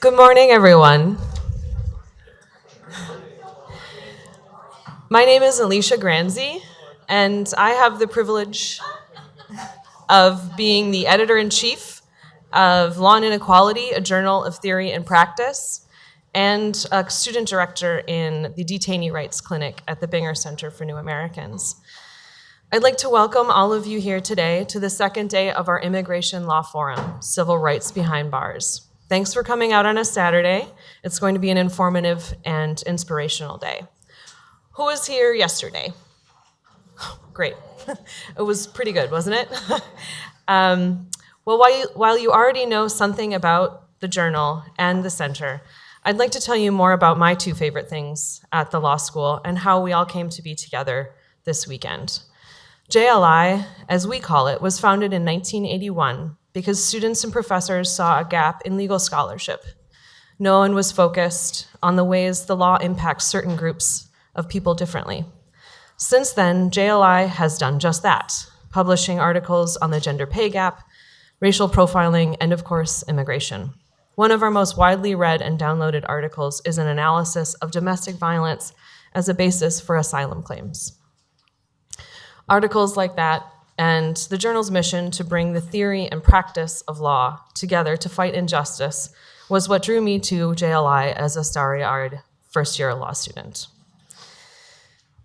Good morning, everyone. My name is Alicia Granzi, and I have the privilege of being the editor-in-chief of Law and Inequality, a journal of theory and practice, and a student director in the Detainee Rights Clinic at the Binger Center for New Americans. I'd like to welcome all of you here today to the second day of our Immigration Law Forum, Civil Rights Behind Bars. Thanks for coming out on a Saturday. It's going to be an informative and inspirational day. Who was here yesterday? Great. It was pretty good, wasn't it? Well, while you already know something about the journal and the center, I'd like to tell you more about my two favorite things at the law school and how we all came to be together this weekend. JLI, as we call it, was founded in 1981 because students and professors saw a gap in legal scholarship. No one was focused on the ways the law impacts certain groups of people differently. Since then, JLI has done just that, publishing articles on the gender pay gap, racial profiling, and of course, immigration. One of our most widely read and downloaded articles is an analysis of domestic violence as a basis for asylum claims. Articles like that and the journal's mission to bring the theory and practice of law together to fight injustice was what drew me to JLI as a starry-eyed first-year law student.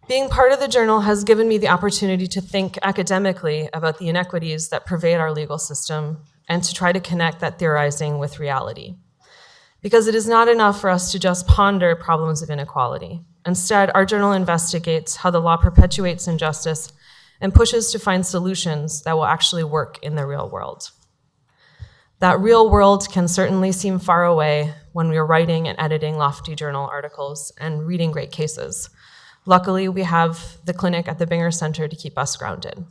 Being part of the journal has given me the opportunity to think academically about the inequities that pervade our legal system and to try to connect that theorizing with reality. Because it is not enough for us to just ponder problems of inequality. Instead, our journal investigates how the law perpetuates injustice and pushes to find solutions that will actually work in the real world. That real world can certainly seem far away when we are writing and editing lofty journal articles and reading great cases. Luckily, we have the clinic at the Binger Center to keep us grounded.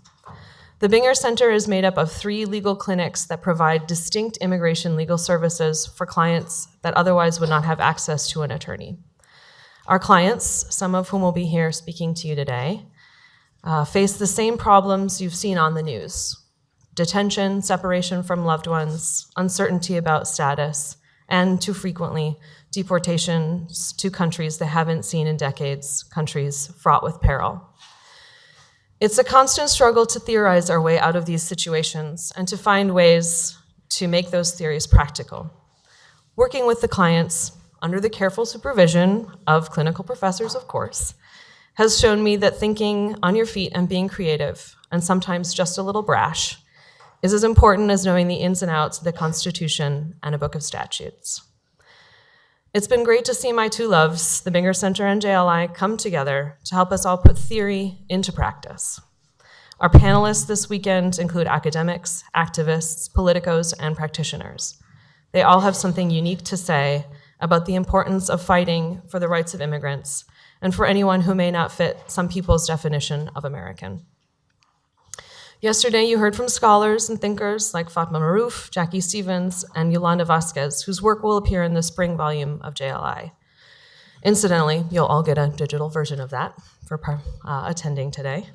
The Binger Center is made up of 3 legal clinics that provide distinct immigration legal services for clients that otherwise would not have access to an attorney. Our clients, some of whom will be here speaking to you today, face the same problems you've seen on the news: detention, separation from loved ones, uncertainty about status, and too frequently, deportations to countries they haven't seen in decades, countries fraught with peril. It's a constant struggle to theorize our way out of these situations and to find ways to make those theories practical. Working with the clients, under the careful supervision of clinical professors, of course, has shown me that thinking on your feet and being creative, and sometimes just a little brash, is as important as knowing the ins and outs of the Constitution and a book of statutes. It's been great to see my two loves, the Binger Center and JLI, come together to help us all put theory into practice. Our panelists this weekend include academics, activists, politicos, and practitioners. They all have something unique to say about the importance of fighting for the rights of immigrants and for anyone who may not fit some people's definition of American. Yesterday, you heard from scholars and thinkers like Fatma Maroof, Jackie Stevens, and Yolanda Vasquez, whose work will appear in the spring volume of JLI. Incidentally, you'll all get a digital version of that for attending today.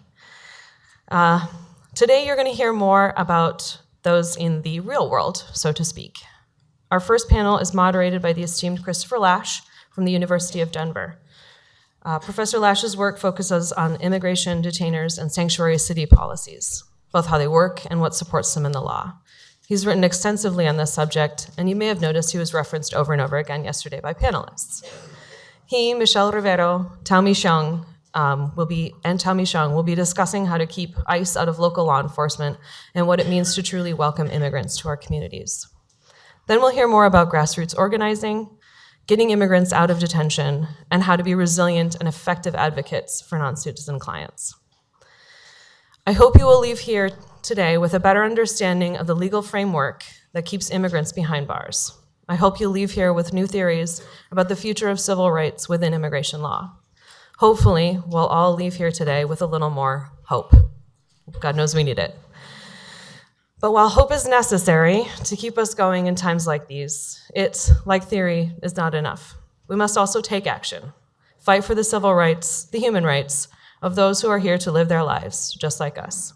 Today, you're going to hear more about those in the real world, so to speak. Our first panel is moderated by the esteemed Christopher Lash from the University of Denver. Professor Lash's work focuses on immigration, detainers, and sanctuary city policies, both how they work and what supports them in the law. He's written extensively on this subject, and you may have noticed he was referenced over and over again yesterday by panelists. He, Michelle Rivero, Taomi Chong will be discussing how to keep ICE out of local law enforcement and what it means to truly welcome immigrants to our communities. Then we'll hear more about grassroots organizing, getting immigrants out of detention, and how to be resilient and effective advocates for non-citizen clients. I hope you will leave here today with a better understanding of the legal framework that keeps immigrants behind bars. I hope you'll leave here with new theories about the future of civil rights within immigration law. Hopefully, we'll all leave here today with a little more hope. God knows we need it. But while hope is necessary to keep us going in times like these, it, like theory, is not enough. We must also take action, fight for the civil rights, the human rights of those who are here to live their lives, just like us.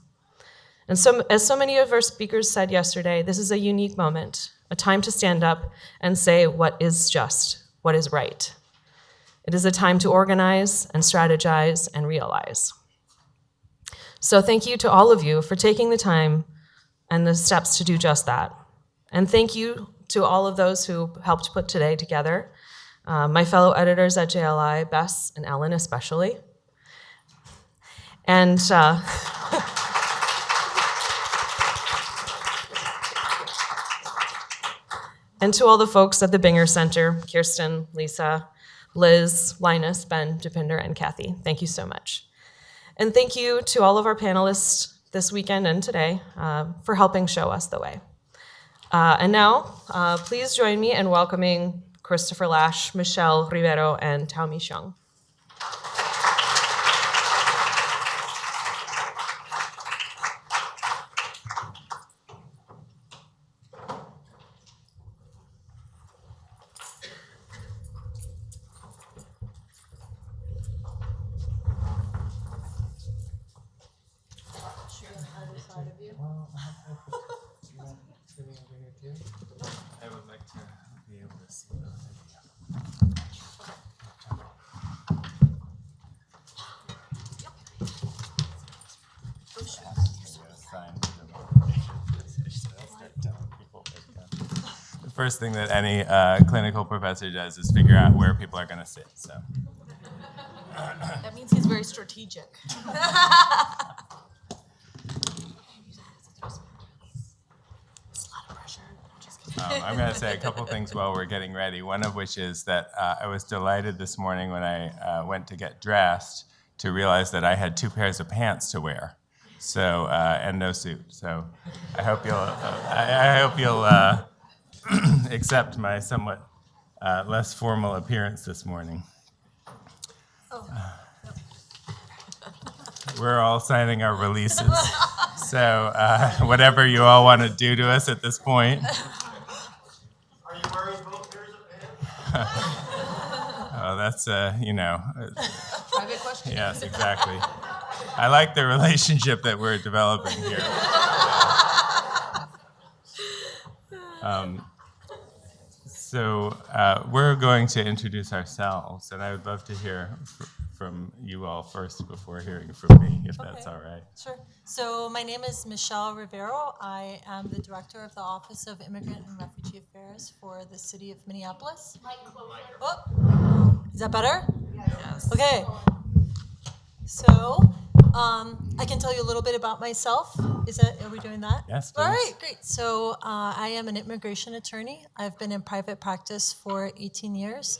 And so, as so many of our speakers said yesterday, this is a unique moment a time to stand up and say what is just, what is right. It is a time to organize and strategize and realize. So thank you to all of you for taking the time and the steps to do just that. And thank you to all of those who helped put today together, my fellow editors at JLI, Bess and Ellen especially. And and to all the folks at the Binger Center, Kirsten, Lisa, Liz, Linus, Ben, Deepinder, and Kathy. Thank you so much. And thank you to all of our panelists this weekend and today for helping show us the way. And now, please join me in welcoming Christopher Lash, Michelle Romero, and Taomi Chong. I would like to be able to see both of you. The first thing that any clinical professor does is figure out where people are going to sit. So that means he's very strategic. I'm going to say a couple things while we're getting ready, one of which is that I was delighted this morning when I went to get dressed to realize that I had 2 pairs of pants to wear, so and no suit. So I hope you'll accept my somewhat less formal appearance this morning. We're all signing our releases, so whatever you all want to do to us at this point. Oh, that's, Private question? Yes, exactly. I like the relationship that we're developing here. So we're going to introduce ourselves, and I would love to hear from you all first before hearing from me, if that's all right. Sure. So my name is Michelle Romero. I am the director of the Office of Immigrant and Refugee Affairs for the city of Minneapolis. Oh, is that better? Yes. Okay. So I can tell you a little bit about myself. Are we doing that? Yes, please. All right, great. So I am an immigration attorney. I've been in private practice for 18 years,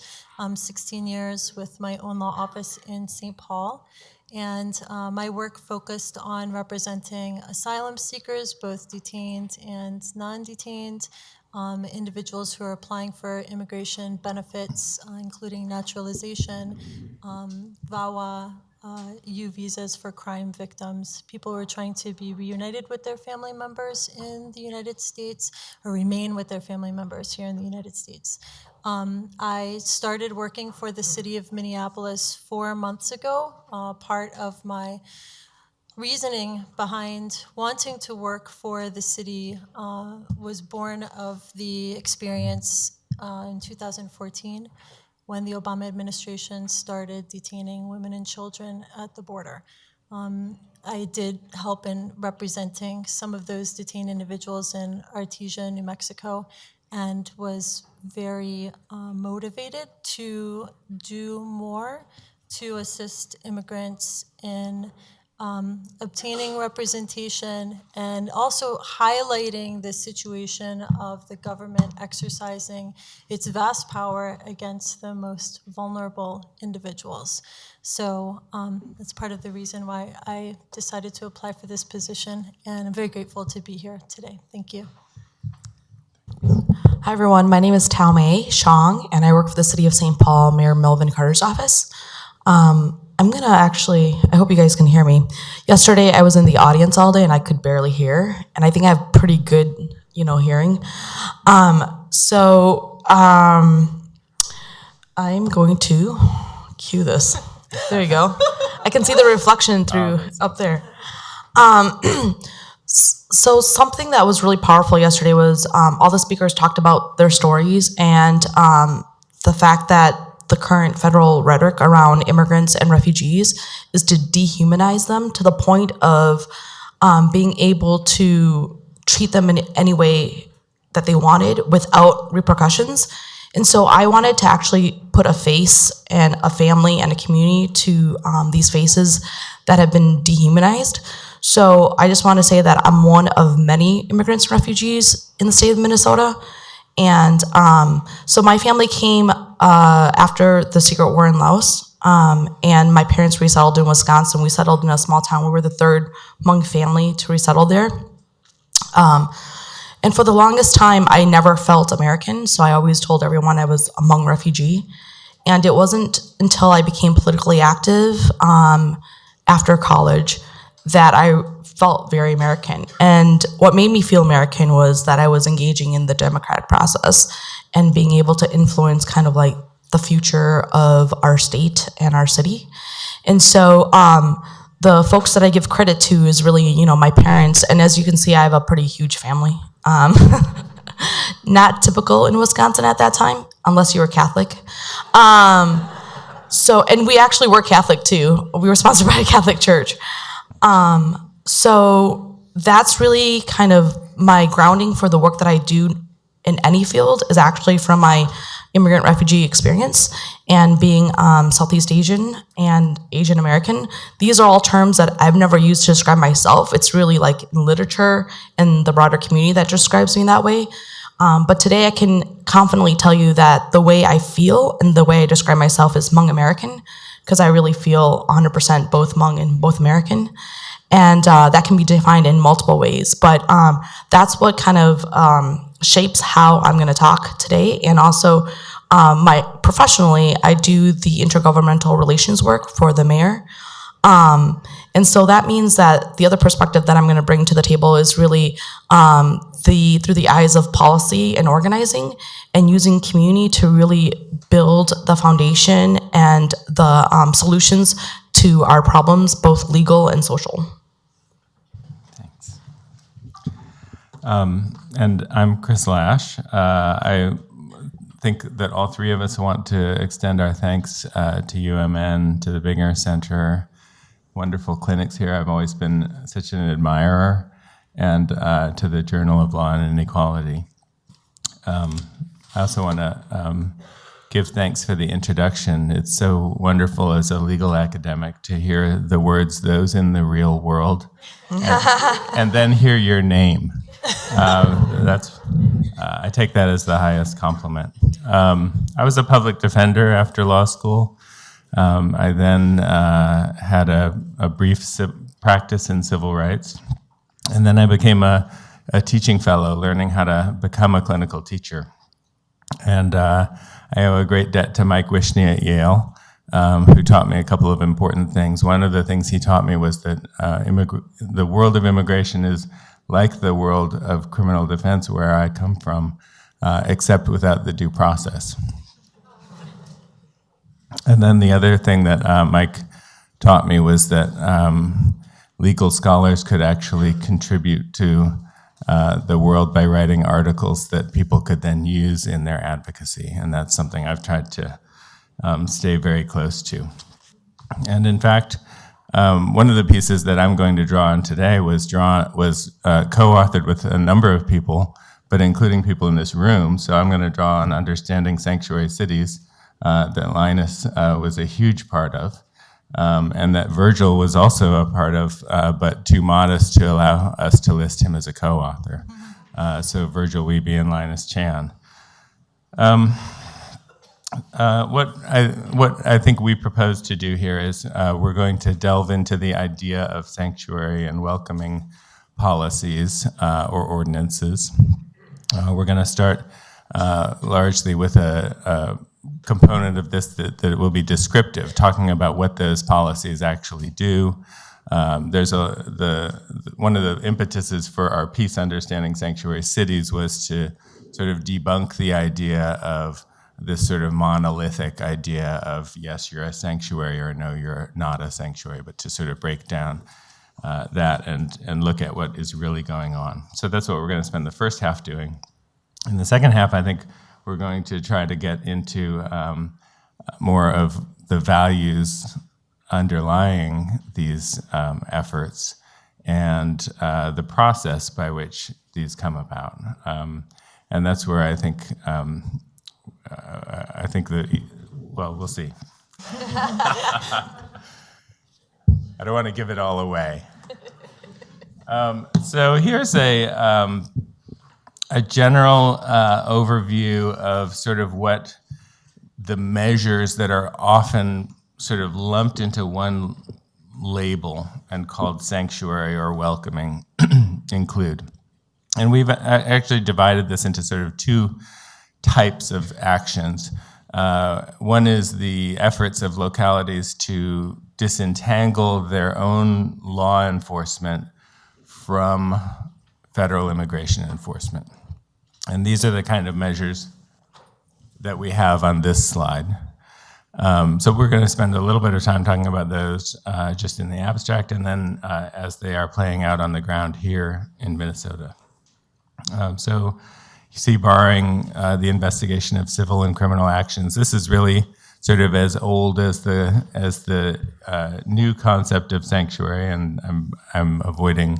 16 years with my own law office in St. Paul. And my work focused on representing asylum seekers, both detained and non-detained, individuals who are applying for immigration benefits, including naturalization, VAWA, U visas for crime victims, people who are trying to be reunited with their family members in the United States or remain with their family members here in the United States. I started working for the city of Minneapolis 4 months ago. Part of my reasoning behind wanting to work for the city was born of the experience in 2014 when the Obama administration started detaining women and children at the border. I did help in representing some of those detained individuals in Artesia, New Mexico, and was very motivated to do more to assist immigrants in obtaining representation and also highlighting the situation of the government exercising its vast power against the most vulnerable individuals. So that's part of the reason why I decided to apply for this position, and I'm very grateful to be here today. Thank you. Hi everyone, my name is Taomi Chong, and I work for the City of St. Paul, Mayor Melvin Carter's office. I'm gonna I hope you guys can hear me. Yesterday I was in the audience all day and I could barely hear, and I think I have pretty good, hearing. I'm going to cue this. There you go. I can see the reflection through up there. So something that was really powerful yesterday was all the speakers talked about their stories and the fact that the current federal rhetoric around immigrants and refugees is to dehumanize them to the point of being able to treat them in any way that they wanted without repercussions. And so I wanted to actually put a face and a family and a community to these faces that have been dehumanized. So I just want to say that I'm one of many immigrants and refugees in the state of Minnesota. And so my family came after the secret war in Laos, and my parents resettled in Wisconsin. We settled in a small town. We were the third Hmong family to resettle there. And for the longest time, I never felt American, so I always told everyone I was a Hmong refugee. And it wasn't until I became politically active after college that I felt very American. And what made me feel American was that I was engaging in the democratic process and being able to influence kind of like the future of our state and our city. And so the folks that I give credit to is really, my parents. And as you can see, I have a pretty huge family. Not typical in Wisconsin at that time, unless you were Catholic. And we actually were Catholic too. We were sponsored by a Catholic church. So that's really kind of my grounding for the work that I do in any field is actually from my immigrant refugee experience and being Southeast Asian and Asian American. These are all terms that I've never used to describe myself. It's really like in literature and the broader community that describes me that way. But today I can confidently tell you that the way I feel and the way I describe myself is Hmong American, because I really feel 100% both Hmong and both American. And that can be defined in multiple ways. But that's what kind of shapes how I'm going to talk today. And also, professionally, I do the intergovernmental relations work for the mayor. And so that means that the other perspective that I'm going to bring to the table is really through the eyes of policy and organizing and using community to really build the foundation and the solutions to our problems, both legal and social. Thanks. And I'm Chris Ashe. I think that all three of us want to extend our thanks to UMN, to the Binger Center, wonderful clinics here. I've always been such an admirer, and to the Journal of Law and Inequality. I also want to give thanks for the introduction. It's so wonderful as a legal academic to hear the words, "those in the real world," and then hear your name. I take that as the highest compliment. I was a public defender after law school. I then had a brief practice in civil rights, and then I became a teaching fellow, learning how to become a clinical teacher. And I owe a great debt to Mike Wishney at Yale, who taught me a couple of important things. One of the things he taught me was that the world of immigration is like the world of criminal defense where I come from, except without the due process. And then the other thing that Mike taught me was that legal scholars could actually contribute to the world by writing articles that people could then use in their advocacy. And that's something I've tried to stay very close to. And in fact, one of the pieces that I'm going to draw on today was co-authored with a number of people, but including people in this room. So I'm going to draw on Understanding Sanctuary Cities that Linus was a huge part of, and that Virgil was also a part of, but too modest to allow us to list him as a co-author. So Virgil Wiebe and Linus Chan. What I think we propose to do here is we're going to delve into the idea of sanctuary and welcoming policies or ordinances. We're going to start largely with a component of this that will be descriptive, talking about what those policies actually do. There's one of the impetuses for our piece, Understanding Sanctuary Cities, was to sort of debunk the idea of this sort of monolithic idea of, yes, you're a sanctuary, or no, you're not a sanctuary, but to sort of break down that and look at what is really going on. So that's what we're going to spend the first half doing. In the second half, I think we're going to try to get into more of the values underlying these efforts and the process by which these come about. And that's where I think that, well, we'll see. I don't want to give it all away. So here's a general overview of sort of what the measures that are often sort of lumped into one label and called sanctuary or welcoming include. And we've actually divided this into sort of two types of actions. One is the efforts of localities to disentangle their own law enforcement from federal immigration enforcement. And these are the kind of measures that we have on this slide. So we're going to spend a little bit of time talking about those just in the abstract, and then as they are playing out on the ground here in Minnesota. So you see, barring the investigation of civil and criminal actions, this is really sort of as old as the new concept of sanctuary, and I'm avoiding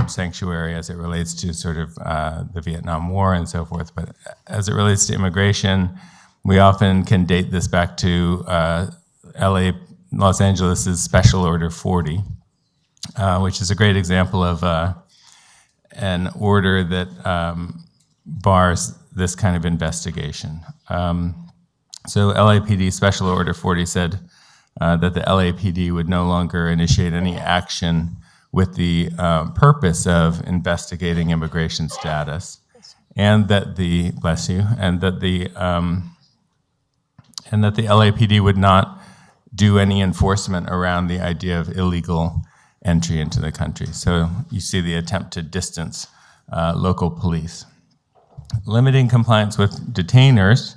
sanctuary as it relates to sort of the Vietnam War and so forth. But as it relates to immigration, we often can date this back to Los Angeles' Special Order 40, which is a great example of an order that bars this kind of investigation. So LAPD Special Order 40 said that the LAPD would no longer initiate any action with the purpose of investigating immigration status, and that the LAPD would not do any enforcement around the idea of illegal entry into the country. So you see the attempt to distance local police. Limiting compliance with detainers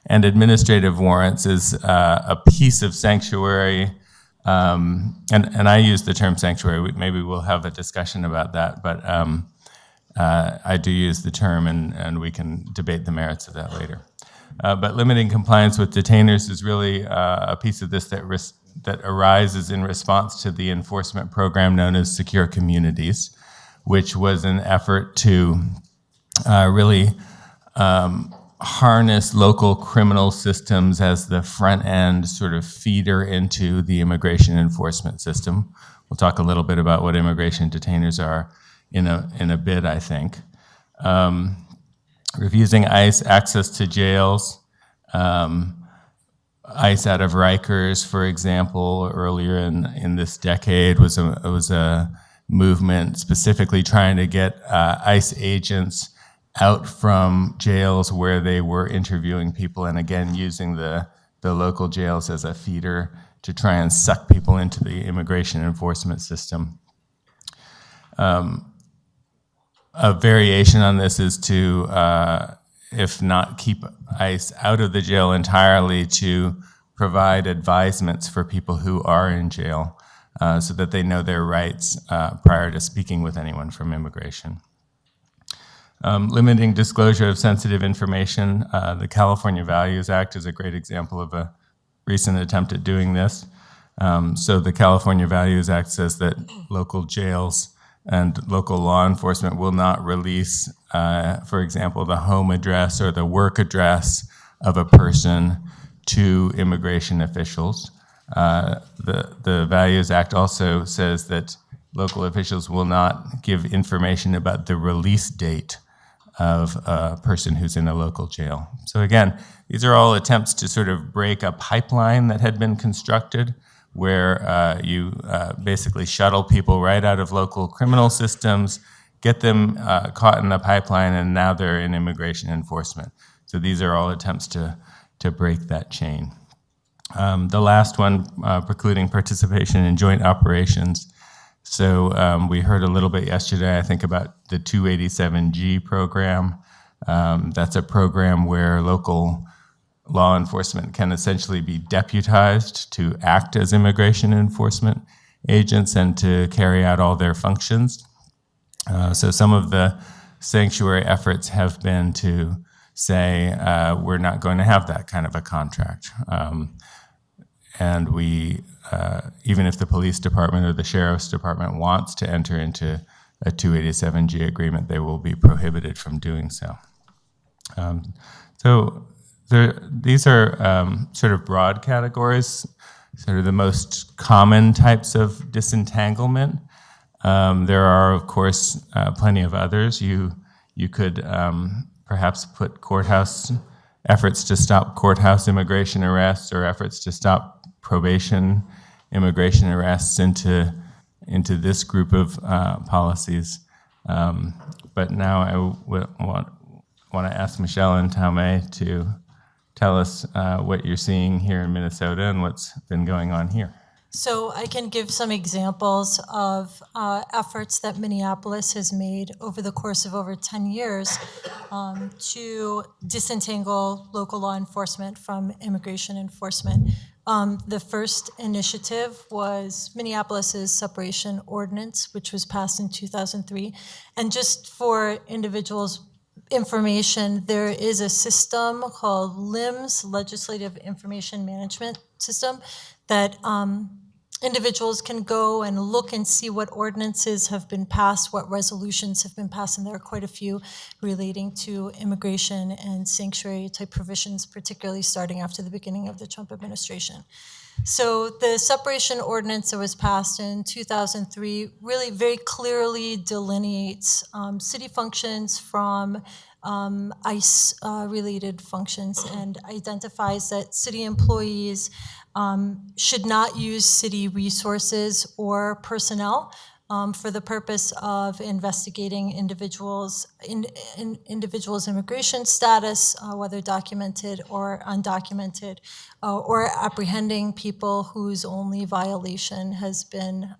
and administrative warrants is a piece of sanctuary, and I use the term sanctuary. Maybe we'll have a discussion about that, but I do use the term, and we can debate the merits of that later. But limiting compliance with detainers is really a piece of this that arises in response to the enforcement program known as Secure Communities, which was an effort to really harness local criminal systems as the front end sort of feeder into the immigration enforcement system. We'll talk a little bit about what immigration detainers are in a bit, I think. Refusing ICE access to jails. ICE out of Rikers, for example, earlier in this decade was a movement specifically trying to get ICE agents out from jails where they were interviewing people, and again using the local jails as a feeder to try and suck people into the immigration enforcement system. A variation on this is to, if not keep ICE out of the jail entirely, to provide advisements for people who are in jail so that they know their rights prior to speaking with anyone from immigration. Limiting disclosure of sensitive information. The California Values Act is a great example of a recent attempt at doing this. So the California Values Act says that local jails and local law enforcement will not release, for example, the home address or the work address of a person to immigration officials. The Values Act also says that local officials will not give information about the release date of a person who's in a local jail. So again, these are all attempts to sort of break a pipeline that had been constructed where you basically shuttle people right out of local criminal systems, get them caught in the pipeline, and now they're in immigration enforcement. So these are all attempts to break that chain. The last one, precluding participation in joint operations. So we heard a little bit yesterday, I think, about the 287G program. That's a program where local law enforcement can essentially be deputized to act as immigration enforcement. agents and to carry out all their functions. So some of the sanctuary efforts have been to say, we're not going to have that kind of a contract. And we, even if the police department or the sheriff's department wants to enter into a 287G agreement, they will be prohibited from doing so. These are sort of broad categories, sort of the most common types of disentanglement. There are, of course, plenty of others. You could perhaps put efforts to stop courthouse immigration arrests or efforts to stop probation immigration arrests into this group of policies. But now I want to ask Michelle and Taume to tell us what you're seeing here in Minnesota and what's been going on here. So I can give some examples of efforts that Minneapolis has made over the course of over 10 years to disentangle local law enforcement from immigration enforcement. The first initiative was Minneapolis's separation ordinance, which was passed in 2003. And just for individuals' information, there is a system called LIMS, Legislative Information Management System, that individuals can go and look and see what ordinances have been passed, what resolutions have been passed, and there are quite a few relating to immigration and sanctuary type provisions, particularly starting after the beginning of the Trump administration. So the separation ordinance that was passed in 2003 really very clearly delineates city functions from ICE-related functions and identifies that city employees should not use city resources or personnel for the purpose of investigating individuals' immigration status, whether documented or undocumented, or apprehending people whose only violation has been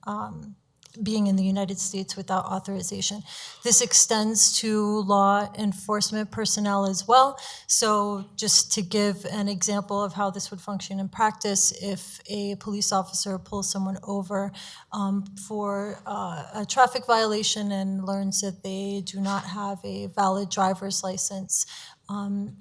being in the United States without authorization. This extends to law enforcement personnel as well. So just to give an example of how this would function in practice, if a police officer pulls someone over for a traffic violation and learns that they do not have a valid driver's license,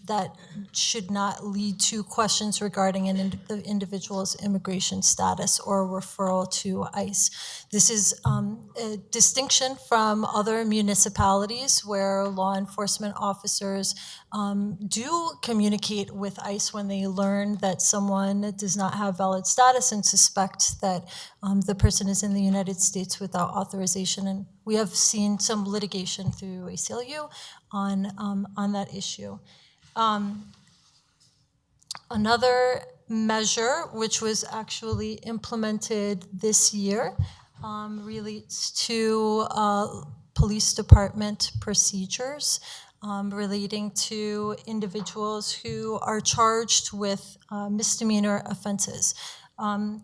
that should not lead to questions regarding the individual's immigration status or referral to ICE. This is a distinction from other municipalities where law enforcement officers do communicate with ICE when they learn that someone does not have valid status and suspect that the person is in the United States without authorization. And we have seen some litigation through ACLU on that issue. Another measure, which was actually implemented this year, relates to police department procedures relating to individuals who are charged with misdemeanor offenses.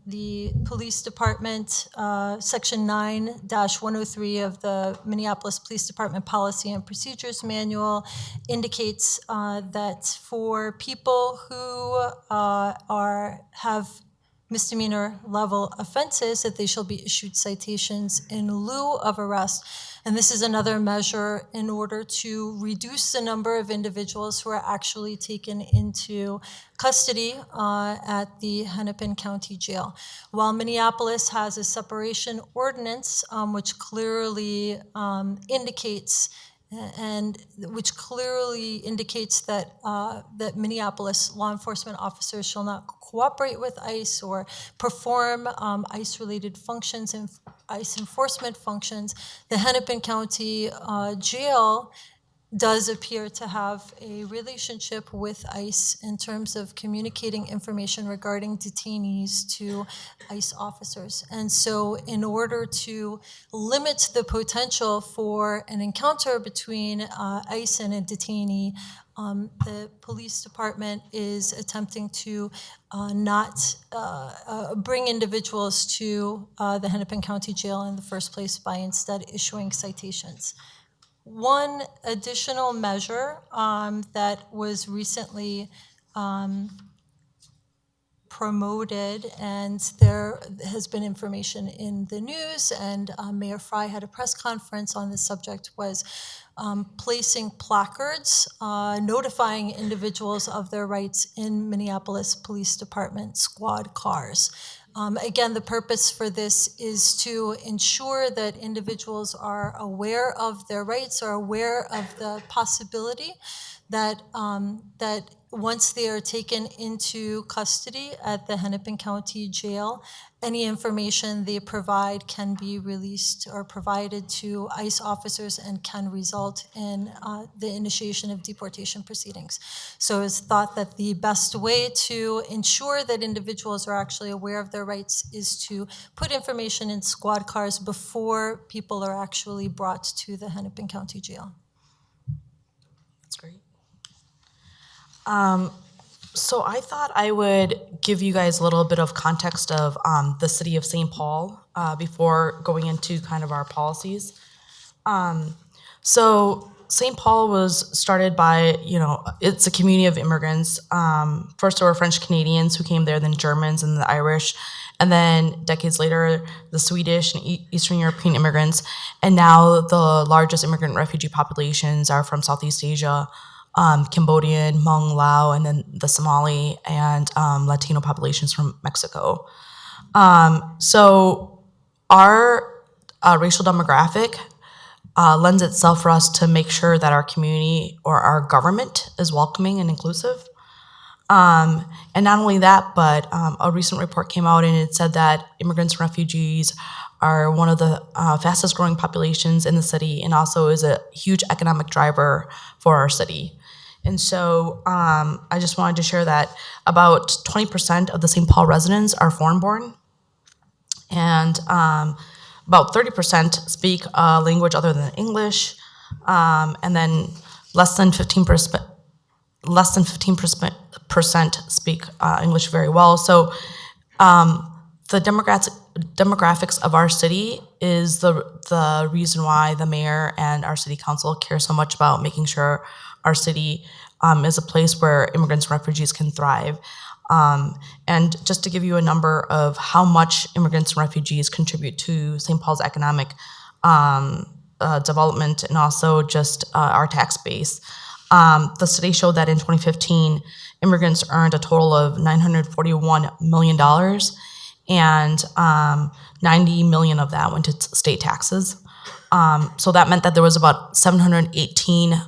The police department, section 9-103 of the Minneapolis Police Department Policy and Procedures Manual indicates that for people who have misdemeanor level offenses, that they shall be issued citations in lieu of arrest. And this is another measure in order to reduce the number of individuals who are actually taken into custody at the Hennepin County Jail. While Minneapolis has a separation ordinance which clearly indicates that that Minneapolis law enforcement officers shall not cooperate with ICE or perform ICE-related functions and ICE enforcement functions, the Hennepin County Jail does appear to have a relationship with ICE in terms of communicating information regarding detainees to ICE officers. And so in order to limit the potential for an encounter between ICE and a detainee, the police department is attempting to not bring individuals to the Hennepin County Jail in the first place by instead issuing citations. One additional measure that was recently promoted, and there has been information in the news, and Mayor Fry had a press conference on this subject, was placing placards notifying individuals of their rights in Minneapolis Police Department squad cars. Again, the purpose for this is to ensure that individuals are aware of their rights, are aware of the possibility that once they are taken into custody at the Hennepin County Jail, any information they provide can be released or provided to ICE officers and can result in the initiation of deportation proceedings. So it's thought that the best way to ensure that individuals are actually aware of their rights is to put information in squad cars before people are actually brought to the Hennepin County Jail. That's great. So I thought I would give you guys a little bit of context of the city of St. Paul before going into kind of our policies. So St. Paul was started by, it's a community of immigrants. First there were French Canadians who came there, then Germans and the Irish, and then decades later, the Swedish and Eastern European immigrants. And now the largest immigrant refugee populations are from Southeast Asia, Cambodian, Hmong, Lao, and then the Somali and Latino populations from Mexico. So our racial demographic lends itself for us to make sure that our community or our government is welcoming and inclusive. And not only that, but a recent report came out and it said that immigrants and refugees are one of the fastest growing populations in the city and also is a huge economic driver for our city. And so I just wanted to share that about 20% of the St. Paul residents are foreign-born, and about 30% speak a language other than English, and then less than 15% speak English very well. So the demographics of our city is the reason why the mayor and our city council care so much about making sure our city is a place where immigrants and refugees can thrive. And just to give you a number of how much immigrants and refugees contribute to St. Paul's economic development and also just our tax base. The study showed that in 2015, immigrants earned a total of $941 million, and 90 million of that went to state taxes. So that meant that there was about $718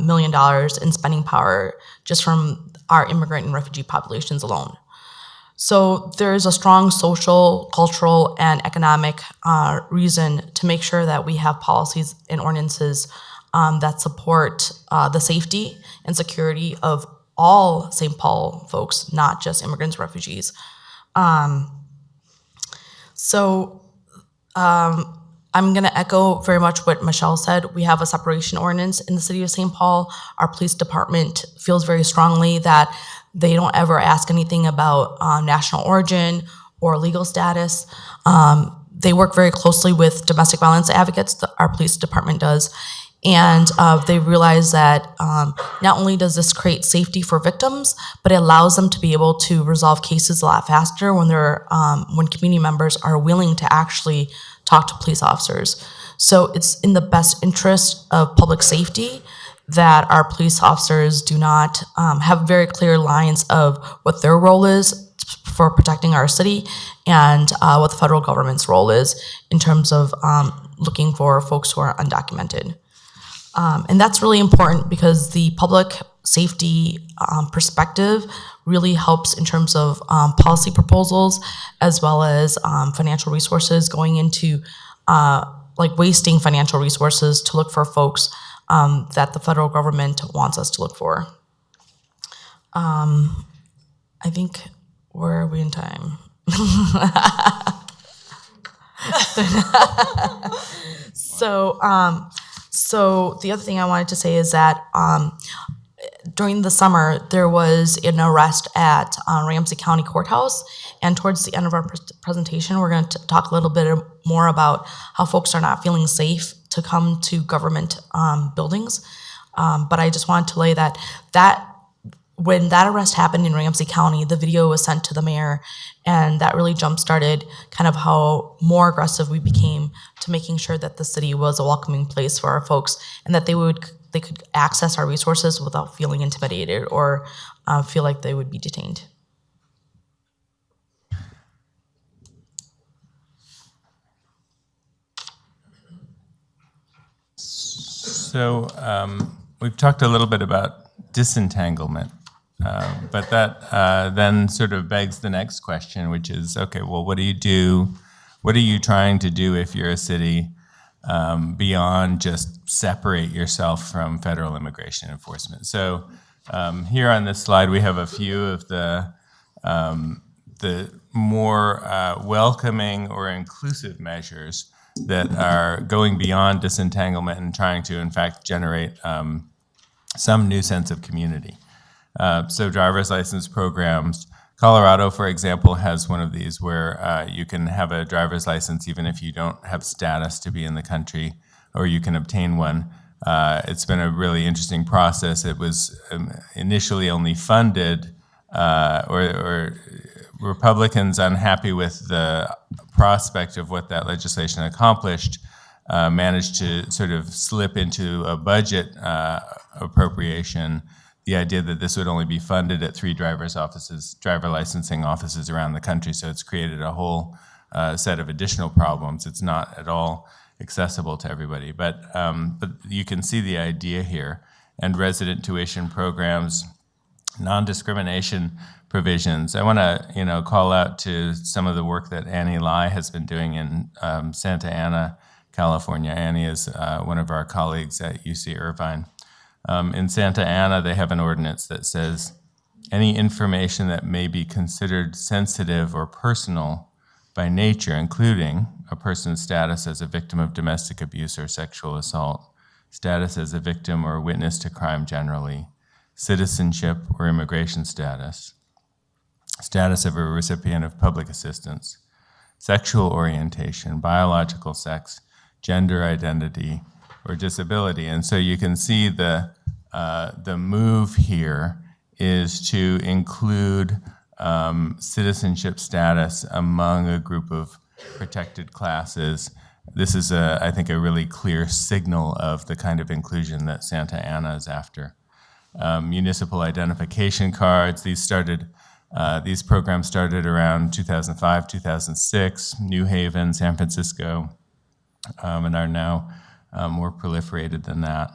million in spending power just from our immigrant and refugee populations alone. So there is a strong social, cultural, and economic reason to make sure that we have policies and ordinances that support the safety and security of all St. Paul folks, not just immigrants, refugees. I'm going to echo very much what Michelle said. We have a separation ordinance in the city of St. Paul. Our police department feels very strongly that they don't ever ask anything about national origin or legal status. They work very closely with domestic violence advocates, our police department does, and they realize that not only does this create safety for victims, but it allows them to be able to resolve cases a lot faster when when community members are willing to actually talk to police officers. So it's in the best interest of public safety that our police officers do not have very clear lines of what their role is for protecting our city and what the federal government's role is in terms of looking for folks who are undocumented. And that's really important because the public safety perspective really helps in terms of policy proposals as well as financial resources going into wasting financial resources to look for folks that the federal government wants us to look for. I think, where are we in time? So the other thing I wanted to say is that during the summer, there was an arrest at Ramsey County Courthouse, and towards the end of our presentation, we're going to talk a little bit more about how folks are not feeling safe to come to government buildings. But I just wanted to lay that when that arrest happened in Ramsey County, the video was sent to the mayor, and that really jump-started kind of how more aggressive we became to making sure that the city was a welcoming place for our folks, and that they could access our resources without feeling intimidated or feel like they would be detained. So we've talked a little bit about disentanglement, but that then sort of begs the next question, which is, okay, well, what do you do? What are you trying to do if you're a city beyond just separate yourself from federal immigration enforcement? So here on this slide, we have a few of the more welcoming or inclusive measures that are going beyond disentanglement and trying to, in fact, generate some new sense of community. So driver's license programs. Colorado, for example, has one of these where you can have a driver's license even if you don't have status to be in the country, or you can obtain one. It's been a really interesting process. It was initially only funded, or Republicans unhappy with the prospect of what that legislation accomplished managed to sort of slip into a budget appropriation the idea that this would only be funded at 3 driver licensing offices around the country. So it's created a whole set of additional problems. It's not at all accessible to everybody, but you can see the idea here. And resident tuition programs, non-discrimination provisions. I want to, call out to some of the work that Annie Lai has been doing in Santa Ana, California. Annie is one of our colleagues at UC Irvine. In Santa Ana, they have an ordinance that says any information that may be considered sensitive or personal by nature, including a person's status as a victim of domestic abuse or sexual assault, status as a victim or witness to crime generally, citizenship or immigration status, status of a recipient of public assistance, sexual orientation, biological sex, gender identity, or disability. And so you can see the move here is to include citizenship status among a group of protected classes. This is, I think, a really clear signal of the kind of inclusion that Santa Ana is after. Municipal identification cards, these programs started around 2005, 2006, New Haven, San Francisco, and are now more proliferated than that.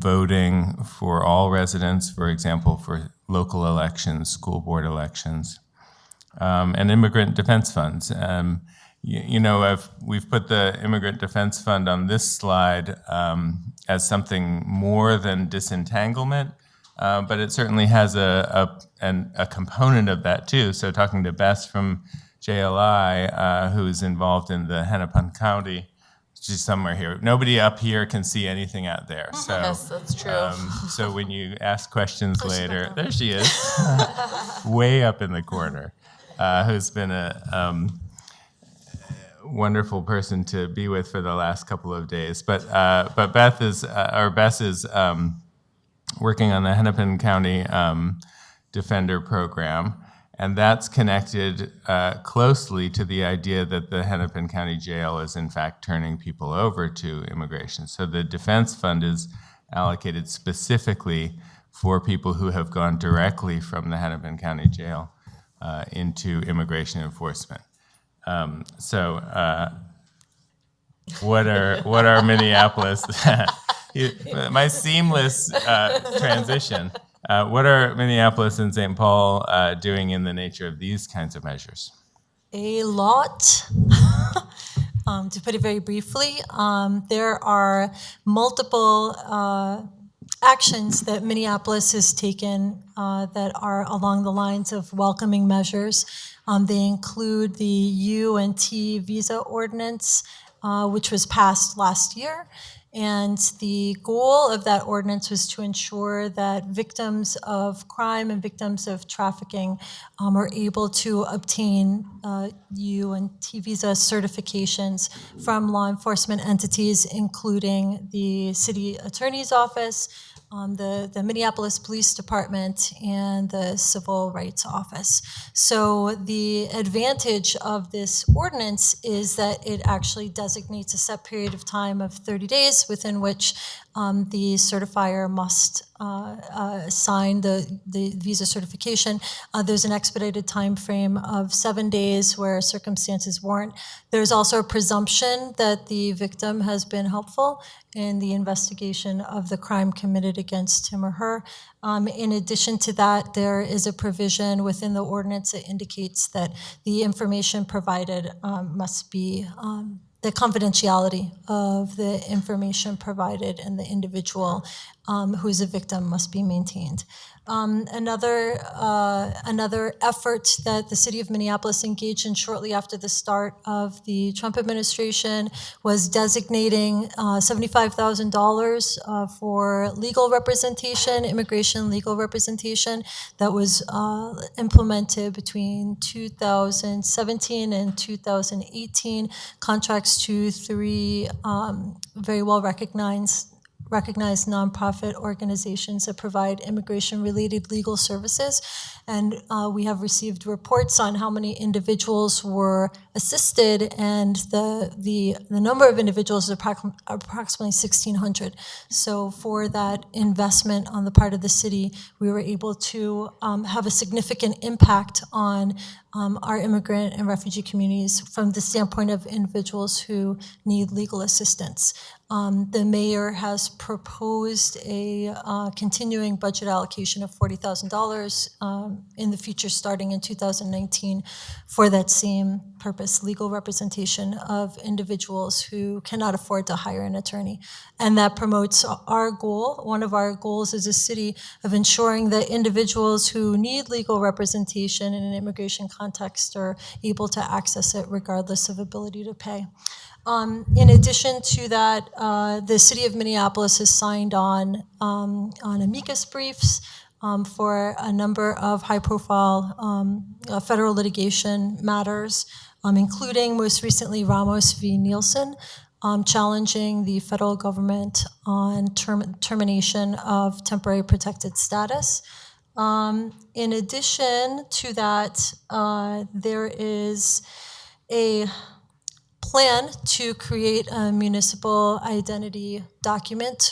Voting for all residents, for example, for local elections, school board elections, and immigrant defense funds. We've put the Immigrant Defense Fund on this slide as something more than disentanglement, but it certainly has a component of that too. So talking to Bess from JLI, who's involved in the Hennepin County, she's somewhere here. Nobody up here can see anything out there. So, Yes, that's true. So when you ask questions later, there she is, way up in the corner, who's been a wonderful person to be with for the last couple of days. But Bess is working on the Hennepin County Defender Program, and that's connected closely to the idea that the Hennepin County Jail is in fact turning people over to immigration. So the Defense Fund is allocated specifically for people who have gone directly from the Hennepin County Jail into immigration enforcement. What are Minneapolis? My seamless transition. What are Minneapolis and St. Paul doing in the nature of these kinds of measures? A lot. To put it very briefly, there are multiple actions that Minneapolis has taken that are along the lines of welcoming measures. They include the U and T visa ordinance, which was passed last year. And the goal of that ordinance was to ensure that victims of crime and victims of trafficking are able to obtain U and T visa certifications from law enforcement entities, including the city attorney's office, the Minneapolis Police Department, and the Civil Rights Office. So the advantage of this ordinance is that it actually designates a set period of time of 30 days within which the certifier must sign the visa certification. There's an expedited time frame of 7 days where circumstances warrant. There's also a presumption that the victim has been helpful in the investigation of the crime committed against him or her. In addition to that, there is a provision within the ordinance that indicates that the information provided must be the confidentiality of the information provided and the individual who is a victim must be maintained. Another effort that the city of Minneapolis engaged in shortly after the start of the Trump administration was designating $75,000 for legal representation, immigration legal representation, that was implemented between 2017 and 2018. Contracts to 3 very well recognized nonprofit organizations that provide immigration-related legal services. And we have received reports on how many individuals were assisted, and the number of individuals is approximately 1,600. So for that investment on the part of the city, we were able to have a significant impact on our immigrant and refugee communities from the standpoint of individuals who need legal assistance. The mayor has proposed a continuing budget allocation of $40,000 in the future, starting in 2019, for that same purpose, legal representation of individuals who cannot afford to hire an attorney. And that promotes our goal, one of our goals as a city, of ensuring that individuals who need legal representation in an immigration context are able to access it regardless of ability to pay. In addition to that, the city of Minneapolis has signed on amicus briefs for a number of high-profile federal litigation matters, including most recently Ramos v. Nielsen, challenging the federal government on termination of temporary protected status. In addition to that, there is a plan to create a municipal identity document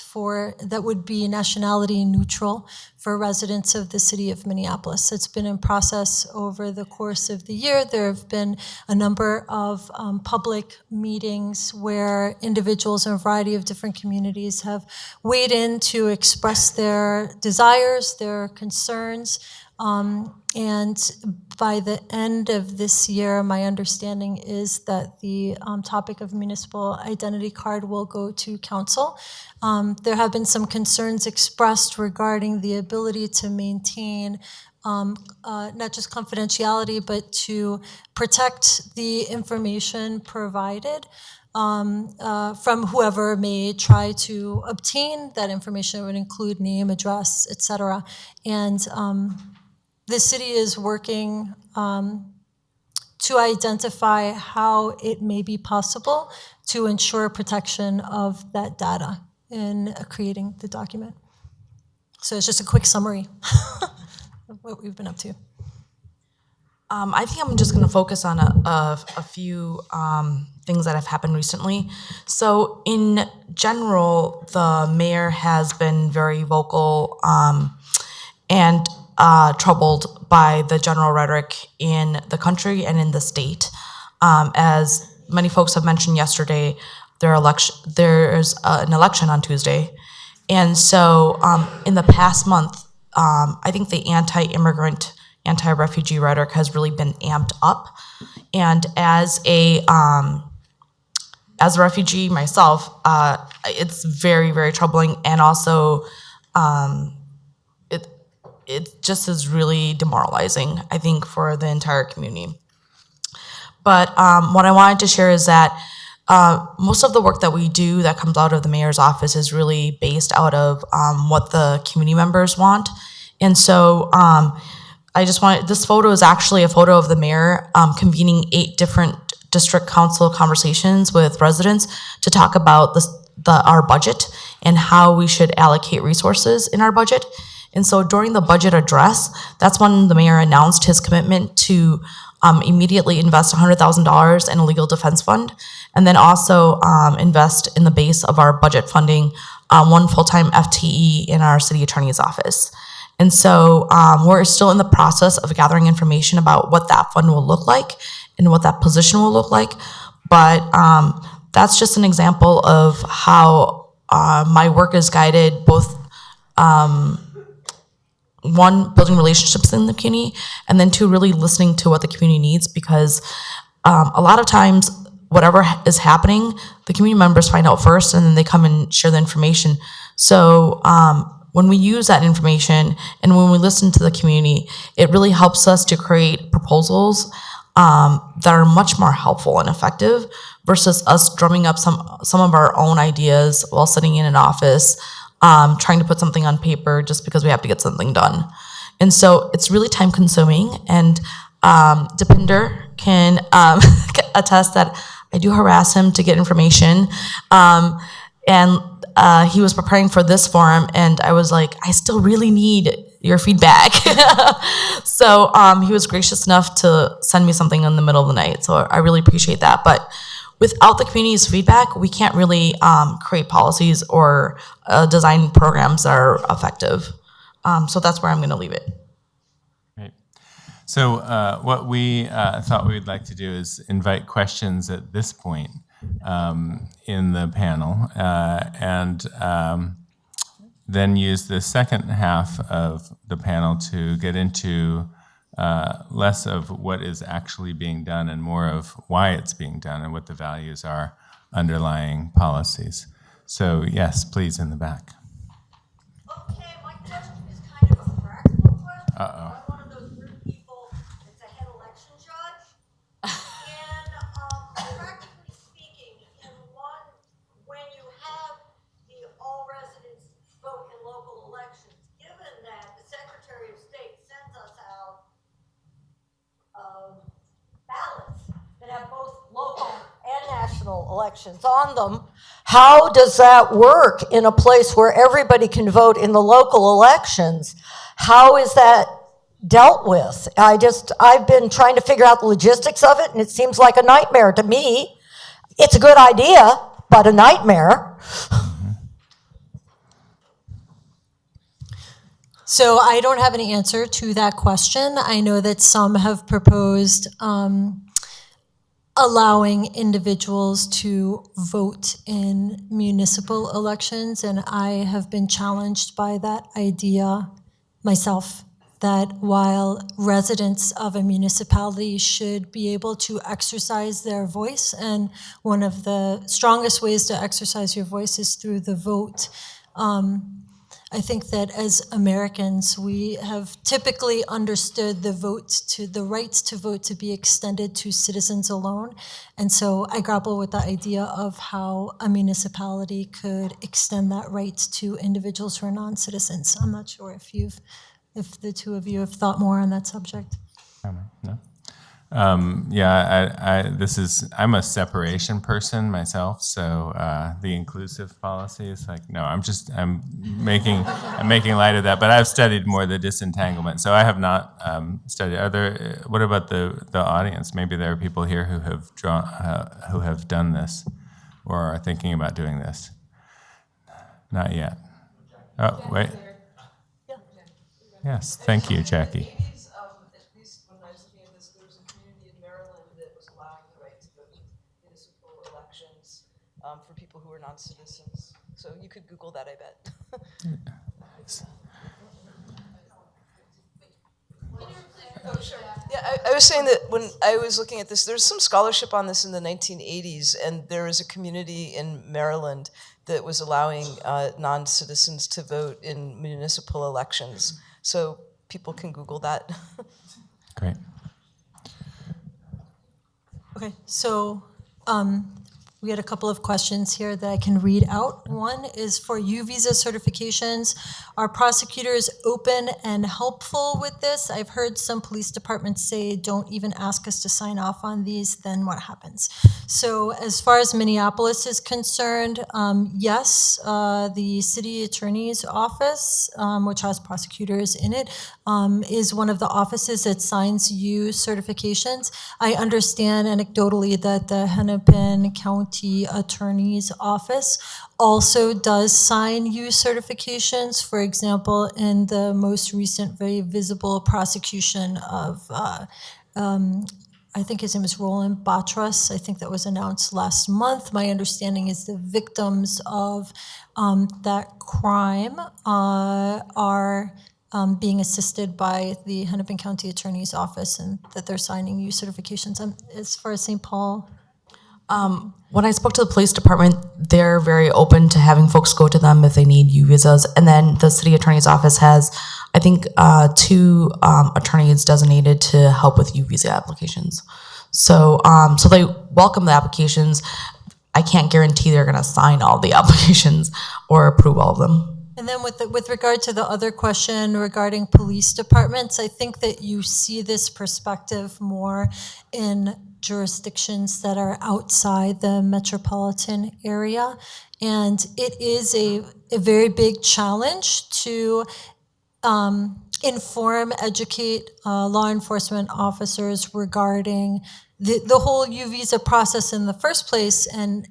that would be nationality neutral for residents of the city of Minneapolis. It's been in process over the course of the year. There have been a number of public meetings where individuals in a variety of different communities have weighed in to express their desires, their concerns, and by the end of this year, my understanding is that the topic of municipal identity card will go to council. There have been some concerns expressed regarding the ability to maintain not just confidentiality, but to protect the information provided from whoever may try to obtain that information. It would include name, address, et cetera. And the city is working to identify how it may be possible to ensure protection of that data in creating the document. So it's just a quick summary of what we've been up to. I think I'm just going to focus on a few things that have happened recently. So in general, the mayor has been very vocal and troubled by the general rhetoric in the country and in the state. As many folks have mentioned yesterday, there's an election on Tuesday. And so in the past month, I think the anti-immigrant, anti-refugee rhetoric has really been amped up. And as a refugee myself, it's very, very troubling, and also it just is really demoralizing, I think, for the entire community. But what I wanted to share is that most of the work that we do that comes out of the mayor's office is really based out of what the community members want. And so this photo is actually a photo of the mayor convening 8 different district council conversations with residents to talk about our budget and how we should allocate resources in our budget. And so during the budget address, that's when the mayor announced his commitment to immediately invest $100,000 in a legal defense fund, and then also invest in the base of our budget funding, one full-time FTE in our city attorney's office. And so we're still in the process of gathering information about what that fund will look like and what that position will look like. But that's just an example of how my work is guided, both one, building relationships in the community, and then two, really listening to what the community needs, because a lot of times whatever is happening, the community members find out first and then they come and share the information. So when we use that information and when we listen to the community, it really helps us to create proposals that are much more helpful and effective versus us drumming up some of our own ideas while sitting in an office, trying to put something on paper just because we have to get something done. And so it's really time consuming, and Deepinder can attest that I do harass him to get information. And he was preparing for this forum, and I was like, I still really need your feedback. So he was gracious enough to send me something in the middle of the night. So I really appreciate that. But without the community's feedback, we can't really create policies or design programs that are effective. So that's where I'm going to leave it. Great. So what we thought we'd like to do is invite questions at this point in the panel, and then use the second half of the panel to get into less of what is actually being done and more of why it's being done and what the values are underlying policies. So yes, please, in the back. Okay, my question is kind of a practical question. Uh-oh. I'm one of those weird people that's a head election judge. And practically speaking, when you have the all residents vote in local elections, given that the Secretary of State sends us out ballots that have both local and national elections on them, how does that work in a place where everybody can vote in the local elections? How is that dealt with? I've been trying to figure out the logistics of it, and it seems like a nightmare to me. It's a good idea, but a nightmare. So I don't have any answer to that question. I know that some have proposed allowing individuals to vote in municipal elections, and I have been challenged by that idea myself, that while residents of a municipality should be able to exercise their voice, and one of the strongest ways to exercise your voice is through the vote, I think that as Americans, we have typically understood the rights to vote to be extended to citizens alone. And so I grapple with the idea of how a municipality could extend that right to individuals who are non-citizens. I'm not sure if the two of you have thought more on that subject. No. I'm a separation person myself, so the inclusive policy is like, no, I'm making light of that, but I've studied more the disentanglement, so I have not studied. What about the audience? Maybe there are people here who have done this or are thinking about doing this. Not yet. Oh, wait. Yes, thank you, Jackie. For people who are non-citizens. So you could Google that, I bet. Oh, sure. Yeah, I was saying that when I was looking at this, there's some scholarship on this in the 1980s, and there was a community in Maryland that was allowing non-citizens to vote in municipal elections. So people can Google that. Great. Okay, so We had a couple of questions here that I can read out. One is for U visa certifications. Are prosecutors open and helpful with this? I've heard some police departments say, don't even ask us to sign off on these, then what happens? So as far as Minneapolis is concerned, yes, the city attorney's office, which has prosecutors in it, is one of the offices that signs U certifications. I understand anecdotally that the Hennepin County Attorney's Office also does sign U certifications. For example, in the most recent very visible prosecution of, I think his name is Roland Batras. I think that was announced last month. My understanding is the victims of that crime are being assisted by the Hennepin County Attorney's Office, and that they're signing U certifications. As far as St. Paul, When I spoke to the police department, they're very open to having folks go to them if they need U visas. And then the city attorney's office has, I think, 2 attorneys designated to help with U visa applications. So they welcome the applications. I can't guarantee they're going to sign all the applications or approve all of them. and then with regard to the other question regarding police departments, I think that you see this perspective more in jurisdictions that are outside the metropolitan area. And it is a very big challenge to inform, educate law enforcement officers regarding the whole U visa process in the first place, and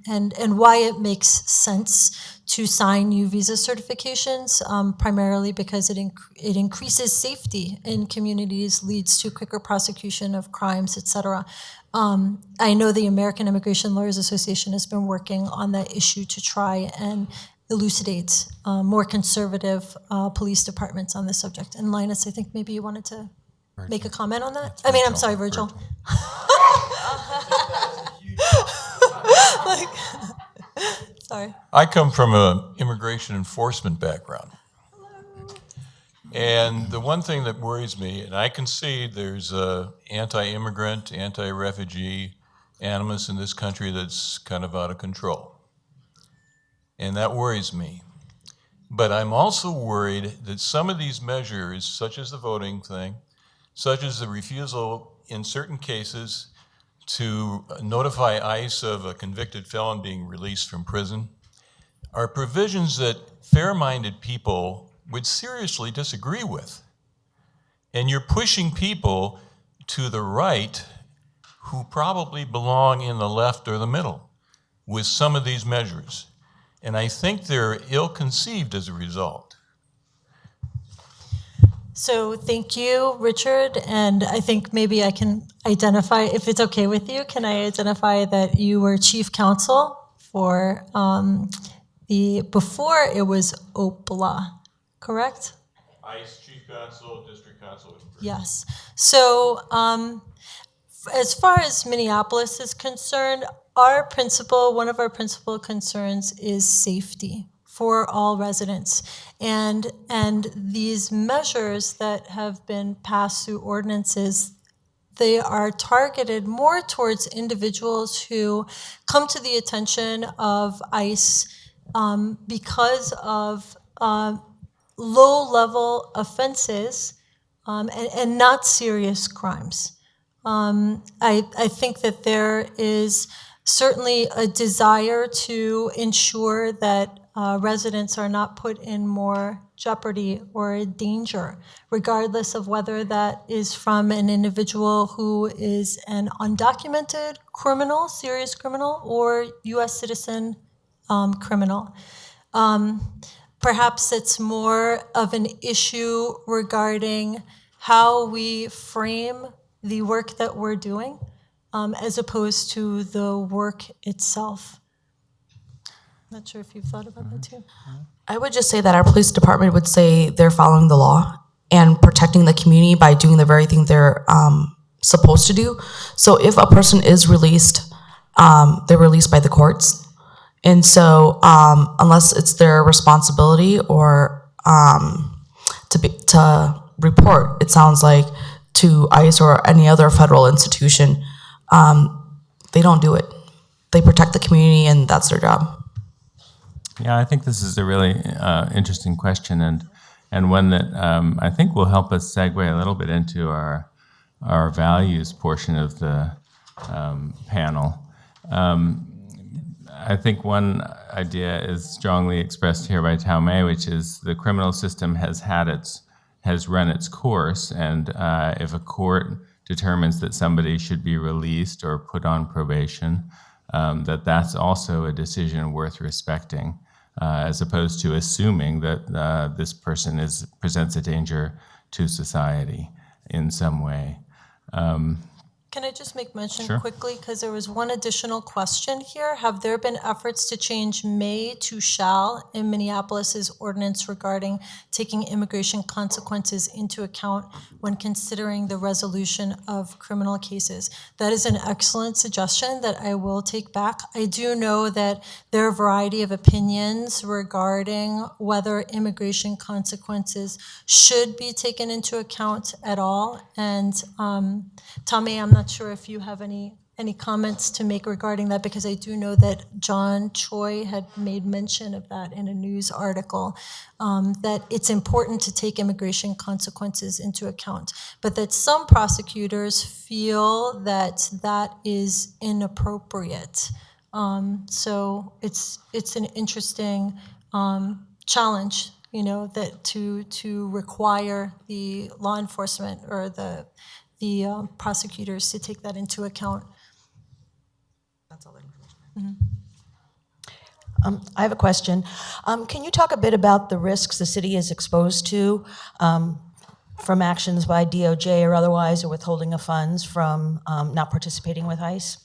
why it makes sense to sign U visa certifications, primarily because it increases safety in communities, leads to quicker prosecution of crimes, et cetera. I know the American Immigration Lawyers Association has been working on that issue to try and elucidate more conservative police departments on this subject. And Linus, I think maybe you wanted to make a comment on that? I'm sorry, Virgil. Sorry. I come from an immigration enforcement background. And the one thing that worries me, and I concede there's a anti-immigrant, anti-refugee animus in this country that's kind of out of control. And that worries me. But I'm also worried that some of these measures, such as the voting thing, such as the refusal in certain cases to notify ICE of a convicted felon being released from prison, are provisions that fair-minded people would seriously disagree with. And you're pushing people to the right who probably belong in the left or the middle with some of these measures. And I think they're ill-conceived as a result. So thank you, Richard. And I think maybe I can identify, if it's okay with you, can I identify that you were chief counsel for before it was OPLA, correct? ICE, chief counsel, district counsel. Yes. So as far as Minneapolis is concerned, one of our principal concerns is safety for all residents. And these measures that have been passed through ordinances, they are targeted more towards individuals who come to the attention of ICE because of low-level offenses and not serious crimes. I think that there is certainly a desire to ensure that residents are not put in more jeopardy or danger, regardless of whether that is from an individual who is an undocumented criminal, serious criminal, or U.S. citizen criminal. Perhaps it's more of an issue regarding how we frame the work that we're doing, as opposed to the work itself. Not sure if you've thought about that too. I would just say that our police department would say they're following the law and protecting the community by doing the very thing they're supposed to do. So if a person is released, they're released by the courts. And so unless it's their responsibility or to report, it sounds like, to ICE or any other federal institution, they don't do it. they protect the community, and that's their job. Yeah, I think this is a really interesting question, and one that I think will help us segue a little bit into our values portion of the panel. I think one idea is strongly expressed here by Tao Mei, which is the criminal system has run its course, and if a court determines that somebody should be released or put on probation, that's also a decision worth respecting, as opposed to assuming that this person presents a danger to society in some way. Can I just make mention Sure. quickly, because there was one additional question here. Have there been efforts to change may to shall in Minneapolis's ordinance regarding taking immigration consequences into account when considering the resolution of criminal cases? That is an excellent suggestion that I will take back. I do know that there are a variety of opinions regarding whether immigration consequences should be taken into account at all. And Tommy, I'm not sure if you have any comments to make regarding that, because I do know that John Choi had made mention of that in a news article, that it's important to take immigration consequences into account, but that some prosecutors feel that that is inappropriate. So it's an interesting challenge, that to require the law enforcement or the prosecutors to take that into account. That's all the information. I have a question. Can you talk a bit about the risks the city is exposed to from actions by DOJ or otherwise, or withholding of funds from not participating with ICE?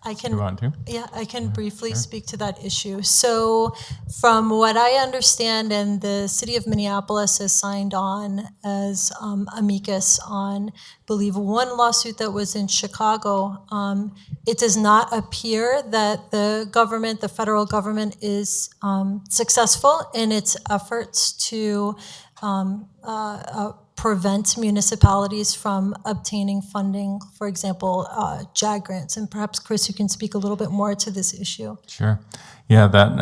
I can, You want to? Yeah, I can briefly speak to that issue. So from what I understand, and the city of Minneapolis has signed on as amicus on, I believe, one lawsuit that was in Chicago, it does not appear that the federal government is successful in its efforts to prevent municipalities from obtaining funding, for example, JAG grants. And perhaps, Chris, you can speak a little bit more to this issue. Sure. Yeah, that,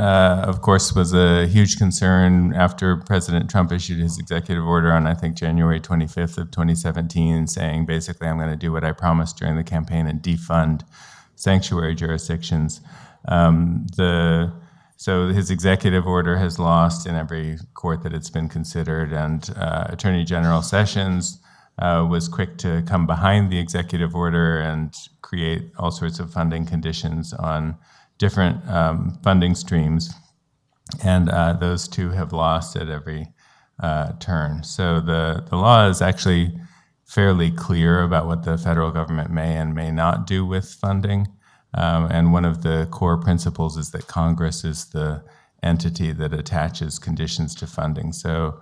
of course, was a huge concern after President Trump issued his executive order on, I think, January 25th of 2017, saying, basically, I'm going to do what I promised during the campaign and defund sanctuary jurisdictions. So his executive order has lost in every court that it's been considered, and Attorney General Sessions was quick to come behind the executive order and create all sorts of funding conditions on different funding streams, and those two have lost at every turn. So the law is actually fairly clear about what the federal government may and may not do with funding. And one of the core principles is that Congress is the entity that attaches conditions to funding. So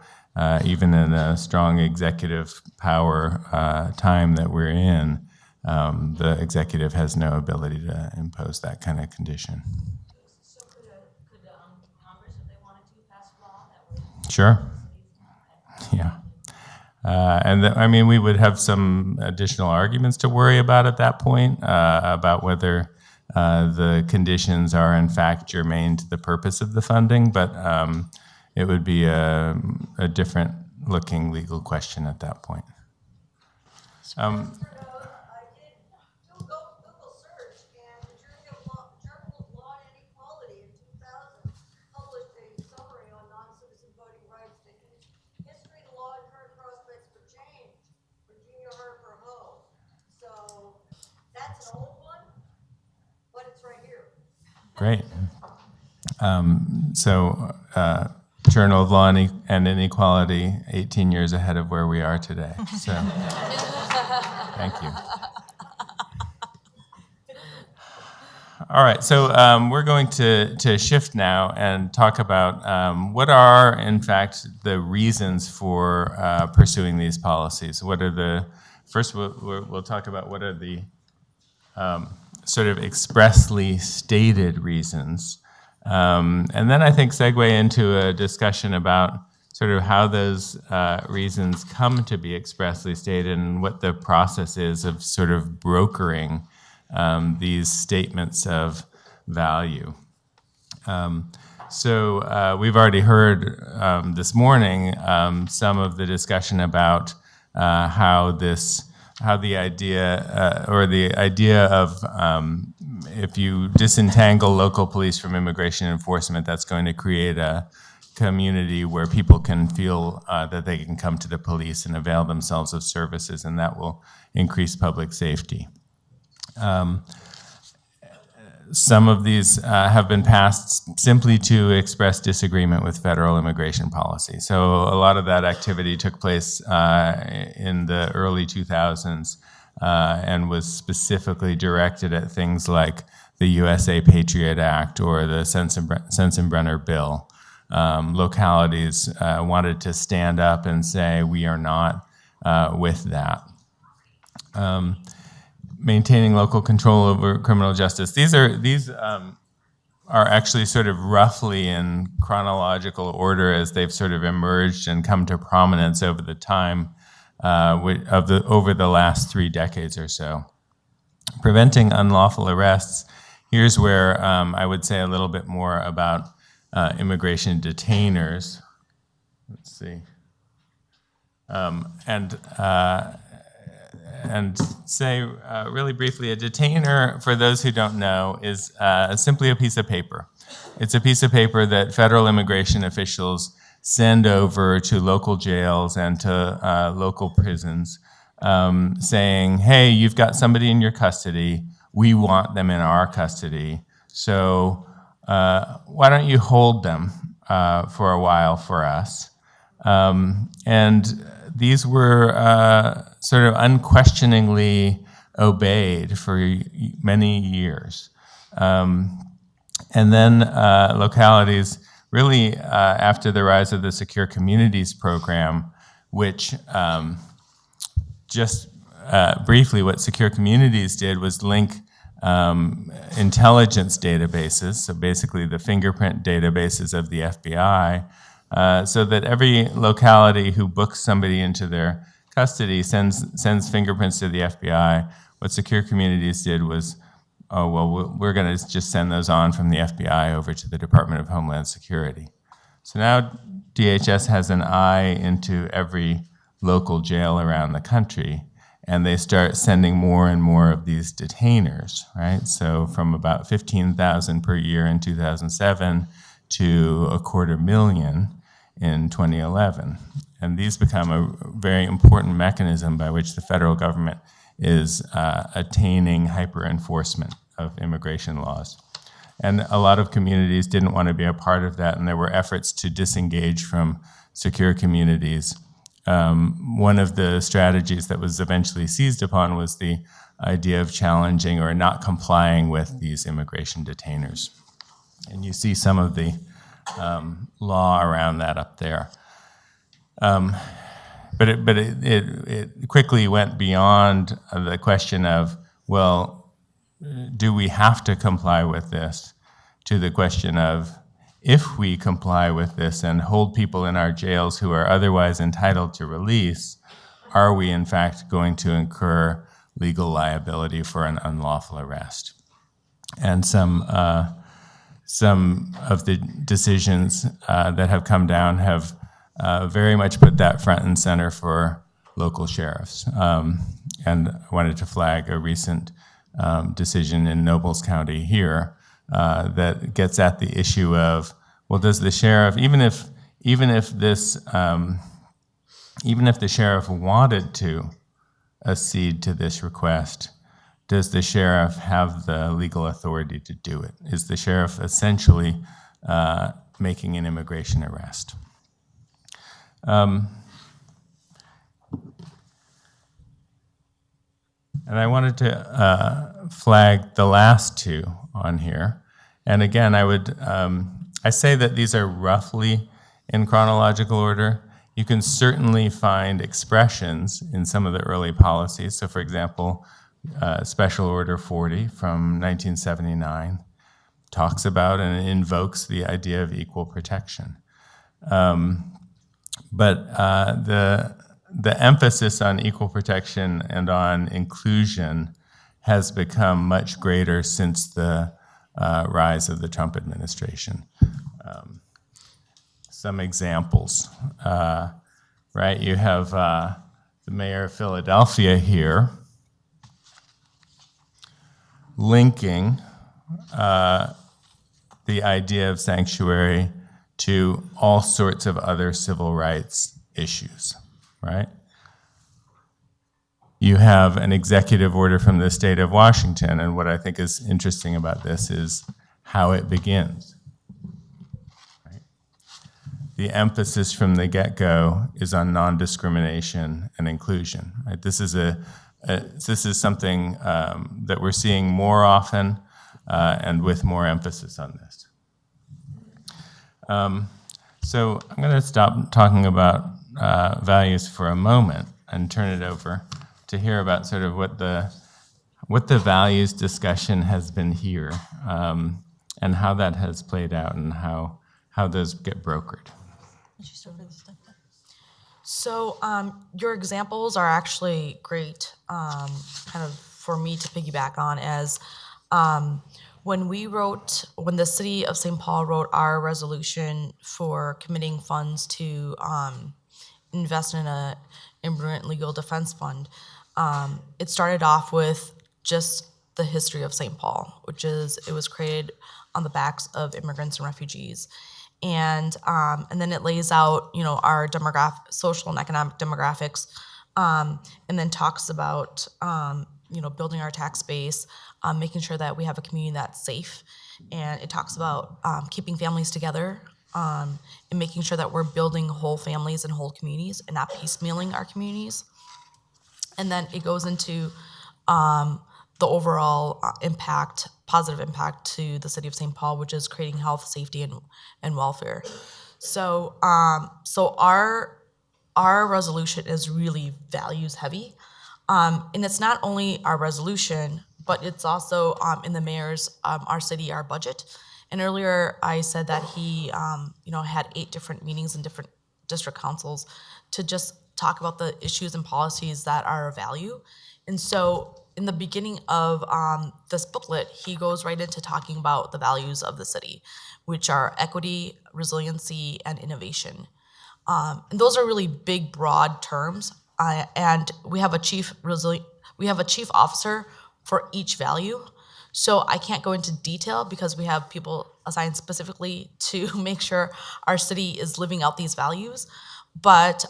even in a strong executive power time that we're in, the executive has no ability to impose that kind of condition. So could Congress, if they wanted to, pass a law that would... Sure. Yeah. I mean, we would have some additional arguments to worry about at that point, about whether the conditions are in fact germane to the purpose of the funding, but it would be a different looking legal question at that point. I did do a Google search, and the Journal of Law and Inequality in 2000 published a summary on non-citizen voting rights, the history of the law and current prospects for change, Virginia Harper Ho. So that's an old one, but it's right here. Great. Journal of Law and Inequality, 18 years ahead of where we are today. So, thank you. All right, so we're going to shift now and talk about what are, in fact, the reasons for pursuing these policies. What are the, first we'll talk about what are the sort of expressly stated reasons. And then I think segue into a discussion about sort of how those reasons come to be expressly stated and what the process is of sort of brokering these statements of value. So we've already heard this morning some of the discussion about how the idea of if you disentangle local police from immigration enforcement, that's going to create a community where people can feel that they can come to the police and avail themselves of services, and that will increase public safety. Some of these have been passed simply to express disagreement with federal immigration policy. So a lot of that activity took place in the early 2000s and was specifically directed at things like the USA Patriot Act or the Sensenbrenner bill. Localities wanted to stand up and say, we are not with that. Maintaining local control over criminal justice. These are actually sort of roughly in chronological order as they've sort of emerged and come to prominence over the time over the last 3 decades or so. Preventing unlawful arrests. Here's where I would say a little bit more about immigration detainers. Let's see. And say really briefly, a detainer, for those who don't know, is simply a piece of paper. It's a piece of paper that federal immigration officials send over to local jails and to local prisons saying, hey, you've got somebody in your custody, we want them in our custody, so why don't you hold them for a while for us? And these were sort of unquestioningly obeyed for many years. And then localities, really after the rise of the Secure Communities program, which just briefly what Secure Communities did was link intelligence databases, so basically the fingerprint databases of the FBI, so that every locality who books somebody into their custody sends fingerprints to the FBI. What Secure Communities did was, oh, well, we're going to just send those on from the FBI over to the Department of Homeland Security. So now DHS has an eye into every local jail around the country, and they start sending more and more of these detainers, right? So from about 15,000 per year in 2007 to 250,000 in 2011. And these become a very important mechanism by which the federal government is attaining hyper-enforcement of immigration laws. And a lot of communities didn't want to be a part of that, and there were efforts to disengage from Secure Communities. One of the strategies that was eventually seized upon was the idea of challenging or not complying with these immigration detainers. And you see some of the law around that up there. But it quickly went beyond the question of, well, do we have to comply with this, to the question of, if we comply with this and hold people in our jails who are otherwise entitled to release, are we in fact going to incur legal liability for an unlawful arrest? And some of the decisions that have come down have very much put that front and center for local sheriffs. And I wanted to flag a recent decision in Nobles County here that gets at the issue of, well, does the sheriff, even if the sheriff wanted to accede to this request, does the sheriff have the legal authority to do it? Is the sheriff essentially making an immigration arrest? And I wanted to flag the last two on here. And again, I say that these are roughly in chronological order. You can certainly find expressions in some of the early policies. So for example, Special Order 40 from 1979 talks about and invokes the idea of equal protection. But the emphasis on equal protection and on inclusion has become much greater since the rise of the Trump administration. Some examples, right? You have the mayor of Philadelphia here linking the idea of sanctuary to all sorts of other civil rights issues, right? You have an executive order from the state of Washington, and what I think is interesting about this is how it begins. Right? The emphasis from the get-go is on non-discrimination and inclusion. Right? This is something that we're seeing more often and with more emphasis on this. So I'm going to stop talking about values for a moment and turn it over to hear about sort of what the values discussion has been here and how that has played out and how those get brokered. So your examples are actually great, kind of for me to piggyback on, as when the city of St. Paul wrote our resolution for committing funds to invest in an immigrant legal defense fund, it started off with just the history of St. Paul, which is it was created on the backs of immigrants and refugees. And then it lays out, our social and economic demographics, and then talks about, building our tax base, making sure that we have a community that's safe. And it talks about keeping families together, and making sure that we're building whole families and whole communities and not piecemealing our communities. And then it goes into the overall positive impact to the city of St. Paul, which is creating health, safety, and welfare. So our resolution is really values heavy, and it's not only our resolution, but it's also in the mayor's our city, our budget. And earlier I said that he had 8 different meetings in different district councils to just talk about the issues and policies that are of value. And so in the beginning of this booklet, he goes right into talking about the values of the city, which are equity, resiliency, and innovation. And those are really big, broad terms. And we have a chief officer for each value. So I can't go into detail because we have people assigned specifically to make sure our city is living out these values. But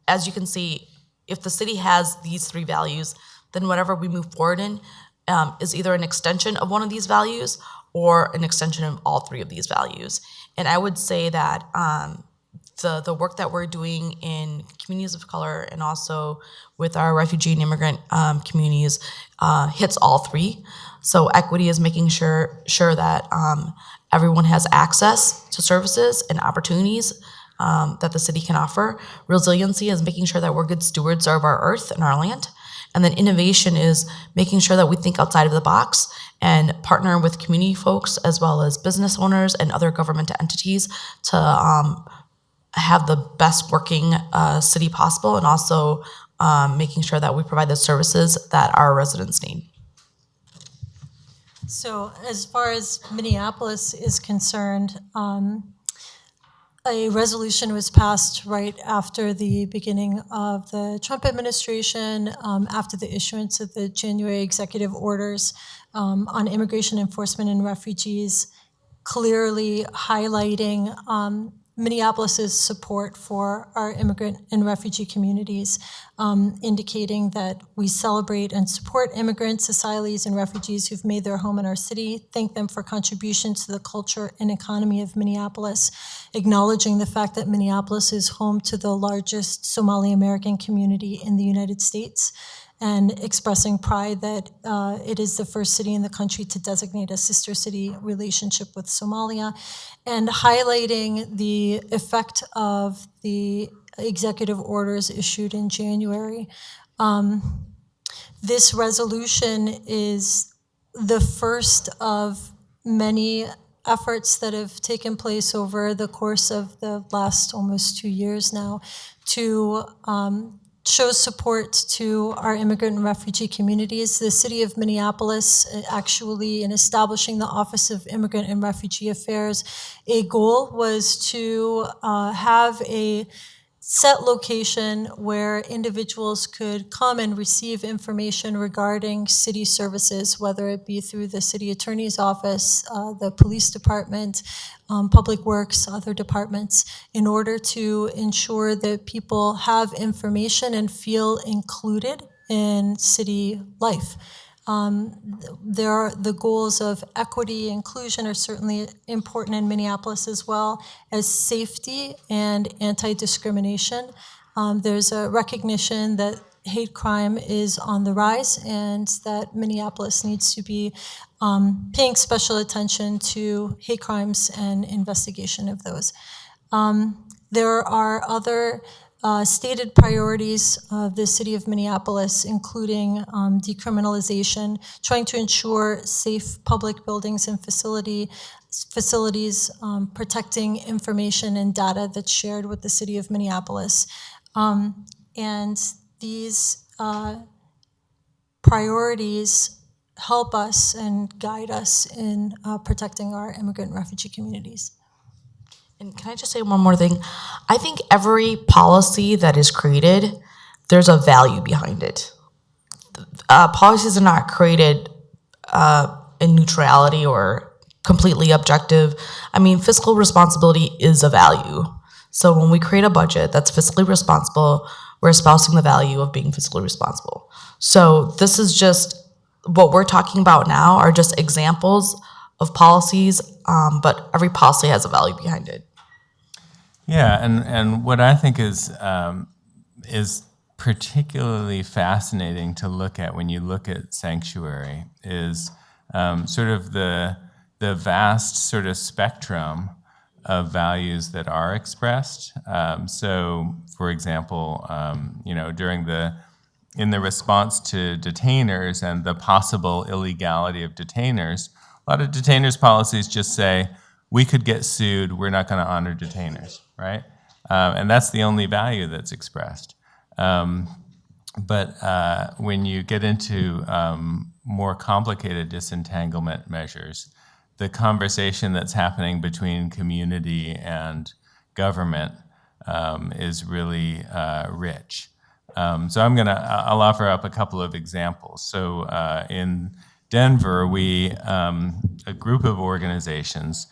as you can see, if the city has these 3 values, then whatever we move forward in is either an extension of one of these values or an extension of all 3 of these values. And I would say that the work that we're doing in communities of color and also with our refugee and immigrant communities hits all 3. So equity is making sure that everyone has access to services and opportunities that the city can offer. Resiliency is making sure that we're good stewards of our earth and our land. And then innovation is making sure that we think outside of the box and partner with community folks as well as business owners and other government entities to have the best working city possible, and also making sure that we provide the services that our residents need. So as far as Minneapolis is concerned, a resolution was passed right after the beginning of the Trump administration, after the issuance of the January executive orders on immigration enforcement and refugees, clearly highlighting Minneapolis's support for our immigrant and refugee communities, indicating that we celebrate and support immigrants, asylees, and refugees who've made their home in our city, thank them for contributions to the culture and economy of Minneapolis, acknowledging the fact that Minneapolis is home to the largest Somali American community in the United States, and expressing pride that it is the first city in the country to designate a sister city relationship with Somalia, and highlighting the effect of the executive orders issued in January. This resolution is the first of many efforts that have taken place over the course of the last almost 2 years now to shows support to our immigrant and refugee communities. The city of Minneapolis, actually, in establishing the Office of Immigrant and Refugee Affairs, a goal was to have a set location where individuals could come and receive information regarding city services, whether it be through the city attorney's office, the police department, public works, other departments, in order to ensure that people have information and feel included in city life. The goals of equity, inclusion are certainly important in Minneapolis, as well as safety and anti-discrimination. There's a recognition that hate crime is on the rise and that Minneapolis needs to be paying special attention to hate crimes and investigation of those. There are other stated priorities of the city of Minneapolis, including decriminalization, trying to ensure safe public buildings and facilities, protecting information and data that's shared with the city of Minneapolis. And these priorities help us and guide us in protecting our immigrant and refugee communities. And can I just say one more thing? I think every policy that is created, there's a value behind it. Policies are not created in neutrality or completely objective. I mean, fiscal responsibility is a value. So when we create a budget that's fiscally responsible, we're espousing the value of being fiscally responsible. So this is just, what we're talking about now are just examples of policies, but every policy has a value behind it. Yeah, and what I think is particularly fascinating to look at when you look at sanctuary is sort of the vast sort of spectrum of values that are expressed. So, for example, in the response to detainers and the possible illegality of detainers, a lot of detainers policies just say, we could get sued, we're not going to honor detainers, right? And that's the only value that's expressed. But when you get into more complicated disentanglement measures, the conversation that's happening between community and government is really rich. So I'll offer up a couple of examples. So in Denver, a group of organizations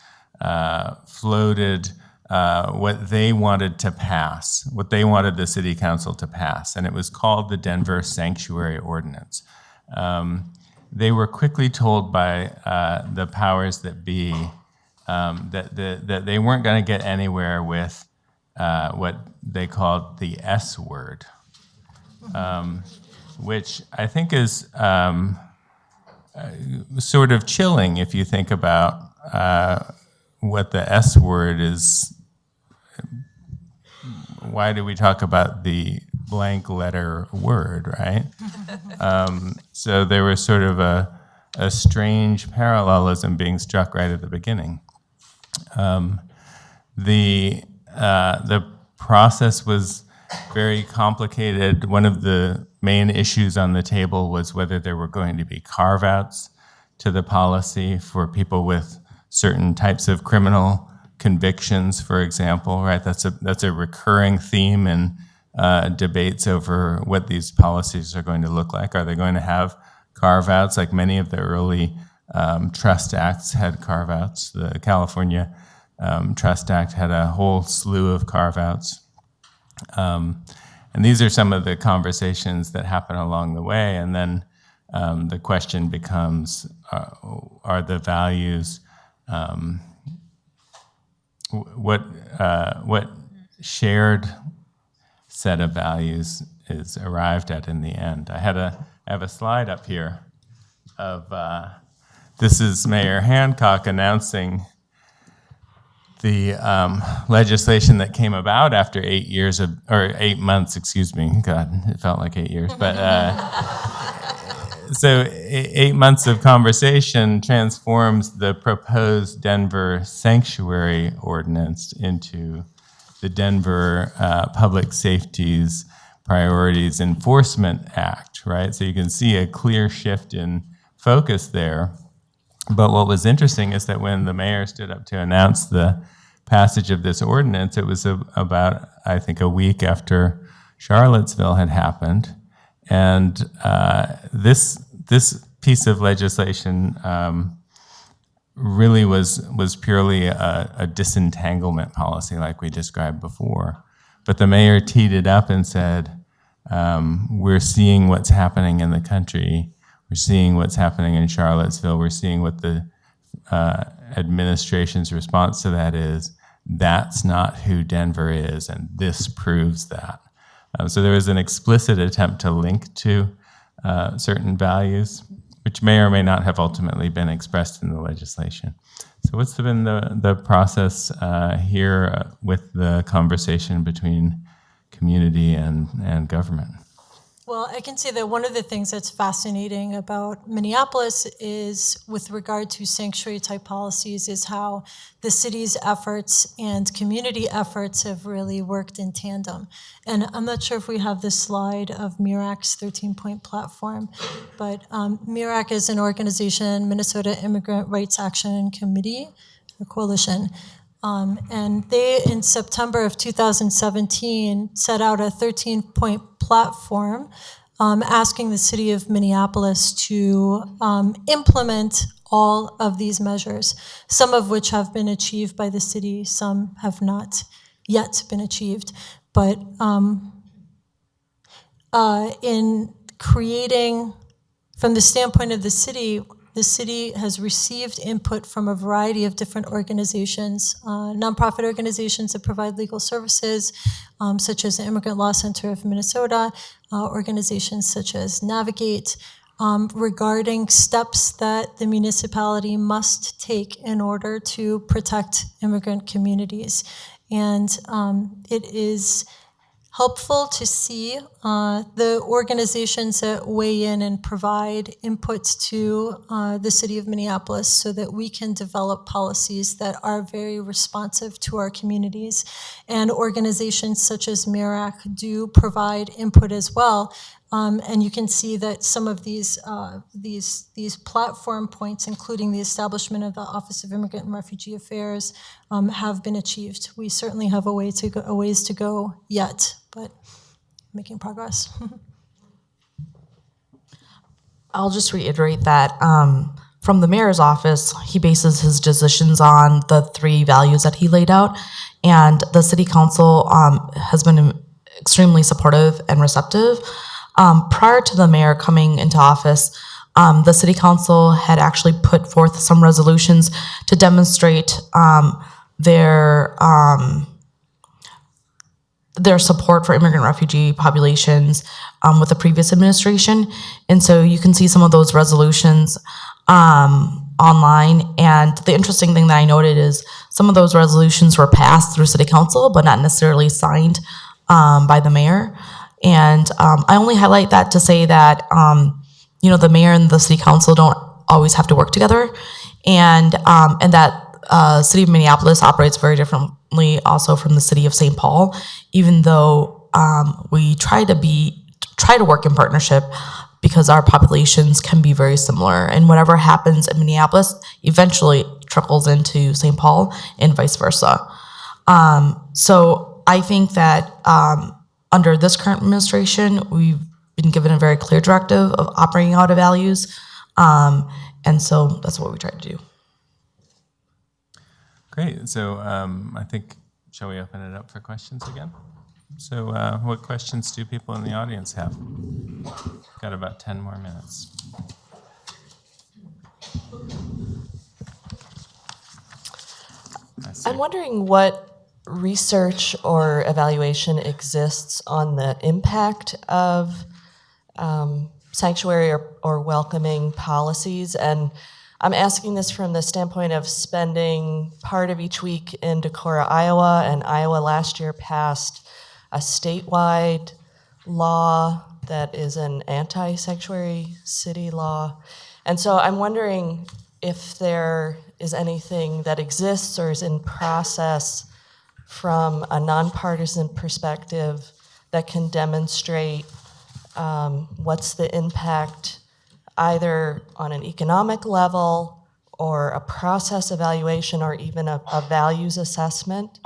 floated what they wanted to pass, what they wanted the city council to pass, and it was called the Denver Sanctuary Ordinance. They were quickly told by the powers that be that they weren't going to get anywhere with what they called the S word, which I think is sort of chilling if you think about what the S word is. Why do we talk about the blank letter word, right? So there was sort of a strange parallelism being struck right at the beginning. The process was very complicated. One of the main issues on the table was whether there were going to be carve-outs to the policy for people with certain types of criminal convictions, for example, right? That's a recurring theme in debates over what these policies are going to look like. Are they going to have carve-outs like many of the early trust acts had carve-outs? The California Trust Act had a whole slew of carve-outs. And these are some of the conversations that happen along the way. And then the question becomes, are the values, what shared set of values is arrived at in the end? I have a slide up here of, this is Mayor Hancock announcing the legislation that came about after 8 months, excuse me. God, it felt like 8 years. But so 8 months of conversation transforms the proposed Denver Sanctuary Ordinance into the Denver Public Safety's priorities enforcement act, right? So you can see a clear shift in focus there. But what was interesting is that when the mayor stood up to announce the passage of this ordinance, it was about, I think, a week after Charlottesville had happened. And this piece of legislation really was purely a disentanglement policy like we described before. But the mayor teed it up and said, we're seeing what's happening in the country. We're seeing what's happening in Charlottesville. We're seeing what the administration's response to that is. That's not who Denver is, and this proves that. So there was an explicit attempt to link to certain values, which may or may not have ultimately been expressed in the legislation. So what's been the process here with the conversation between community and government? Well, I can say that one of the things that's fascinating about Minneapolis is, with regard to sanctuary type policies, is how the city's efforts and community efforts have really worked in tandem. And I'm not sure if we have this slide of MIRAC's 13-point platform, but MIRAC is an organization, Minnesota Immigrant Rights Action Committee, or Coalition. And they, in September of 2017, set out a 13-point platform asking the city of Minneapolis to implement all of these measures, some of which have been achieved by the city, some have not yet been achieved. But in creating, from the standpoint of the city has received input from a variety of different organizations, nonprofit organizations that provide legal services, such as the Immigrant Law Center of Minnesota, organizations such as Navigate, regarding steps that the municipality must take in order to protect immigrant communities. And it is helpful to see the organizations that weigh in and provide inputs to the city of Minneapolis so that we can develop policies that are very responsive to our communities. And organizations such as MIRAC do provide input as well. And you can see that some of these platform points, including the establishment of the Office of Immigrant and Refugee Affairs, have been achieved. We certainly have a ways to go yet, but making progress. I'll just reiterate that from the mayor's office, he bases his decisions on the 3 values that he laid out, and the city council has been extremely supportive and receptive. Prior to the mayor coming into office, the city council had actually put forth some resolutions to demonstrate their support for immigrant refugee populations with the previous administration. And so you can see some of those resolutions online. And the interesting thing that I noted is some of those resolutions were passed through city council, but not necessarily signed by the mayor. And I only highlight that to say that, the mayor and the city council don't always have to work together. And that city of Minneapolis operates very differently also from the city of St. Paul, even though we try to work in partnership because our populations can be very similar. And whatever happens in Minneapolis eventually trickles into St. Paul and vice versa. So I think that under this current administration, we've been given a very clear directive of operating out of values. And so that's what we try to do. Great. So I think, shall we open it up for questions again? So what questions do people in the audience have? Got about 10 more minutes. I'm wondering what research or evaluation exists on the impact of sanctuary or welcoming policies. And I'm asking this from the standpoint of spending part of each week in Decorah, Iowa, and Iowa last year passed a statewide law that is an anti-sanctuary city law. And so I'm wondering if there is anything that exists or is in process from a nonpartisan perspective that can demonstrate what's the impact either on an economic level or a process evaluation or even a values assessment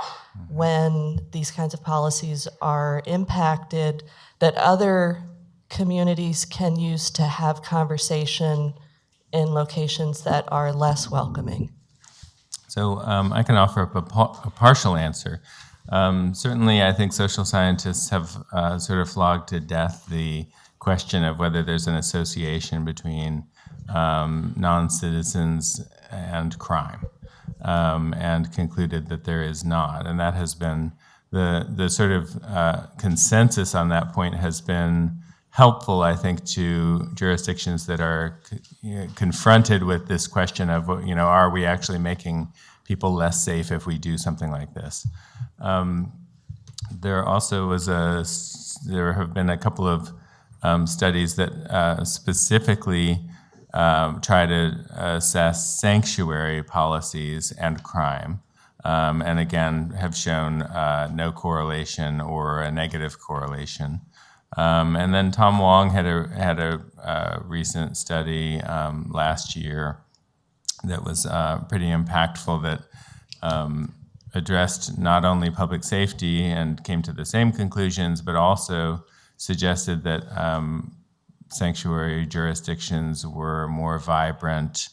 when these kinds of policies are impacted that other communities can use to have conversation in locations that are less welcoming? So I can offer up a partial answer. Certainly, I think social scientists have sort of flogged to death the question of whether there's an association between non-citizens and crime, and concluded that there is not. And that has been the sort of consensus on that point has been helpful, I think, to jurisdictions that are confronted with this question of, are we actually making people less safe if we do something like this? There also there have been a couple of studies that specifically try to assess sanctuary policies and crime, and again have shown no correlation or a negative correlation. And then Tom Wong had a recent study last year that was pretty impactful that addressed not only public safety and came to the same conclusions, but also suggested that sanctuary jurisdictions were more vibrant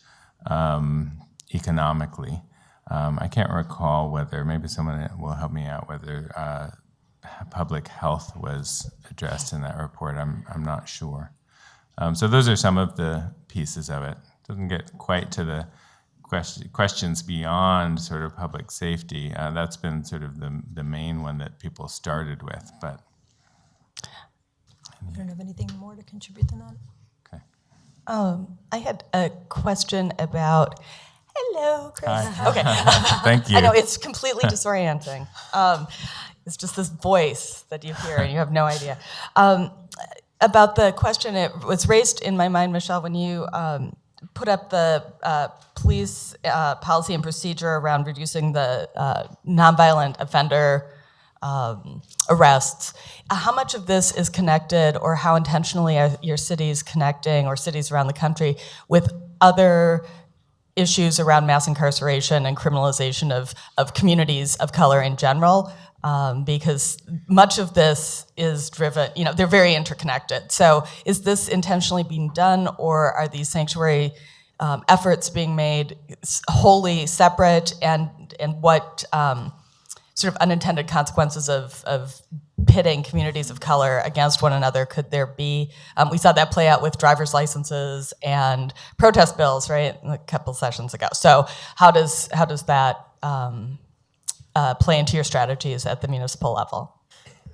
economically. I can't recall whether, maybe someone will help me out, whether public health was addressed in that report. I'm not sure. So those are some of the pieces of it. Doesn't get quite to the questions beyond sort of public safety. That's been sort of the main one that people started with, but. I don't have anything more to contribute than that. Okay. I had a question about, hello, Chris. Hi. Okay. Thank you. I know, it's completely disorienting. It's just this voice that you hear and you have no idea. About the question, it was raised in my mind, Michelle, when you put up the police policy and procedure around reducing the nonviolent offender arrests. How much of this is connected, or how intentionally are your cities connecting, or cities around the country, with other issues around mass incarceration and criminalization of communities of color in general? Because much of this is driven, they're very interconnected. So is this intentionally being done, or are these sanctuary efforts being made wholly separate, and what sort of unintended consequences of pitting communities of color against one another could there be? We saw that play out with driver's licenses and protest bills, right, a couple sessions ago. So how does that play into your strategies at the municipal level?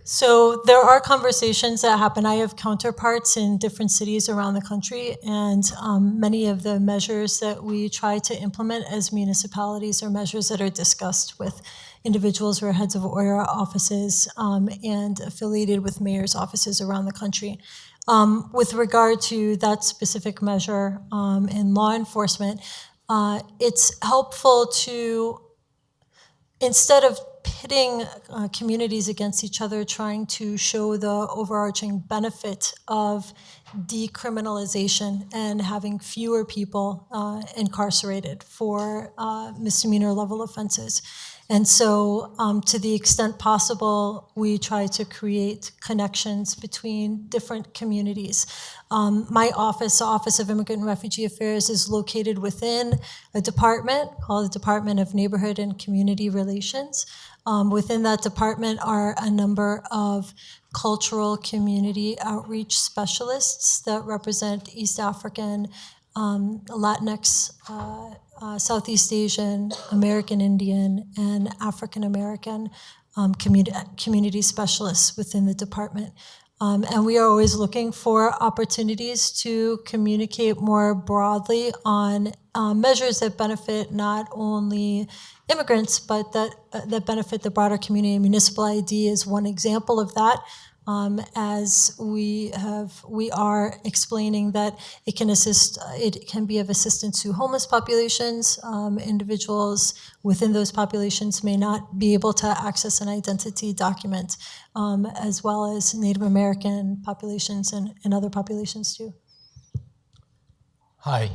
So there are conversations that happen. I have counterparts in different cities around the country, and many of the measures that we try to implement as municipalities are measures that are discussed with individuals who are heads of OIRA offices and affiliated with mayor's offices around the country. With regard to that specific measure in law enforcement, it's helpful to, instead of pitting communities against each other, trying to show the overarching benefit of decriminalization and having fewer people incarcerated for misdemeanor level offenses. And so to the extent possible, we try to create connections between different communities. My office, the Office of Immigrant and Refugee Affairs, is located within a department called the Department of Neighborhood and Community Relations. Within that department are a number of cultural community outreach specialists that represent East African, Latinx, Southeast Asian, American Indian, and African American community specialists within the department. And we are always looking for opportunities to communicate more broadly on measures that benefit not only immigrants, but that benefit the broader community. Municipal ID is one example of that. as we are explaining that it can be of assistance to homeless populations. Individuals within those populations may not be able to access an identity document, as well as Native American populations and other populations too. Hi.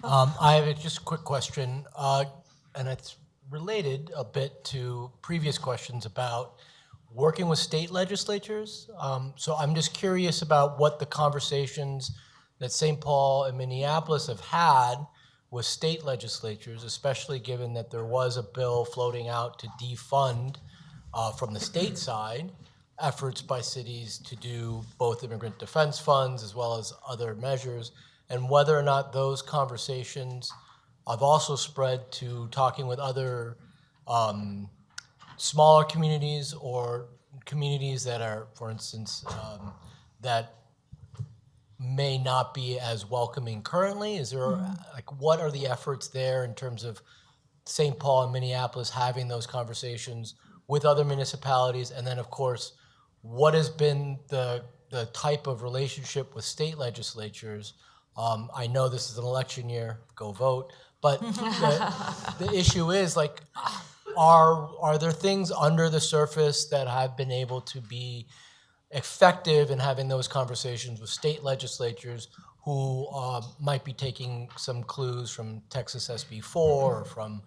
I have just a quick question, and it's related a bit to previous questions about working with state legislatures. So I'm just curious about what the conversations that St. Paul and Minneapolis have had with state legislatures, especially given that there was a bill floating out to defund from the state side efforts by cities to do both immigrant defense funds as well as other measures, and whether or not those conversations have also spread to talking with other smaller communities or communities that are, for instance, that may not be as welcoming currently. Is there, like, what are the efforts there in terms of St. Paul and Minneapolis having those conversations with other municipalities? And then, of course, what has been the type of relationship with state legislatures? I know this is an election year, go vote, but the issue is, like, are there things under the surface that have been able to be effective in having those conversations with state legislatures who might be taking some clues from Texas SB4 or from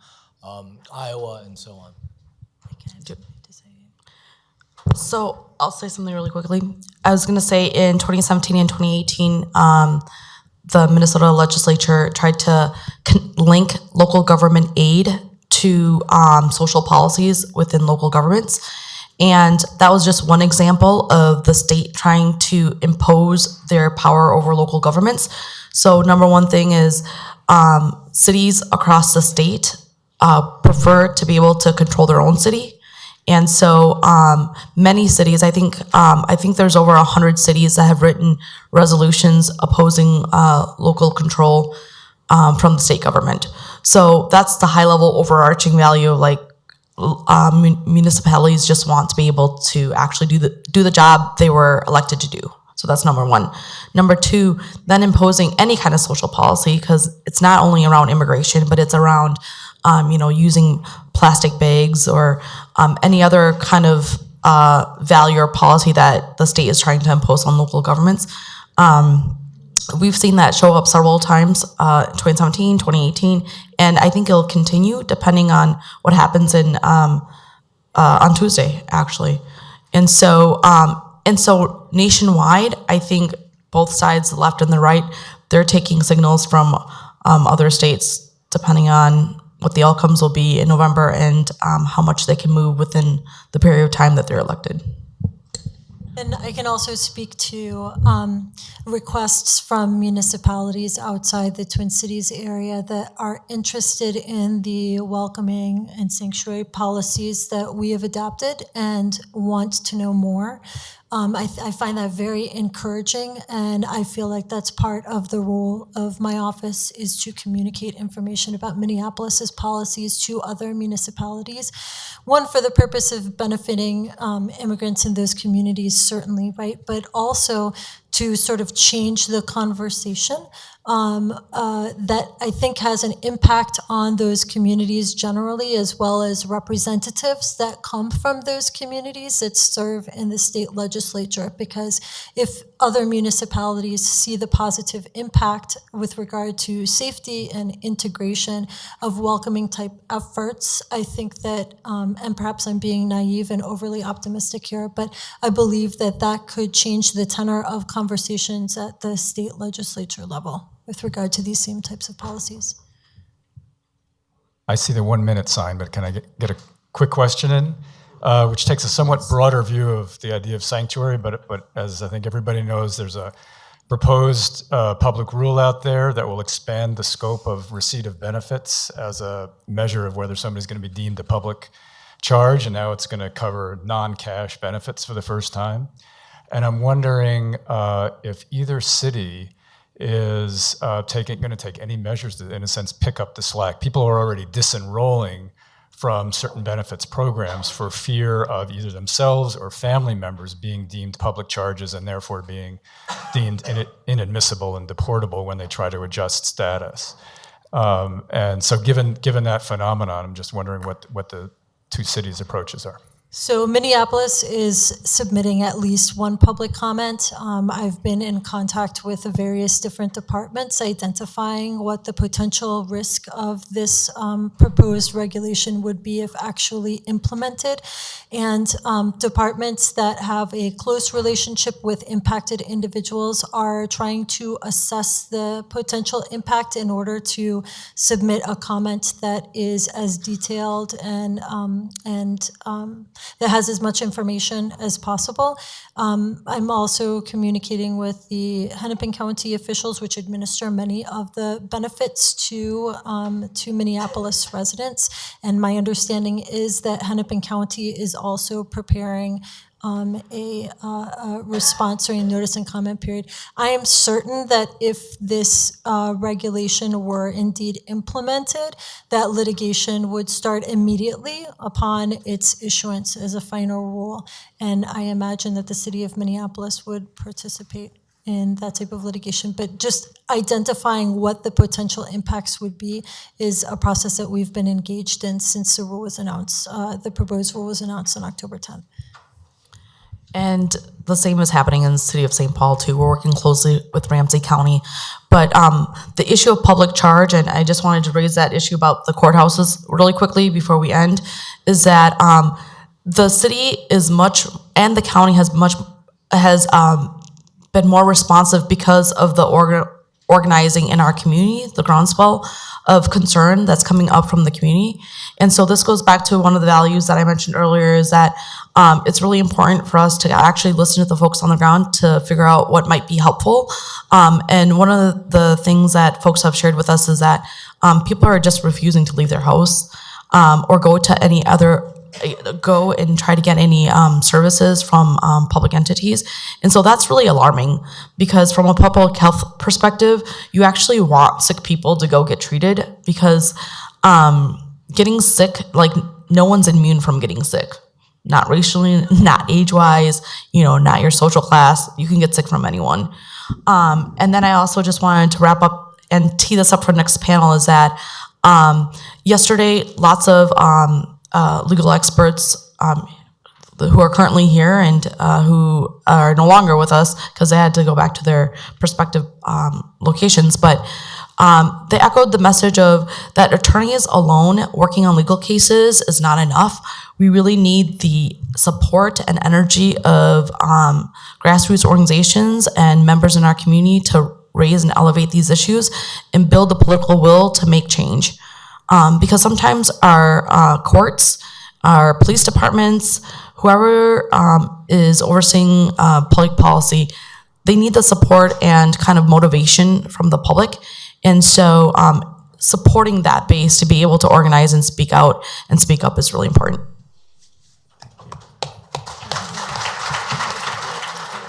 Iowa and so on? So I'll say something really quickly. I was going to say in 2017 and 2018, the Minnesota legislature tried to link local government aid to social policies within local governments. And that was just one example of the state trying to impose their power over local governments. So number one thing is cities across the state prefer to be able to control their own city. And so many cities, I think there's over 100 cities that have written resolutions opposing local control from the state government. So that's the high level overarching value of, like, municipalities just want to be able to actually do the job they were elected to do. So that's number one. Number two, then imposing any kind of social policy, because it's not only around immigration, but it's around using plastic bags or any other kind of value or policy that the state is trying to impose on local governments. We've seen that show up several times, 2017, 2018, and I think it'll continue depending on what happens on Tuesday, actually. And so nationwide, I think both sides, the left and the right, they're taking signals from other states depending on what the outcomes will be in November and how much they can move within the period of time that they're elected. And I can also speak to requests from municipalities outside the Twin Cities area that are interested in the welcoming and sanctuary policies that we have adopted and want to know more. I find that very encouraging, and I feel like that's part of the role of my office, is to communicate information about Minneapolis's policies to other municipalities. One, for the purpose of benefiting immigrants in those communities, certainly, right? But also to sort of change the conversation that I think has an impact on those communities generally, as well as representatives that come from those communities that serve in the state legislature. Because if other municipalities see the positive impact with regard to safety and integration of welcoming type efforts, I think that, and perhaps I'm being naive and overly optimistic here, but I believe that that could change the tenor of conversations at the state legislature level with regard to these same types of policies. I see the 1 minute sign, but can I get a quick question in, which takes a somewhat broader view of the idea of sanctuary, but as I think everybody knows, there's a proposed public rule out there that will expand the scope of receipt of benefits as a measure of whether somebody's going to be deemed a public charge, and now it's going to cover non-cash benefits for the first time. And I'm wondering if either city is going to take any measures to, in a sense, pick up the slack. People are already disenrolling from certain benefits programs for fear of either themselves or family members being deemed public charges and therefore being deemed inadmissible and deportable when they try to adjust status. And so given that phenomenon, I'm just wondering what the two cities' approaches are. So Minneapolis is submitting at least one public comment. I've been in contact with the various different departments identifying what the potential risk of this proposed regulation would be if actually implemented. And departments that have a close relationship with impacted individuals are trying to assess the potential impact in order to submit a comment that is as detailed and that has as much information as possible. I'm also communicating with the Hennepin County officials, which administer many of the benefits to Minneapolis residents. And my understanding is that Hennepin County is also preparing a response during notice and comment period. I am certain that if this regulation were indeed implemented, that litigation would start immediately upon its issuance as a final rule. And I imagine that the city of Minneapolis would participate in that type of litigation. But just identifying what the potential impacts would be is a process that we've been engaged in since the rule was announced, the proposed rule was announced on October 10th. And the same is happening in the city of St. Paul too. We're working closely with Ramsey County. But the issue of public charge, and I just wanted to raise that issue about the courthouses really quickly before we end, is that the city is much, and the county has been more responsive because of the organizing in our community, the groundswell of concern that's coming up from the community. And so this goes back to one of the values that I mentioned earlier, is that it's really important for us to actually listen to the folks on the ground to figure out what might be helpful. And one of the things that folks have shared with us is that people are just refusing to leave their house or go and try to get any services from public entities. And so that's really alarming, because from a public health perspective, you actually want sick people to go get treated, because getting sick, like, no one's immune from getting sick. Not racially, not age-wise, not your social class. You can get sick from anyone. And then I also just wanted to wrap up and tee this up for the next panel, is that yesterday, lots of legal experts who are currently here and who are no longer with us because they had to go back to their respective locations, but they echoed the message of that attorneys alone working on legal cases is not enough. We really need the support and energy of grassroots organizations and members in our community to raise and elevate these issues and build the political will to make change. Because sometimes our courts, our police departments, whoever is overseeing public policy, they need the support and kind of motivation from the public. And so supporting that base to be able to organize and speak out and speak up is really important.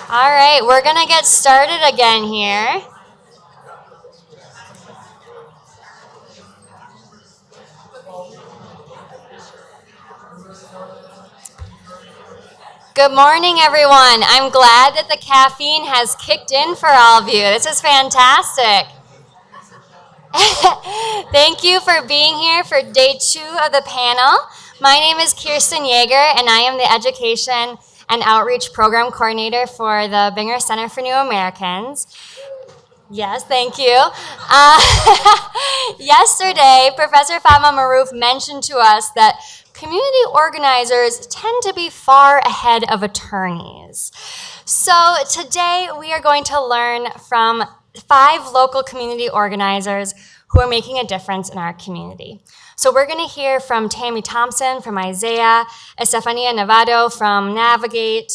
All right, we're gonna get started again here. Good morning, everyone. I'm glad that the caffeine has kicked in for all of you. This is fantastic. Thank you for being here for day 2 of the panel. My name is Kirsten Yeager, and I am the Education and Outreach Program Coordinator for the Binger Center for New Americans. Yes, thank you. Yesterday, Professor Fatma Maroof mentioned to us that community organizers tend to be far ahead of attorneys. So today we are going to learn from 5 local community organizers who are making a difference in our community. So we're going to hear from Tammy Thompson from Isaiah, Estefania Nevado from Navigate,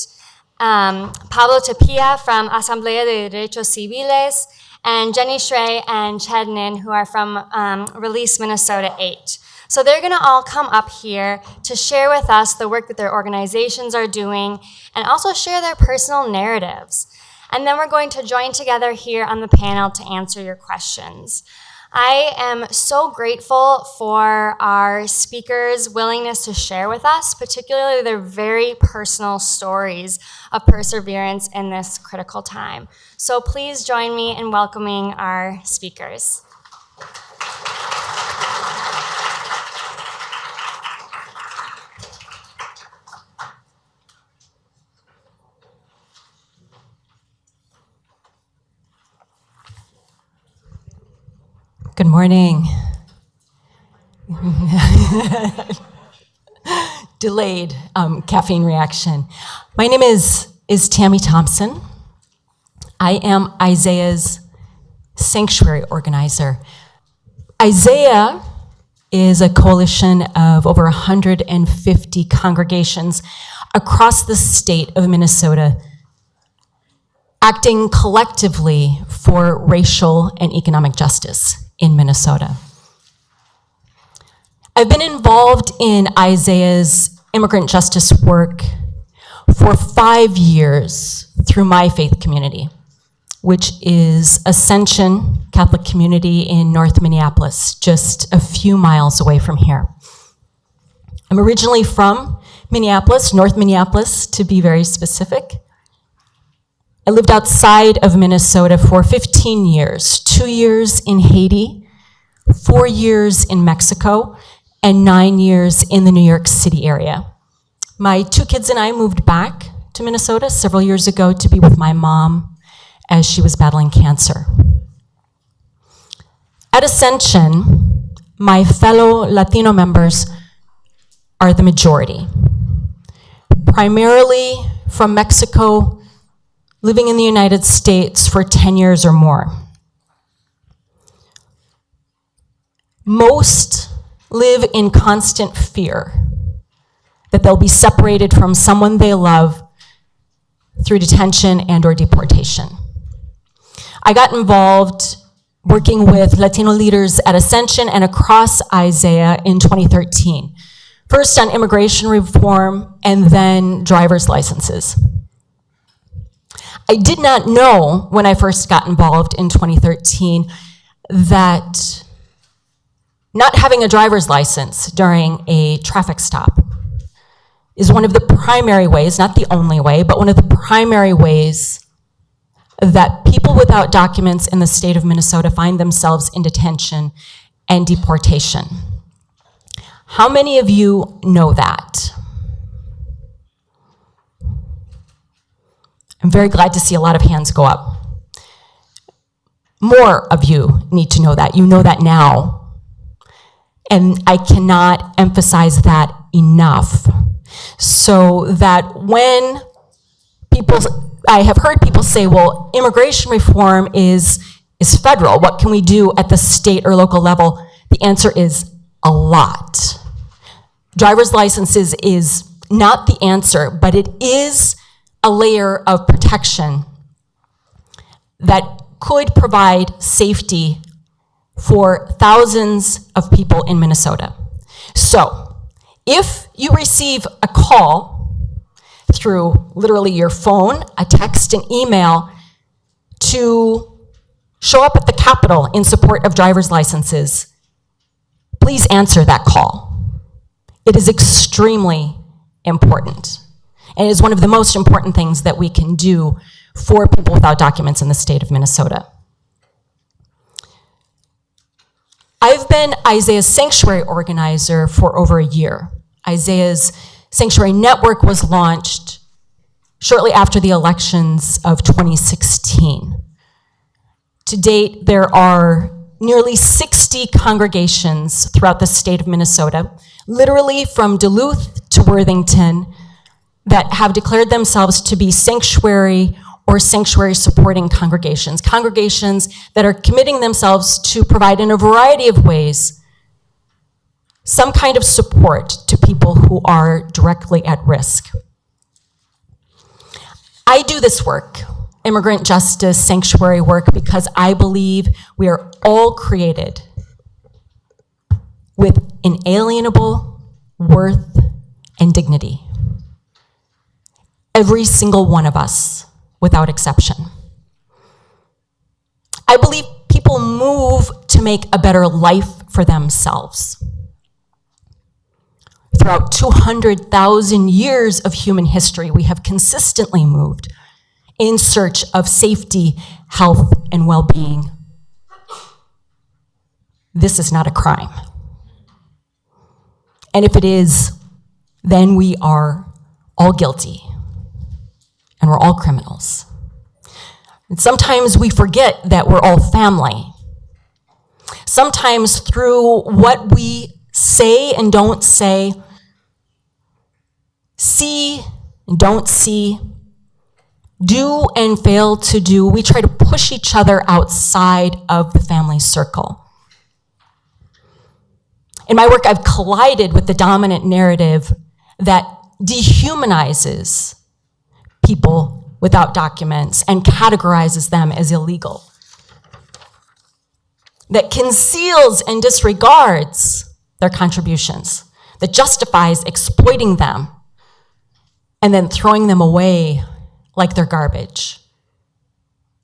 Pablo Tapia from Asamblea de Derechos Civiles, and Jenny Shrey and Chad Nin, who are from Release Minnesota 8. So they're going to all come up here to share with us the work that their organizations are doing and also share their personal narratives. And then we're going to join together here on the panel to answer your questions. I am so grateful for our speakers' willingness to share with us, particularly their very personal stories of perseverance in this critical time. So please join me in welcoming our speakers. Good morning. Delayed caffeine reaction. My name is Tammy Thompson. I am Isaiah's sanctuary organizer. Isaiah is a coalition of over 150 congregations across the state of Minnesota, acting collectively for racial and economic justice in Minnesota. I've been involved in Isaiah's immigrant justice work for 5 years through my faith community, which is Ascension Catholic Community in North Minneapolis, just a few miles away from here. I'm originally from Minneapolis, North Minneapolis to be very specific. I lived outside of Minnesota for 15 years, 2 years in Haiti, 4 years in Mexico, and 9 years in the New York City area. My 2 kids and I moved back to Minnesota several years ago to be with my mom as she was battling cancer. At Ascension, my fellow Latino members are the majority, primarily from Mexico, living in the United States for 10 years or more. Most live in constant fear that they'll be separated from someone they love through detention and or deportation. I got involved working with Latino leaders at Ascension and across Isaiah in 2013, first on immigration reform and then driver's licenses. I did not know when I first got involved in 2013 that not having a driver's license during a traffic stop is one of the primary ways, not the only way, but one of the primary ways that people without documents in the state of Minnesota find themselves in detention and deportation. How many of you know that? I'm very glad to see a lot of hands go up. More of you need to know that. You know that now. And I cannot emphasize that enough. So that when I have heard people say, well, immigration reform is federal. What can we do at the state or local level? The answer is a lot. Driver's licenses is not the answer, but it is a layer of protection that could provide safety for thousands of people in Minnesota. So, if you receive a call through literally your phone, a text, an email to show up at the Capitol in support of driver's licenses, please answer that call. It is extremely important. And it is one of the most important things that we can do for people without documents in the state of Minnesota. I've been Isaiah's sanctuary organizer for over a year. Isaiah's sanctuary network was launched shortly after the elections of 2016. To date, there are nearly 60 congregations throughout the state of Minnesota, literally from Duluth to Worthington, that have declared themselves to be sanctuary or sanctuary supporting congregations that are committing themselves to provide in a variety of ways some kind of support to people who are directly at risk. I do this work, immigrant justice, sanctuary work, because I believe we are all created with inalienable worth and dignity. Every single one of us, without exception. I believe people move to to make a better life for themselves. Throughout 200,000 years of human history, we have consistently moved in search of safety, health, and well-being. This is not a crime. And if it is, then we are all guilty, and we're all criminals. And sometimes we forget that we're all family. Sometimes through what we say and don't say, see and don't see, do and fail to do, we try to push each other outside of the family circle. In my work, I've collided with the dominant narrative that dehumanizes people without documents and categorizes them as illegal, that conceals and disregards their contributions, that justifies exploiting them and then throwing them away like they're garbage,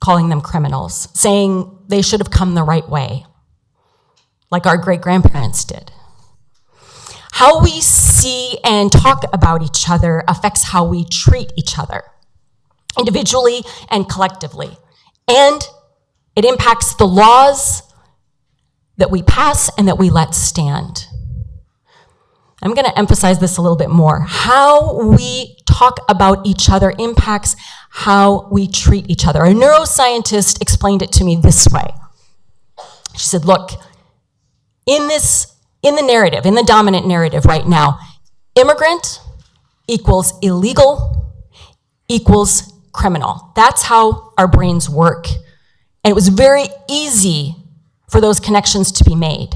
calling them criminals, saying they should have come the right way, like our great-grandparents did. How we see and talk about each other affects how we treat each other, individually and collectively. And it impacts the laws that we pass and that we let stand. I'm going to emphasize this a little bit more. How we talk about each other impacts how we treat each other. A neuroscientist explained it to me this way. She said, look, in the narrative, in the dominant narrative right now, immigrant equals illegal equals criminal. That's how our brains work. And it was very easy for those connections to be made.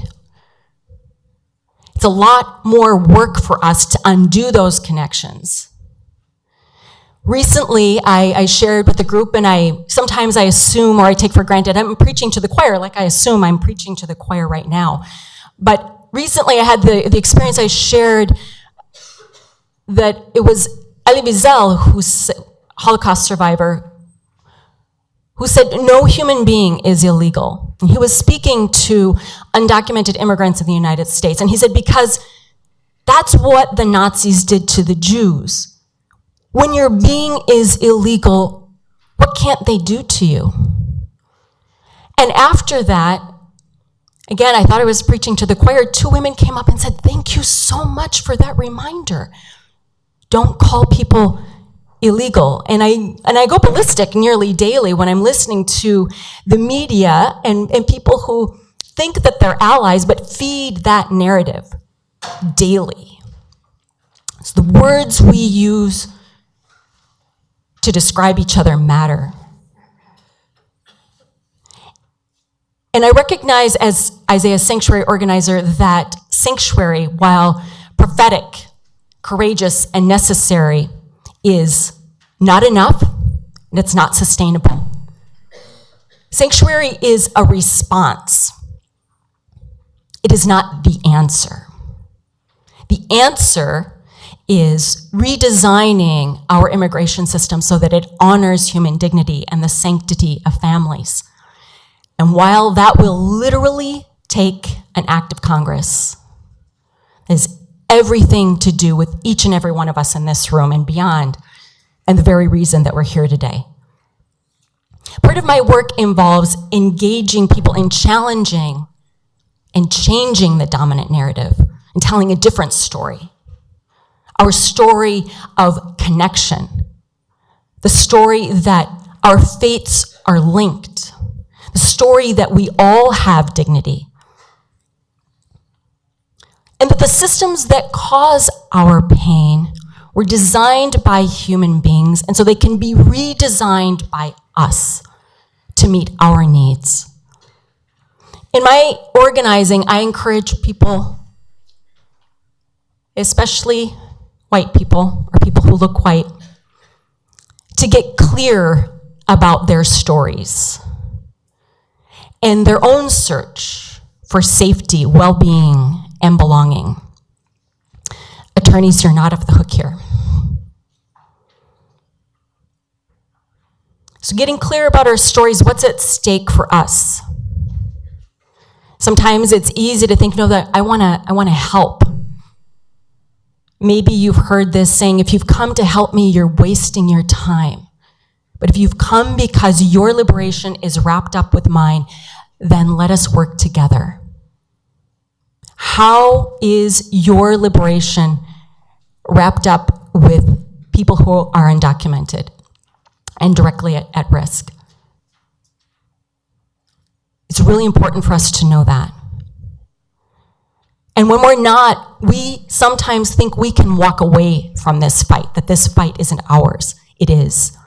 It's a lot more work for us to undo those connections. Recently, I shared with the group, and sometimes I assume or I take for granted I'm preaching to the choir, like I assume I'm preaching to the choir right now. But recently I had the experience. I shared that it was Elie Wiesel, who's a Holocaust survivor, who said no human being is illegal. And he was speaking to undocumented immigrants in the United States. And he said, because that's what the Nazis did to the Jews. When your being is illegal, what can't they do to you? And after that, again, I thought I was preaching to the choir. 2 women came up and said, thank you so much for that reminder. Don't call people illegal. And I go ballistic nearly daily when I'm listening to the media and people who think that they're allies but feed that narrative daily. So the words we use to describe each other matter. And I recognize as Isaiah's sanctuary organizer that sanctuary, while prophetic, courageous, and necessary, is not enough, and it's not sustainable. Sanctuary is a response. It is not the answer. The answer is redesigning our immigration system so that it honors human dignity and the sanctity of families. And while that will literally take an act of Congress, it has everything to do with each and every one of us in this room and beyond, and the very reason that we're here today. Part of my work involves engaging people in challenging and changing the dominant narrative and telling a different story. Our story of connection, the story that our fates are linked, the story that we all have dignity, and that the systems that cause our pain were designed by human beings, and so they can be redesigned by us to meet our needs. In my organizing, I encourage people, especially white people or people who look white, to get clear about their stories and their own search for safety, well-being, and belonging. Attorneys, you're not off the hook here. So getting clear about our stories, what's at stake for us? Sometimes it's easy to think, no, that I wanna help. Maybe you've heard this saying, if you've come to help me, you're wasting your time. But if you've come because your liberation is wrapped up with mine, then let us work together. How is your liberation wrapped up with people who are undocumented and directly at risk? It's really important for us to know that. And when we're not, we sometimes think we can walk away from this fight, that this fight isn't ours. It is.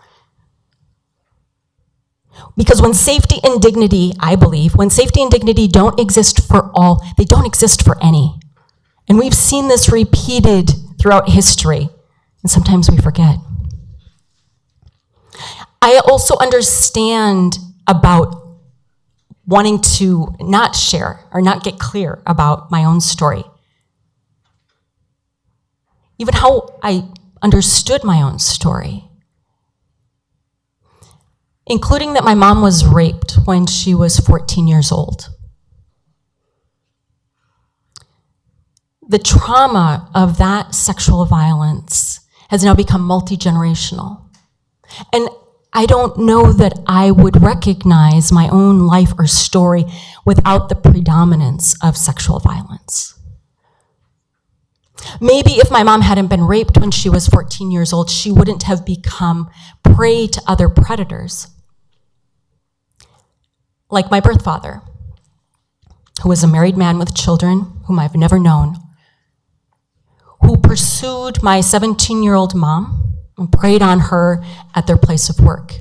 Because when safety and dignity, I believe, when safety and dignity don't exist for all, they don't exist for any. And we've seen this repeated throughout history, and sometimes we forget. I also understand about wanting to not share or not get clear about my own story. Even how I understood my own story. Including that my mom was raped when she was 14 years old. The trauma of that sexual violence has now become multi-generational. And I don't know that I would recognize my own life or story without the predominance of sexual violence. Maybe if my mom hadn't been raped when she was 14 years old, she wouldn't have become prey to other predators. Like my birth father, who was a married man with children whom I've never known, who pursued my 17-year-old mom and preyed on her at their place of work.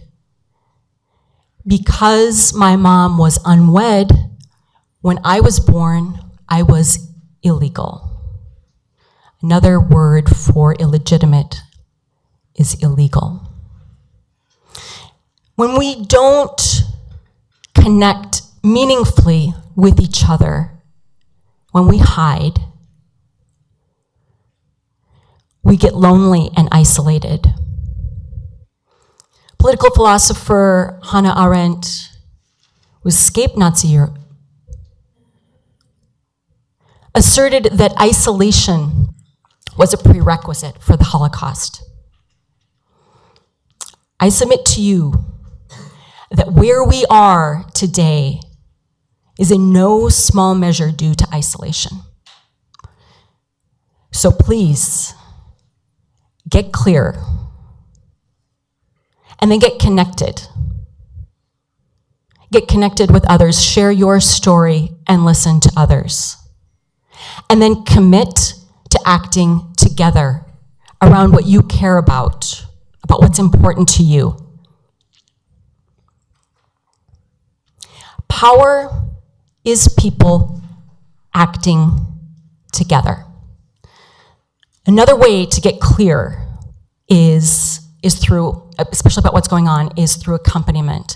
Because my mom was unwed, when I was born, I was illegal. Another word for illegitimate is illegal. When we don't connect meaningfully with each other, when we hide, we get lonely and isolated. Political philosopher Hannah Arendt, who escaped Nazi Europe, asserted that isolation was a prerequisite for the Holocaust. I submit to you that where we are today is in no small measure due to isolation. So please, get clear, and then get connected. Get connected with others, share your story, and listen to others. And then commit to acting together around what you care about what's important to you. Power is people acting together. Another way to get clear is through, especially about what's going on, is through accompaniment.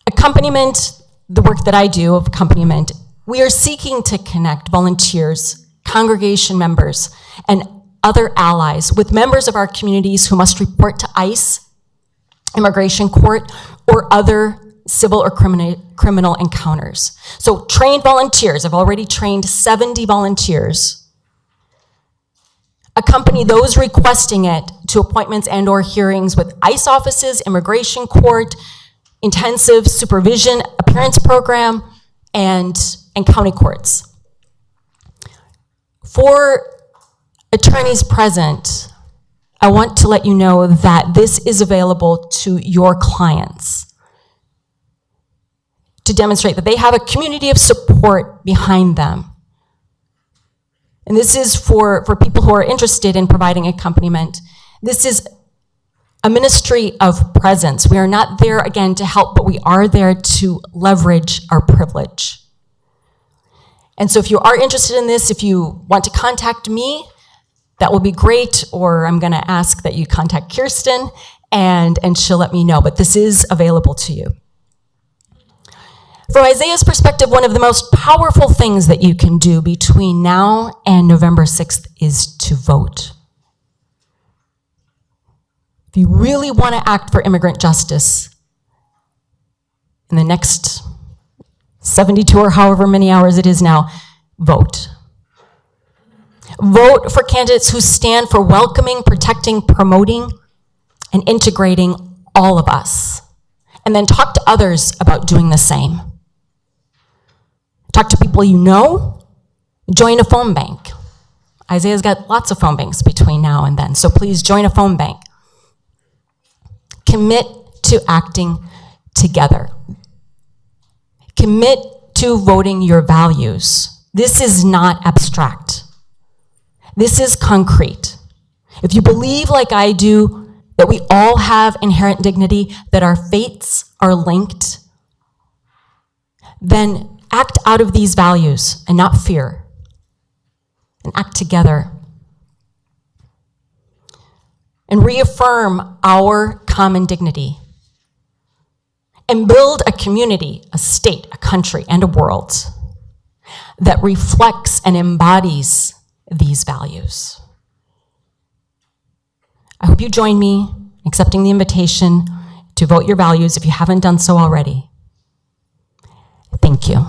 Accompaniment, the work that I do of accompaniment, we are seeking to connect volunteers, congregation members, and other allies with members of our communities who must report to ICE, immigration court, or other civil or criminal encounters. So trained volunteers, I've already trained 70 volunteers, accompany those requesting it to appointments and or hearings with ICE offices, immigration court, intensive supervision appearance program, and county courts. For attorneys present, I want to let you know that this is available to your clients to demonstrate that they have a community of support behind them. And this is for people who are interested in providing accompaniment. This is a ministry of presence. We are not there, again, to help, but we are there to leverage our privilege. And so if you are interested in this, if you want to contact me, that will be great, or I'm gonna ask that you contact Kirsten, and she'll let me know, but this is available to you. From Isaiah's perspective, one of the most powerful things that you can do between now and November 6th is to vote. If you really want to act for immigrant justice in the next 72 or however many hours it is now, vote. Vote for candidates who stand for welcoming, protecting, promoting, and integrating all of us. And then talk to others about doing the same. Talk to people you know. Join a phone bank. Isaiah's got lots of phone banks between now and then, so please join a phone bank. Commit to acting together. Commit to voting your values. This is not abstract. This is concrete. If you believe, like I do, that we all have inherent dignity, that our fates are linked, then act out of these values and not fear, and act together. And reaffirm our common dignity. And build a community, a state, a country, and a world that reflects and embodies these values. I hope you join me in accepting the invitation to vote your values if you haven't done so already. Thank you.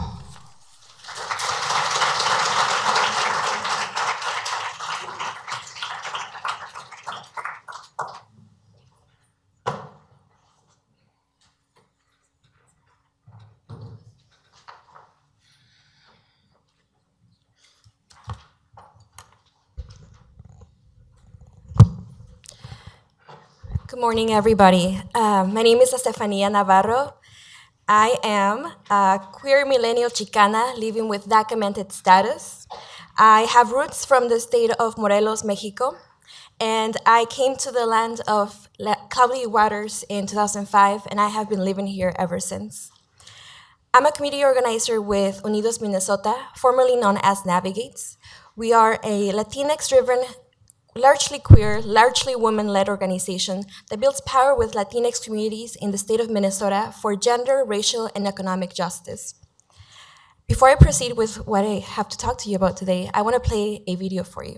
Good morning, everybody. My name is Estefania Navarro. I am a queer millennial Chicana living with documented status. I have roots from the state of Morelos, Mexico, and I came to the land of cloudy waters in 2005, and I have been living here ever since. I'm a community organizer with Unidos Minnesota, formerly known as Navigates. We are a Latinx-driven, largely queer, largely women-led organization that builds power with Latinx communities in the state of Minnesota for gender, racial, and economic justice. Before I proceed with what I have to talk to you about today, I want to play a video for you.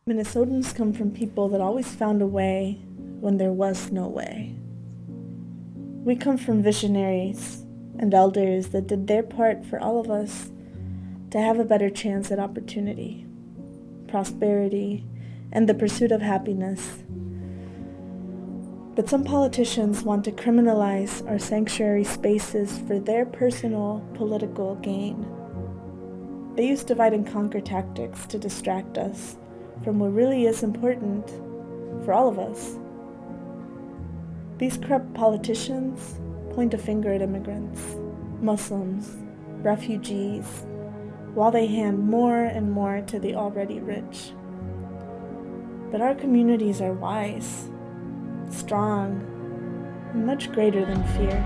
Minnesotans come from people that always found a way when there was no way. We come from visionaries and elders that did their part for all of us to have a better chance at opportunity, prosperity, and the pursuit of happiness. But some politicians want to criminalize our sanctuary spaces for their personal political gain. They use divide and conquer tactics to distract us from what really is important for all of us. These corrupt politicians point a finger at immigrants, Muslims, refugees, while they hand more and more to the already rich. But our communities are wise, strong, and much greater than fear.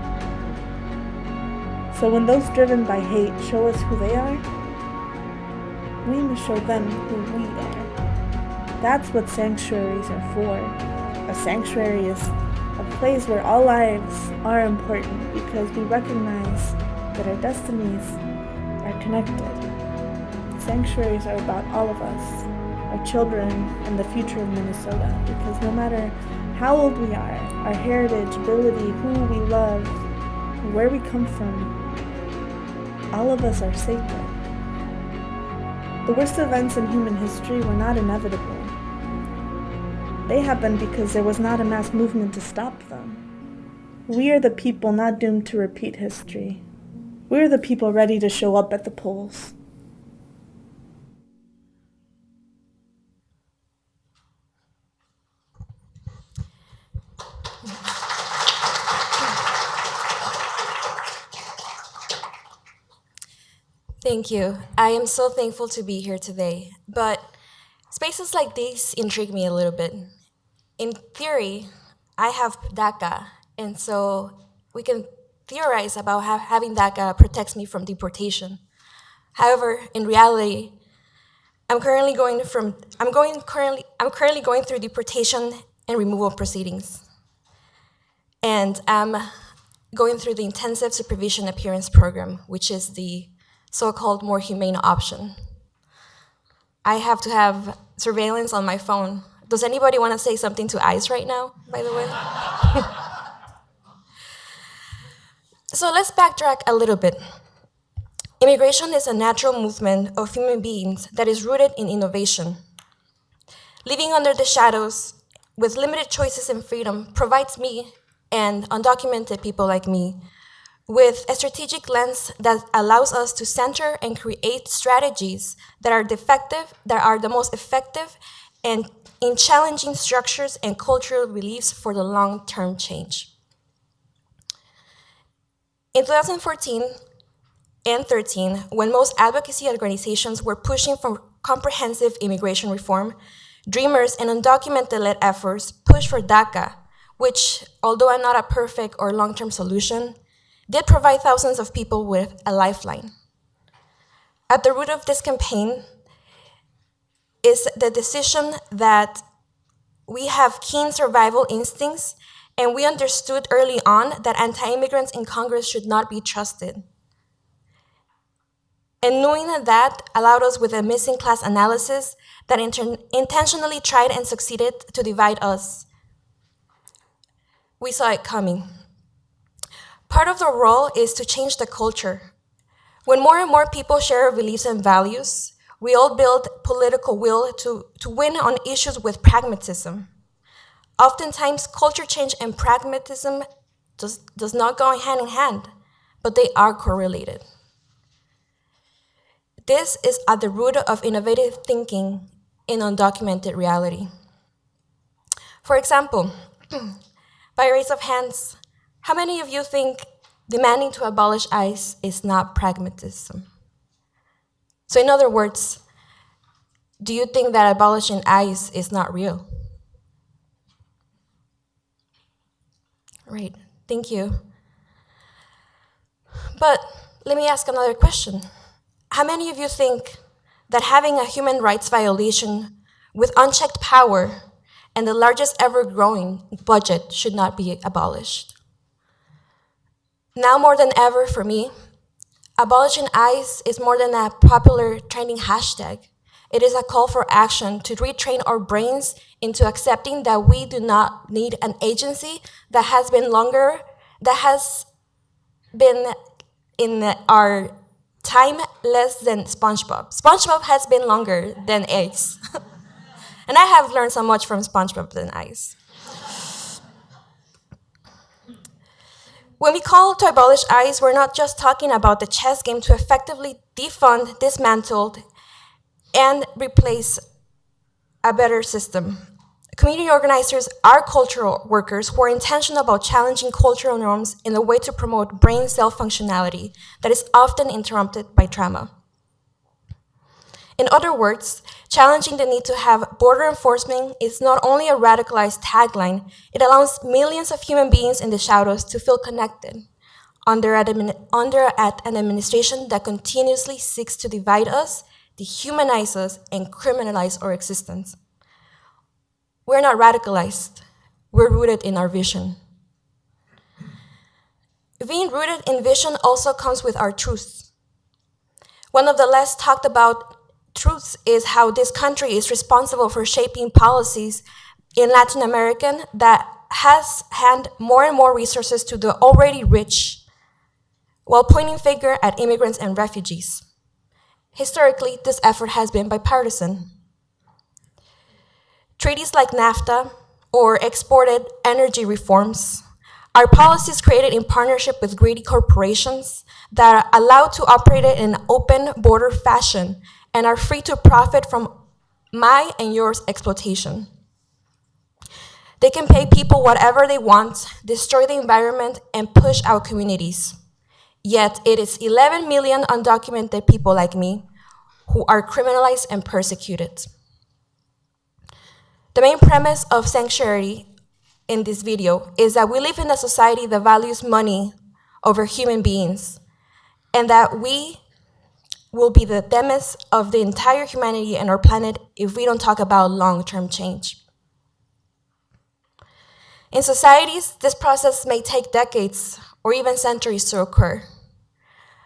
So when those driven by hate show us who they are, we must show them who we are. That's what sanctuaries are for. A sanctuary is a place where all lives are important because we recognize that our destinies are connected. Sanctuaries are about all of us, our children, and the future of Minnesota, because no matter how old we are, our heritage, ability, who we love, where we come from, all of us are sacred. The worst events in human history were not inevitable. They happened because there was not a mass movement to stop them. We are the people not doomed to repeat history. We're the people ready to show up at the polls. Thank you. I am so thankful to be here today, but spaces like these intrigue me a little bit. In theory, I have DACA, and so we can theorize about how having DACA protects me from deportation. However, in reality, I'm currently going through deportation and removal proceedings, and I'm going through the intensive supervision appearance program, which is the so-called more humane option. I have to have surveillance on my phone Does anybody want to say something to ICE right now, by the way? So let's backtrack a little bit. Immigration is a natural movement of human beings that is rooted in innovation. Living under the shadows with limited choices and freedom provides me and undocumented people like me with a strategic lens that allows us to center and create strategies that are the most effective and in challenging structures and cultural beliefs for the long-term change. In 2014 and 13, when most advocacy organizations were pushing for comprehensive immigration reform, Dreamers and undocumented-led efforts pushed for DACA, which, although not a perfect or long-term solution, did provide thousands of people with a lifeline. At the root of this campaign is the decision that we have keen survival instincts, and we understood early on that anti-immigrants in Congress should not be trusted. And knowing that allowed us with a missing class analysis that intentionally tried and succeeded to divide us. We saw it coming. Part of the role is to change the culture. When more and more people share our beliefs and values, we all build political will to win on issues with pragmatism. Oftentimes, culture change and pragmatism does not go hand in hand, but they are correlated. This is at the root of innovative thinking in undocumented reality. For example, by raise of hands, how many of you think demanding to abolish ICE is not pragmatism? So in other words, do you think that abolishing ICE is not real? Right, thank you. But let me ask another question. How many of you think that having a human rights violation with unchecked power and the largest ever growing budget should not be abolished? Now more than ever for me, abolishing ICE is more than a popular trending hashtag. It is a call for action to retrain our brains into accepting that we do not need an agency that has been in our time less than SpongeBob. SpongeBob has been longer than ICE. And I have learned so much from SpongeBob than ICE. When we call to abolish ICE, we're not just talking about the chess game to effectively defund, dismantle, and replace a better system. Community organizers are cultural workers who are intentional about challenging cultural norms in a way to promote brain cell functionality that is often interrupted by trauma. In other words, challenging the need to have border enforcement is not only a radicalized tagline, it allows millions of human beings in the shadows to feel connected under an administration that continuously seeks to divide us, dehumanize us, and criminalize our existence. We're not radicalized, we're rooted in our vision. Being rooted in vision also comes with our truths. One of the less talked about truths is how this country is responsible for shaping policies in Latin America that has handed more and more resources to the already rich, while pointing finger at immigrants and refugees. Historically, this effort has been bipartisan. Treaties like NAFTA or exported energy reforms are policies created in partnership with greedy corporations that are allowed to operate in an open border fashion and are free to profit from my and yours exploitation. They can pay people whatever they want, destroy the environment, and push out communities. Yet it is 11 million undocumented people like me who are criminalized and persecuted. The main premise of Sanctuary in this video is that we live in a society that values money over human beings, and that we will be the demise of the entire humanity and our planet if we don't talk about long-term change. In societies, this process may take decades or even centuries to occur.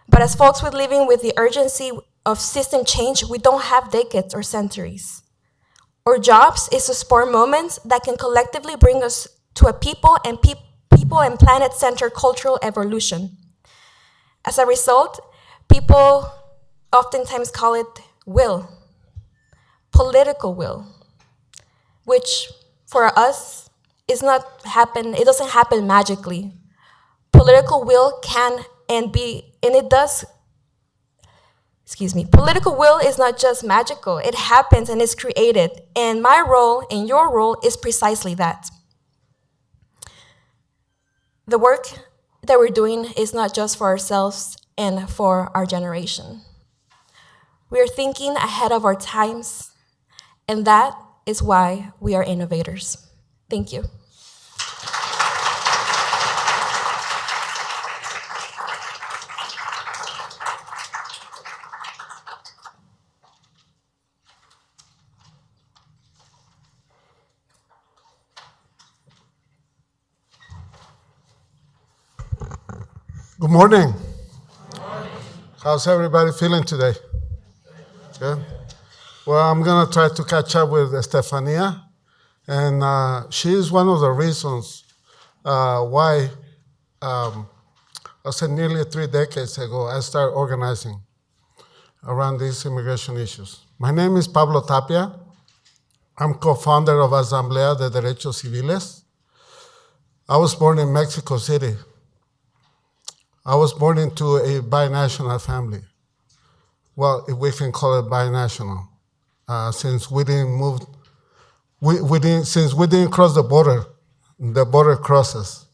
But as folks living with the urgency of system change, we don't have decades or centuries. Our jobs is to support moments that can collectively bring us to a people and planet-centered cultural evolution. As a result, people oftentimes call it will, political will, which for us is not happen. It doesn't happen magically. Political will can and be, and it does. Political will is not just magical. It happens and is created. And my role and your role is precisely that. The work that we're doing is not just for ourselves and for our generation. We are thinking ahead of our times, and that is why we are innovators. Thank you. Good morning. How's everybody feeling today? Good. Well, I'm going to try to catch up with Estefania, and she is one of the reasons why, I said nearly 3 decades ago, I started organizing around these immigration issues. My name is Pablo Tapia. I'm co-founder of Asamblea de Derechos Civiles. I was born in Mexico City. I was born into a binational family. Well, if we can call it binational, since we didn't move, since we didn't cross the border crosses.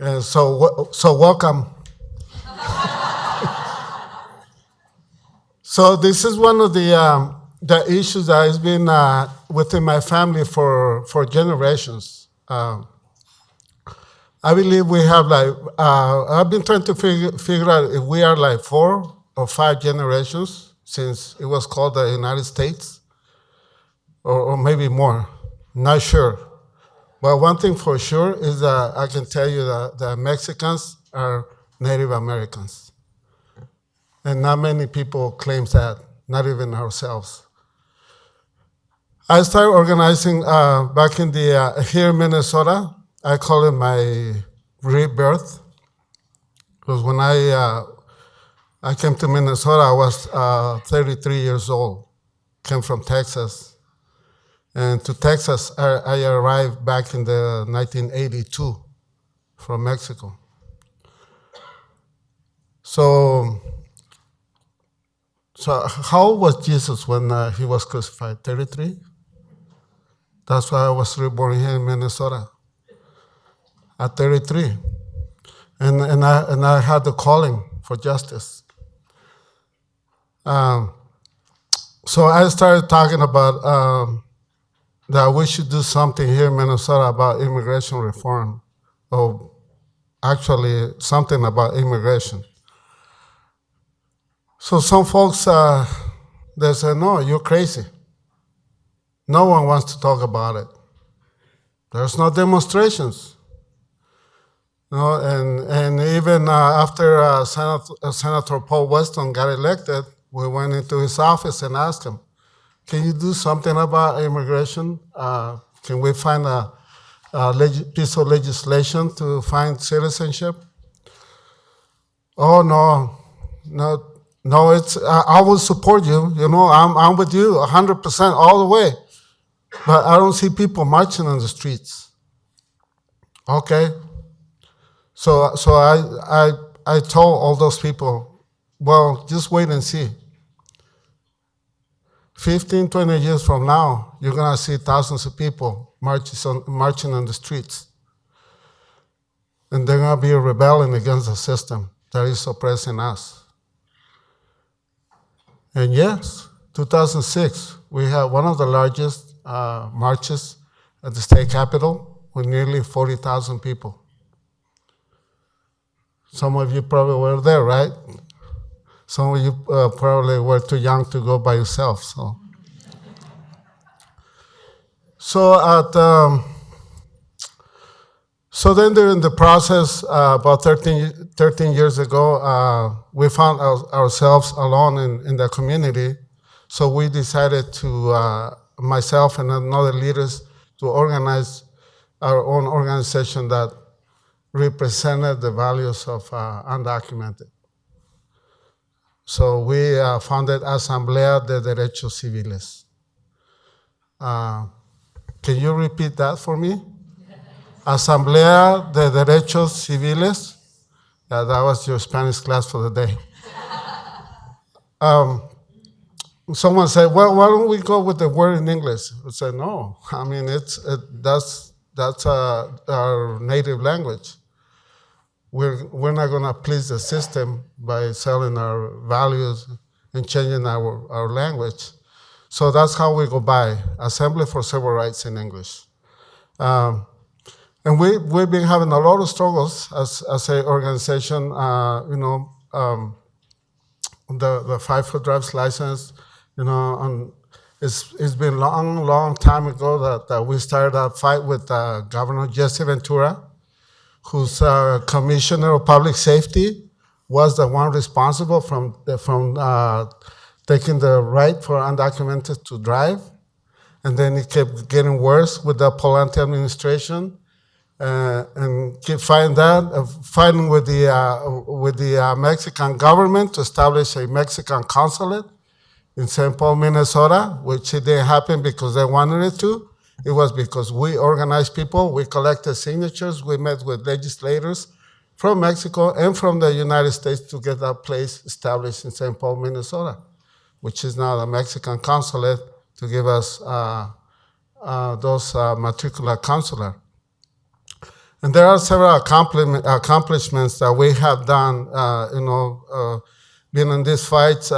And so welcome. So this is one of the issues that has been within my family for generations. I believe we have I've been trying to figure out if we are 4 or 5 generations since it was called the United States, or maybe more, not sure. But one thing for sure is that I can tell you that the Mexicans are Native Americans. And not many people claim that, not even ourselves. I started organizing back in here in Minnesota. I call it my rebirth, because when I came to Minnesota, I was 33 years old, came from Texas. And to Texas, I arrived back in the 1982 from Mexico. So how old was Jesus when he was crucified? 33? That's why I was reborn here in Minnesota. At 33, and I had the calling for justice. So I started talking about that we should do something here in Minnesota about immigration reform, or actually something about immigration. So some folks, they say, no, you're crazy. No one wants to talk about it. There's no demonstrations. No, and even after Senator Paul Weston got elected, we went into his office and asked him, can you do something about immigration? Can we find a piece of legislation to find citizenship? Oh, no, it's, I will support you. You know, I'm with you 100% all the way. But I don't see people marching on the streets. Okay. So I told all those people, well, just wait and see. 15, 20 years from now, you're going to see thousands of people marching on the streets. And they're going to be rebelling against the system that is oppressing us. And yes, 2006, we had one of the largest marches at the state capitol with nearly 40,000 people. Some of you probably were there, right? Some of you probably were too young to go by yourself. So then during the process, about 13 years ago, we found ourselves alone in the community. So we decided to, myself and another leaders, to organize our own organization that represented the values of undocumented. So we founded Asamblea de Derechos Civiles. Can you repeat that for me? Asamblea de Derechos Civiles. Yeah, that was your Spanish class for the day. Someone said, well, why don't we go with the word in English? I said, no. I mean, that's our native language. We're not going to please the system by selling our values and changing our language. So that's how we go by, Assembly for Civil Rights in English. And we've been having a lot of struggles as an organization, the 5-foot driver's license, and it's been long time ago that we started a fight with Governor Jesse Ventura, whose Commissioner of Public Safety was the one responsible from taking the right for undocumented to drive. And then it kept getting worse with the Pawlenty administration, and keep fighting with the Mexican government to establish a Mexican consulate in St. Paul, Minnesota, which it didn't happen because they wanted it to. It was because we organized people, we collected signatures, we met with legislators from Mexico and from the United States to get that place established in St. Paul, Minnesota, which is now the Mexican consulate to give us those matricular consular. And there are several accomplishments that we have done, being in these fights.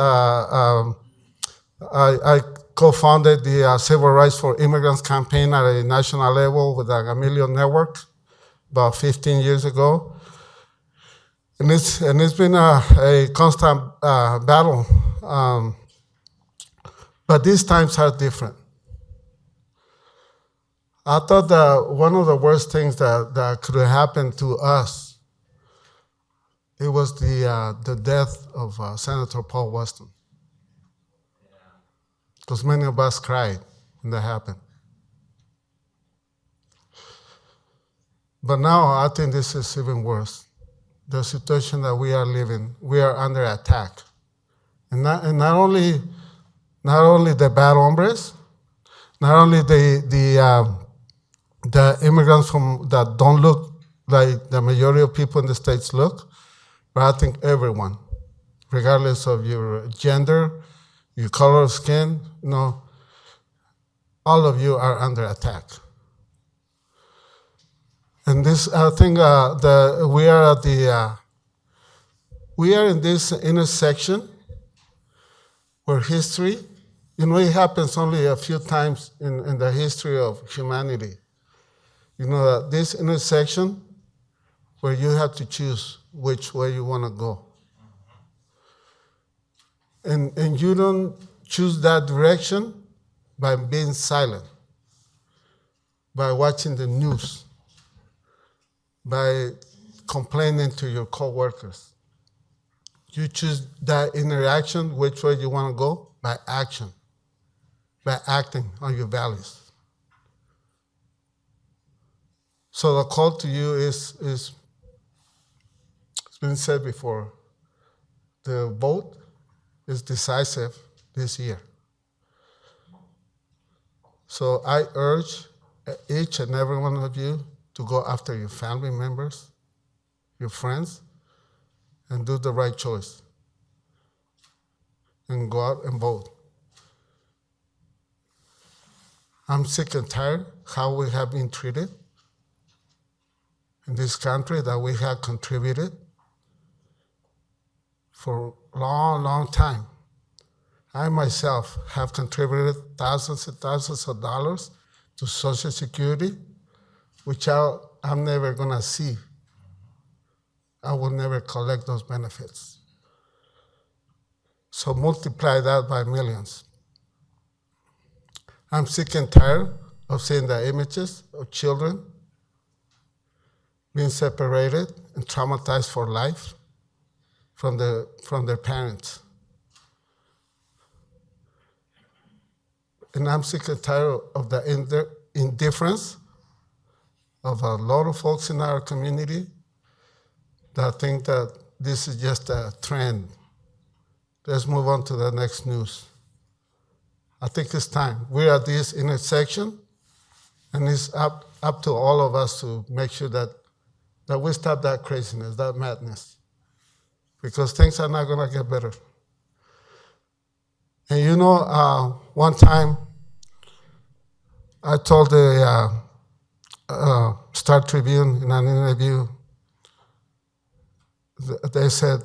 I co-founded the Civil Rights for Immigrants campaign at a national level with the Emilio Network about 15 years ago. And it's been a constant battle. But these times are different. I thought that one of the worst things that could have happened to us, it was the death of Senator Paul Weston. Because many of us cried when that happened. But now I think this is even worse. The situation that we are living, we are under attack. And not only the bad hombres, not only the immigrants that don't look like the majority of people in the States look, but I think everyone, regardless of your gender, your color of skin, all of you are under attack. And this, I think, we are in this intersection where history, it happens only a few times in the history of humanity. This intersection where you have to choose which way you want to go. And you don't choose that direction by being silent, by watching the news, by complaining to your coworkers. You choose that interaction, which way you want to go, by action, by acting on your values. So the call to you is it's been said before, the vote is decisive this year. So I urge each and every one of you to go after your family members, your friends, and do the right choice. And go out and vote. I'm sick and tired how we have been treated in this country, that we have contributed for a long time. I myself have contributed thousands and thousands of dollars to Social Security, which I'm never gonna see. I will never collect those benefits. So multiply that by millions. I'm sick and tired of seeing the images of children being separated and traumatized for life from their parents. and I'm sick and tired of the indifference of a lot of folks in our community that think that this is just a trend. Let's move on to the next news. I think it's time. We're at this intersection, and it's up to all of us to make sure that we stop that craziness, that madness, because things are not going to get better. And you know, one time I told the Star Tribune in an interview, they said,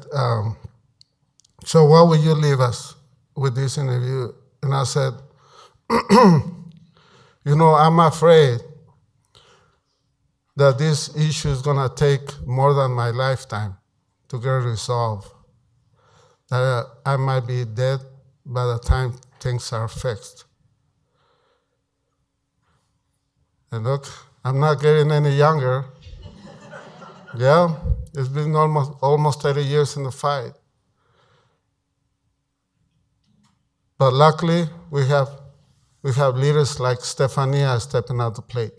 so why would you leave us with this interview? And I said, you know, I'm afraid that this issue is going to take more than my lifetime to get resolved. That I might be dead by the time things are fixed. And look, I'm not getting any younger. Yeah, it's been almost 30 years in the fight. But luckily, we have leaders like Stefania stepping out the plate.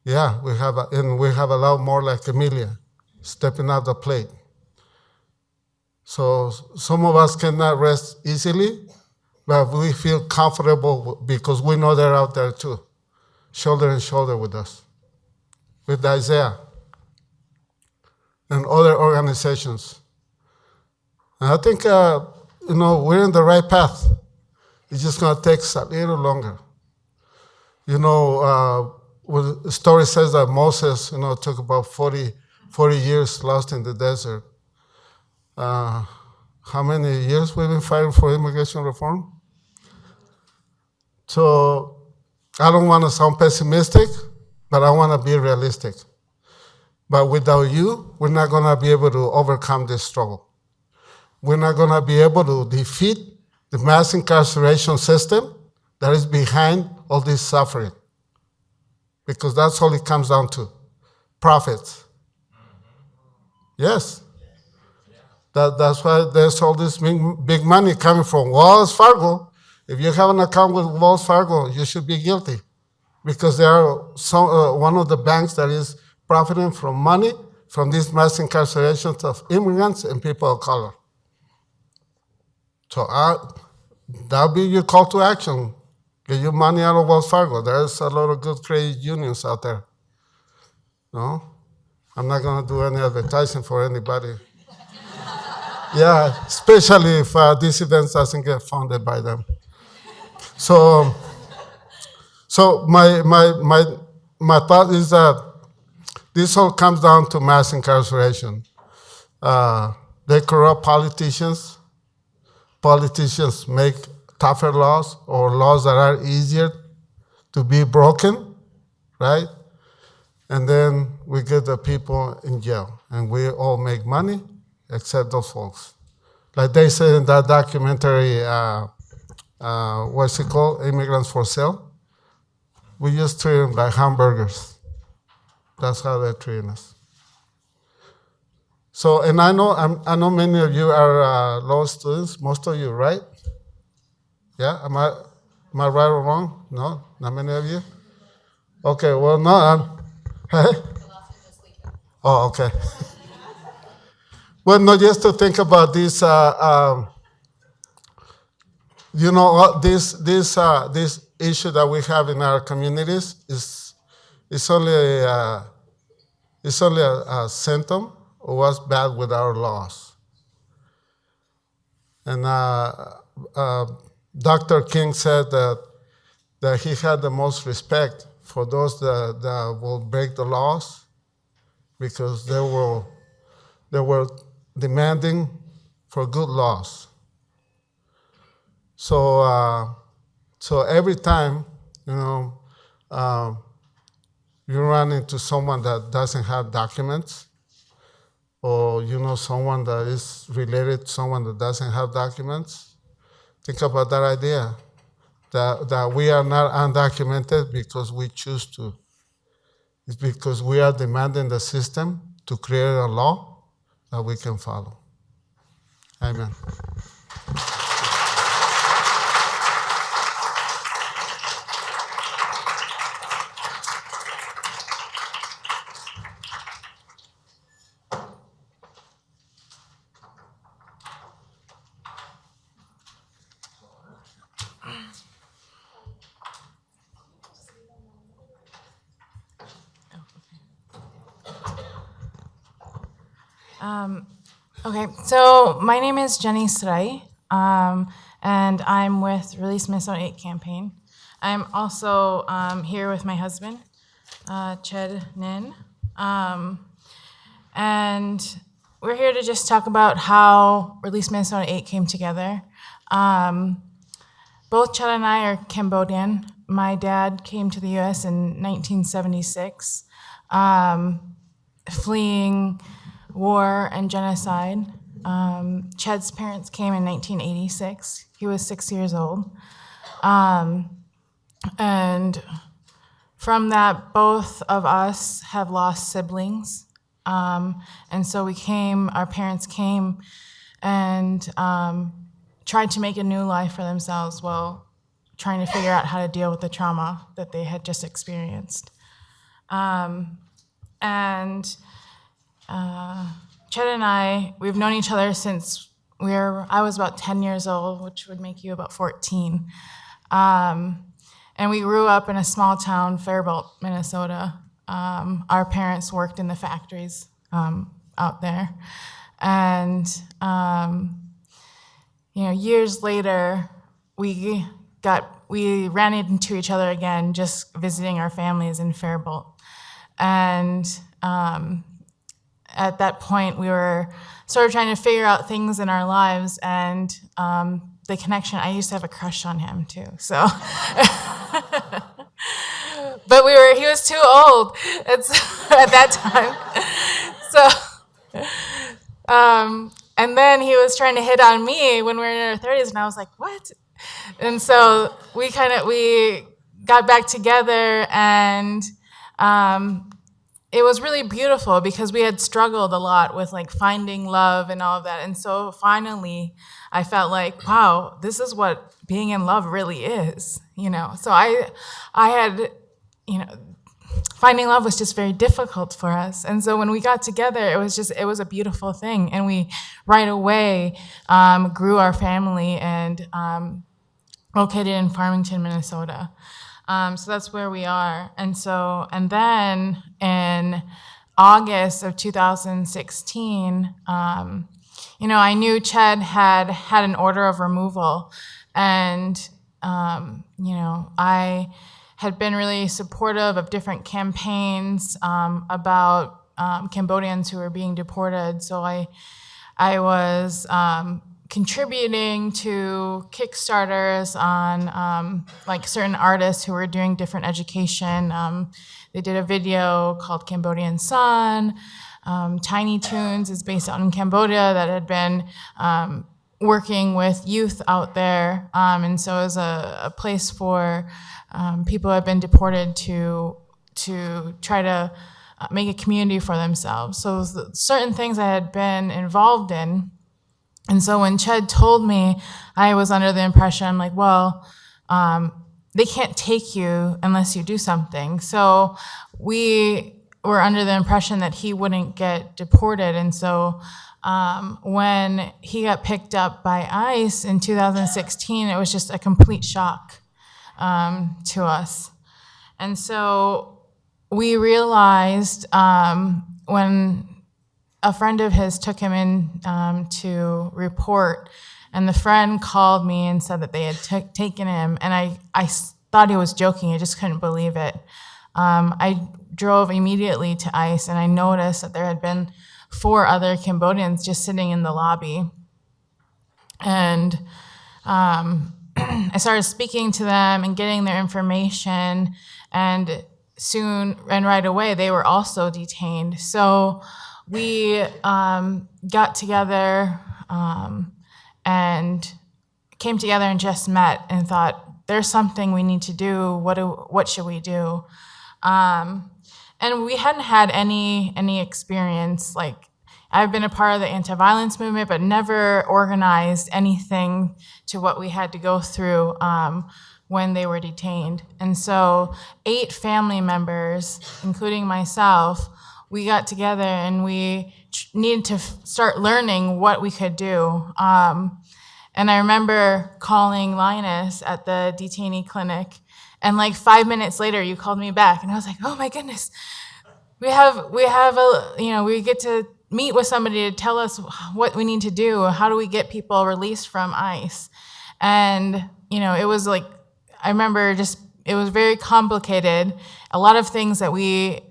Yeah, we have a lot more like Emilia stepping out the plate. So some of us cannot rest easily, but we feel comfortable because we know they're out there too, shoulder and shoulder with us, with Isaiah and other organizations. And I think we're in the right path. It's just going to take us a little longer. You know, the story says that Moses, took about 40 years lost in the desert. How many years we've been fighting for immigration reform? So I don't want to sound pessimistic, but I want to be realistic. But without you, we're not going to be able to overcome this struggle. We're not going to be able to defeat the mass incarceration system that is behind all this suffering. Because that's all it comes down to, profits. Yes. That's why there's all this big money coming from Wells Fargo. If you have an account with Wells Fargo, you should be guilty because they are one of the banks that is profiting from money from these mass incarcerations of immigrants and people of color. So that'll be your call to action. Get your money out of Wells Fargo. There's a lot of good credit unions out there. No? I'm not going to do any advertising for anybody. Yeah, especially if this event doesn't get funded by them. So my thought is that this all comes down to mass incarceration. They corrupt politicians. Politicians make tougher laws or laws that are easier to be broken, right? And then we get the people in jail, and we all make money except those folks. Like they said in that documentary, what's it called, Immigrants for Sale? We just treat them like hamburgers. That's how they're treating us. So, and I know many of you are law students, most of you, right? Yeah, am I right or wrong? No, not many of you? Okay, well, no, oh, okay. Well, no, just to think about this, this issue that we have in our communities is only a symptom of what's bad with our laws. And Dr. King said that he had the most respect for those that will break the laws because they were demanding for good laws. So every time, you run into someone that doesn't have documents, or someone that is related to someone that doesn't have documents, think about that idea, that we are not undocumented because we choose to. It's because we are demanding the system to create a law that we can follow. Amen. Okay, so my name is Jenny Srai, and I'm with Release Minnesota 8 campaign. I'm also here with my husband, Ched Nin, and we're here to just talk about how Release Minnesota 8 came together. Both Ched and I are Cambodian. My dad came to the U.S. in 1976, fleeing war and genocide. Ched's parents came in 1986. He was 6 years old. And from that, both of us have lost siblings. And so our parents came and tried to make a new life for themselves while trying to figure out how to deal with the trauma that they had just experienced. Ched and I, we've known each other since I was about 10 years old, which would make you about 14. And we grew up in a small town, Faribault, Minnesota. Our parents worked in the factories out there. And years later, we ran into each other again, just visiting our families in Faribault. And at that point, we were sort of trying to figure out things in our lives, and the connection, I used to have a crush on him too, so. But he was too old at that time. So, and then he was trying to hit on me when we were in our 30s, and I was like, what? And so we got back together, and it was really beautiful because we had struggled a lot with finding love and all of that. And so finally I felt like, wow, this is what being in love really is, So I had, finding love was just very difficult for us. And so when we got together, it was a beautiful thing. And we right away grew our family and located in Farmington, Minnesota. So that's where we are. And then in August of 2016, I knew Ched had an order of removal. And, I had been really supportive of different campaigns about Cambodians who were being deported. So I was contributing to Kickstarters on certain artists who were doing different education. They did a video called Cambodian Sun. Tiny Toons is based out in Cambodia that had been working with youth out there. And so it was a place for people who have been deported to try to make a community for themselves. So certain things I had been involved in. And so when Ched told me, I was under the impression, I'm like, well, they can't take you unless you do something. So we were under the impression that he wouldn't get deported. And so when he got picked up by ICE in 2016, it was just a complete shock to us. And so we realized when a friend of his took him in to report, and the friend called me and said that they had taken him, and I thought he was joking. I just couldn't believe it. I drove immediately to ICE, and I noticed that there had been 4 other Cambodians just sitting in the lobby. And I started speaking to them and getting their information, and right away, they were also detained. So we got together and came together and just met and thought, there's something we need to do. What should we do? And we hadn't had any experience. I've been a part of the anti-violence movement, but never organized anything to what we had to go through when they were detained. And so 8 family members, including myself, we got together and we needed to start learning what we could do. And I remember calling Linus at the detainee clinic, and 5 minutes later you called me back, and I was like, oh my goodness, we get to meet with somebody to tell us what we need to do. How do we get people released from ICE? And, it was like, I remember it was very complicated. A lot of things that we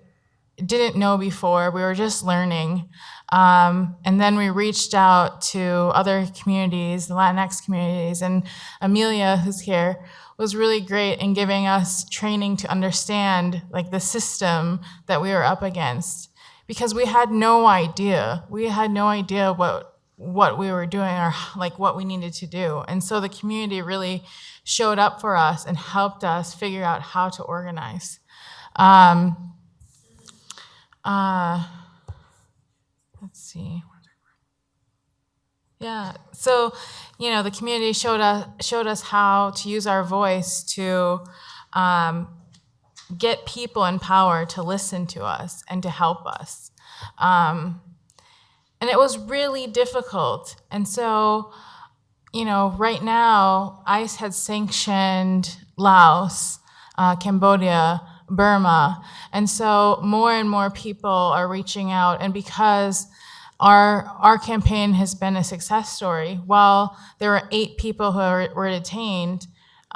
didn't know before, we were just learning. And then we reached out to other communities, the Latinx communities, and Amelia, who's here, was really great in giving us training to understand like the system that we were up against, because we had no idea. We had no idea what we were doing or like what we needed to do. And so the community really showed up for us and helped us figure out how to organize. Let's see. Yeah, so, the community showed us how to use our voice to get people in power to listen to us and to help us. And it was really difficult. And so, right now, ICE has sanctioned Laos, Cambodia, Burma. And so more and more people are reaching out. And because our campaign has been a success story, while there were 8 people who were detained,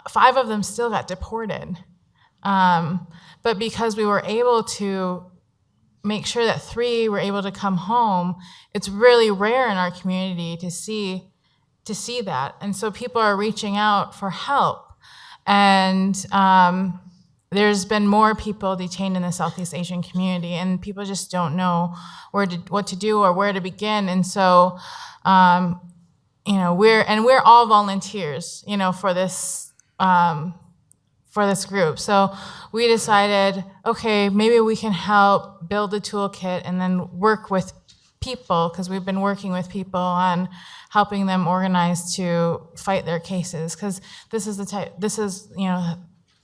5 of them still got deported. But because we were able to make sure that 3 were able to come home, it's really rare in our community to see that. And so people are reaching out for help. And there's been more people detained in the Southeast Asian community, and people just don't know what to do or where to begin. And so, we're all volunteers, for this group. So we decided, okay, maybe we can help build a toolkit and then work with people, because we've been working with people on helping them organize to fight their cases. Because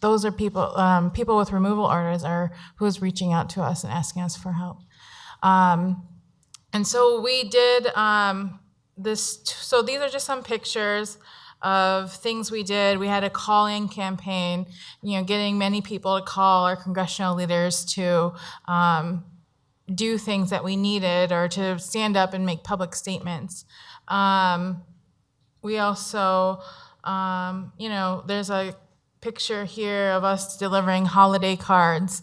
those are people with removal orders are who's reaching out to us and asking us for help. And so we did this. So these are just some pictures of things we did. We had a call-in campaign, getting many people to call our congressional leaders to do things that we needed or to stand up and make public statements. We also, there's a picture here of us delivering holiday cards.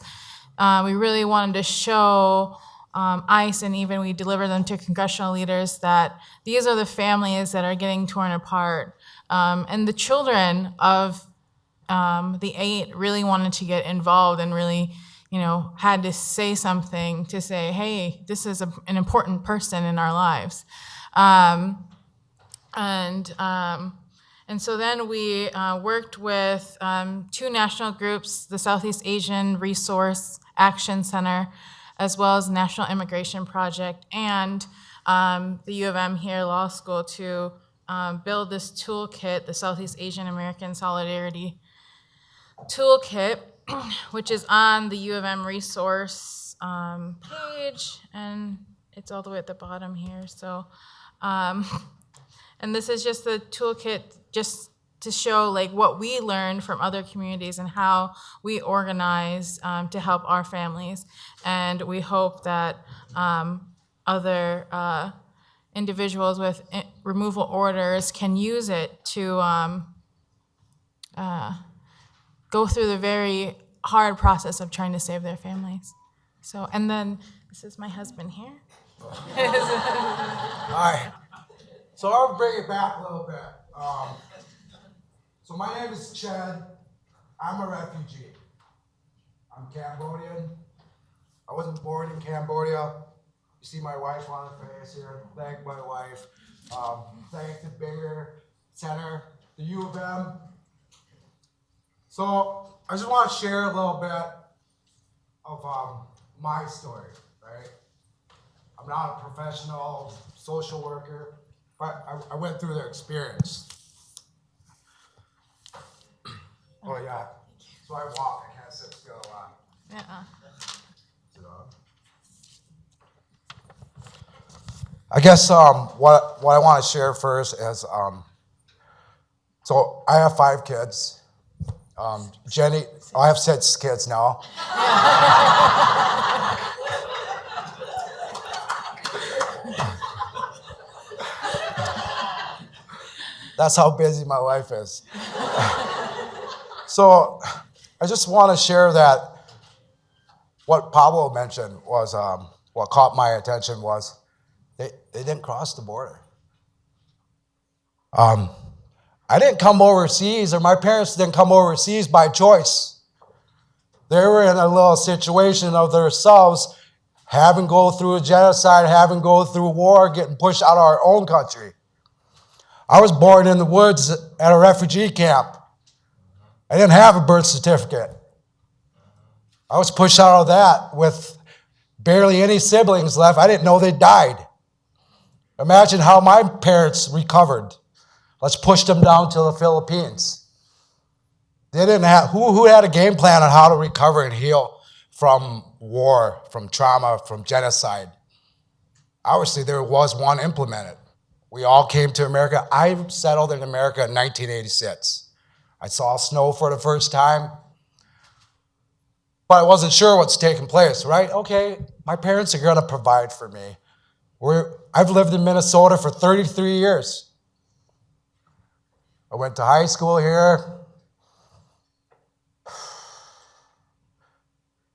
We really wanted to show ICE, and even we deliver them to congressional leaders, that these are the families that are getting torn apart. And the children of the 8 really wanted to get involved and really, had to say something to say, hey, this is an important person in our lives. And so then we worked with 2 national groups, the Southeast Asian Resource Action Center, as well as National Immigration Project, and the U of M here Law School, to build this toolkit, the Southeast Asian American Solidarity Toolkit, which is on the U of M resource page, and it's all the way at the bottom here. So, and this is just the toolkit just to show like what we learned from other communities and how we organize to help our families. And we hope that other individuals with removal orders can use it to go through the very hard process of trying to save their families. So, and then this is my husband here. All right. So I'll bring it back a little bit. So my name is Chad. I'm a refugee. I'm Cambodian. I wasn't born in Cambodia. You see my wife on the face here. Thank my wife. Thank the bigger center, the U of M. So I just want to share a little bit of my story, right? I'm not a professional social worker, but I went through their experience. Oh yeah, so I walk, I can't sit still a lot. I guess what I want to share first is, so I have 5 kids. Jenny, I have 6 kids now. That's how busy my wife is. So I just want to share that what Pablo mentioned was, what caught my attention was they didn't cross the border. I didn't come overseas, or my parents didn't come overseas by choice. They were in a little situation of themselves, having go through a genocide, having go through war, getting pushed out of our own country. I was born in the woods at a refugee camp. I didn't have a birth certificate. I was pushed out of that with barely any siblings left. I didn't know they died. Imagine how my parents recovered. Let's push them down to the Philippines. They didn't have, who had a game plan on how to recover and heal from war, from trauma, from genocide? Obviously, there was one implemented. We all came to America. I settled in America in 1986. I saw snow for the first time, but I wasn't sure what's taking place, right? Okay, my parents are gonna provide for me. I've lived in Minnesota for 33 years. I went to high school here.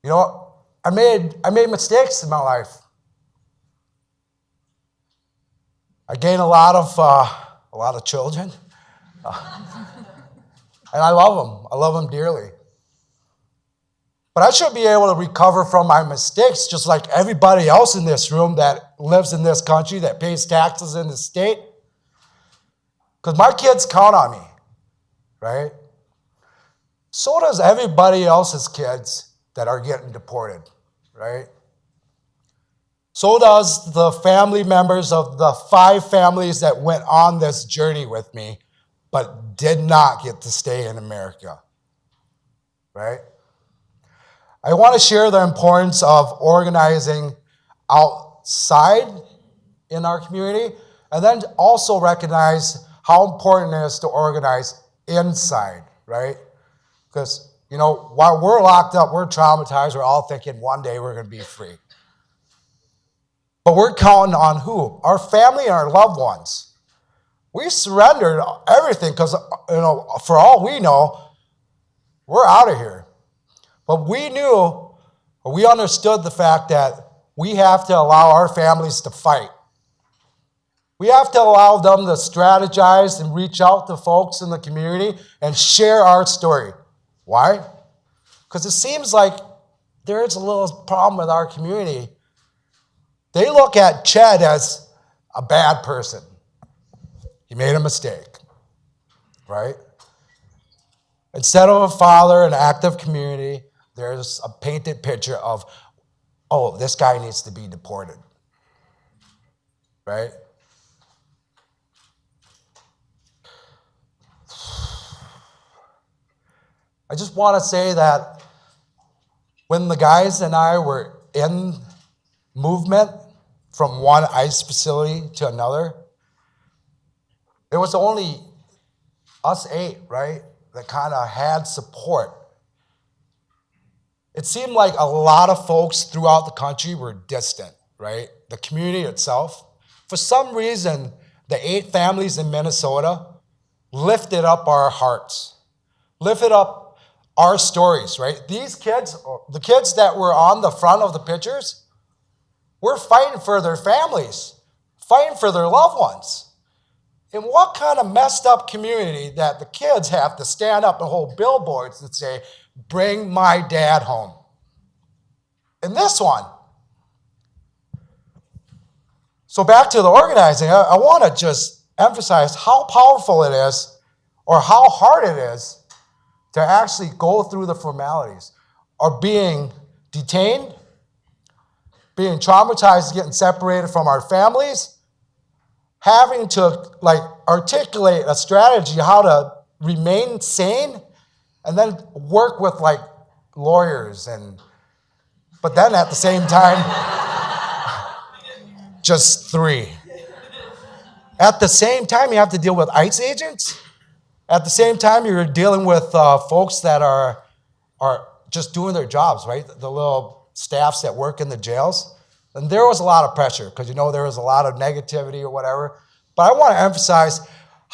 You know, I made mistakes in my life. I gained a lot of children, and I love them. I love them dearly. But I should be able to recover from my mistakes, just like everybody else in this room that lives in this country, that pays taxes in the state. Because my kids count on me, right? So does everybody else's kids that are getting deported, right? So does the family members of the 5 families that went on this journey with me, but did not get to stay in America, right? I want to share the importance of organizing outside in our community, and then also recognize how important it is to organize inside, right? Because, you know, while we're locked up, we're traumatized, we're all thinking one day we're going to be free. But we're counting on who? Our family and our loved ones. We surrendered everything because, you know, for all we know, we're out of here. But we knew, or we understood the fact that we have to allow our families to fight. We have to allow them to strategize and reach out to folks in the community and share our story. Why? Because it seems like there is a little problem with our community. They look at Ched as a bad person. He made a mistake, right? Instead of a father, an active community, there's a painted picture of, oh, this guy needs to be deported, right? I just want to say that when the guys and I were in movement from one ICE facility to another, it was only us 8, right, that kind of had support. It seemed like a lot of folks throughout the country were distant, right? The community itself. For some reason, the 8 families in Minnesota lifted up our hearts, lifted up our stories, right? These kids, the kids that were on the front of the pictures, were fighting for their families, fighting for their loved ones. And what kind of messed up community that the kids have to stand up and hold billboards and say, bring my dad home. And this one. So back to the organizing, I want to just emphasize how powerful it is, or how hard it is, to actually go through the formalities of being detained, being traumatized, getting separated from our families, having to articulate a strategy how to remain sane, and then work with lawyers, but then at the same time, just 3. At the same time, you have to deal with ICE agents. At the same time, you're dealing with folks that are just doing their jobs, right? The little staffs that work in the jails. And there was a lot of pressure because, there was a lot of negativity or whatever. But I want to emphasize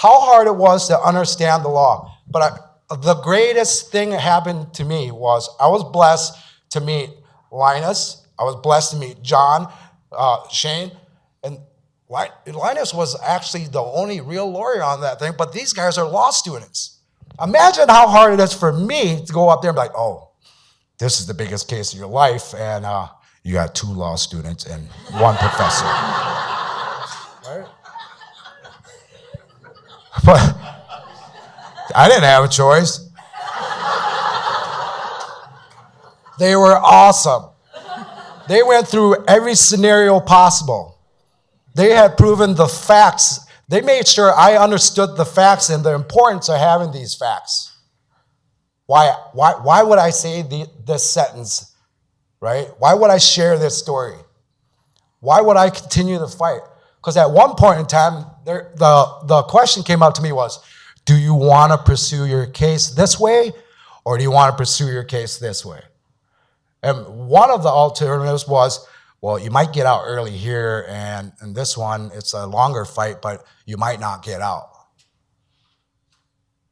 how hard it was to understand the law. But the greatest thing that happened to me was I was blessed to meet Linus. I was blessed to meet John, Shane, and Linus was actually the only real lawyer on that thing, but these guys are law students. Imagine how hard it is for me to go up there and be like, oh, this is the biggest case of your life, and you got 2 law students and 1 professor. Right? But I didn't have a choice. They were awesome. They went through every scenario possible. They had proven the facts. They made sure I understood the facts and the importance of having these facts. Why would I say this sentence, right? Why would I share this story? Why would I continue to fight? Because at one point in time, the question came up to me was, do you want to pursue your case this way, or do you want to pursue your case this way? And one of the alternatives was, well, you might get out early here, and this one, it's a longer fight, but you might not get out.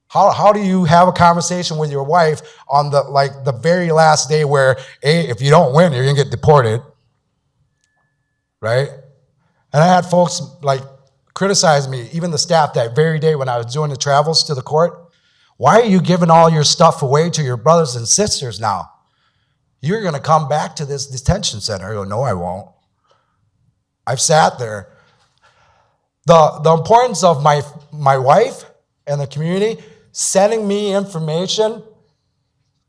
How do you have a conversation with your wife on the very last day where, hey, if you don't win, you're gonna get deported, right? And I had folks criticize me, even the staff that very day when I was doing the travels to the court. Why are you giving all your stuff away to your brothers and sisters now? You're gonna come back to this detention center. I go, no, I won't. I've sat there. The importance of my wife and the community sending me information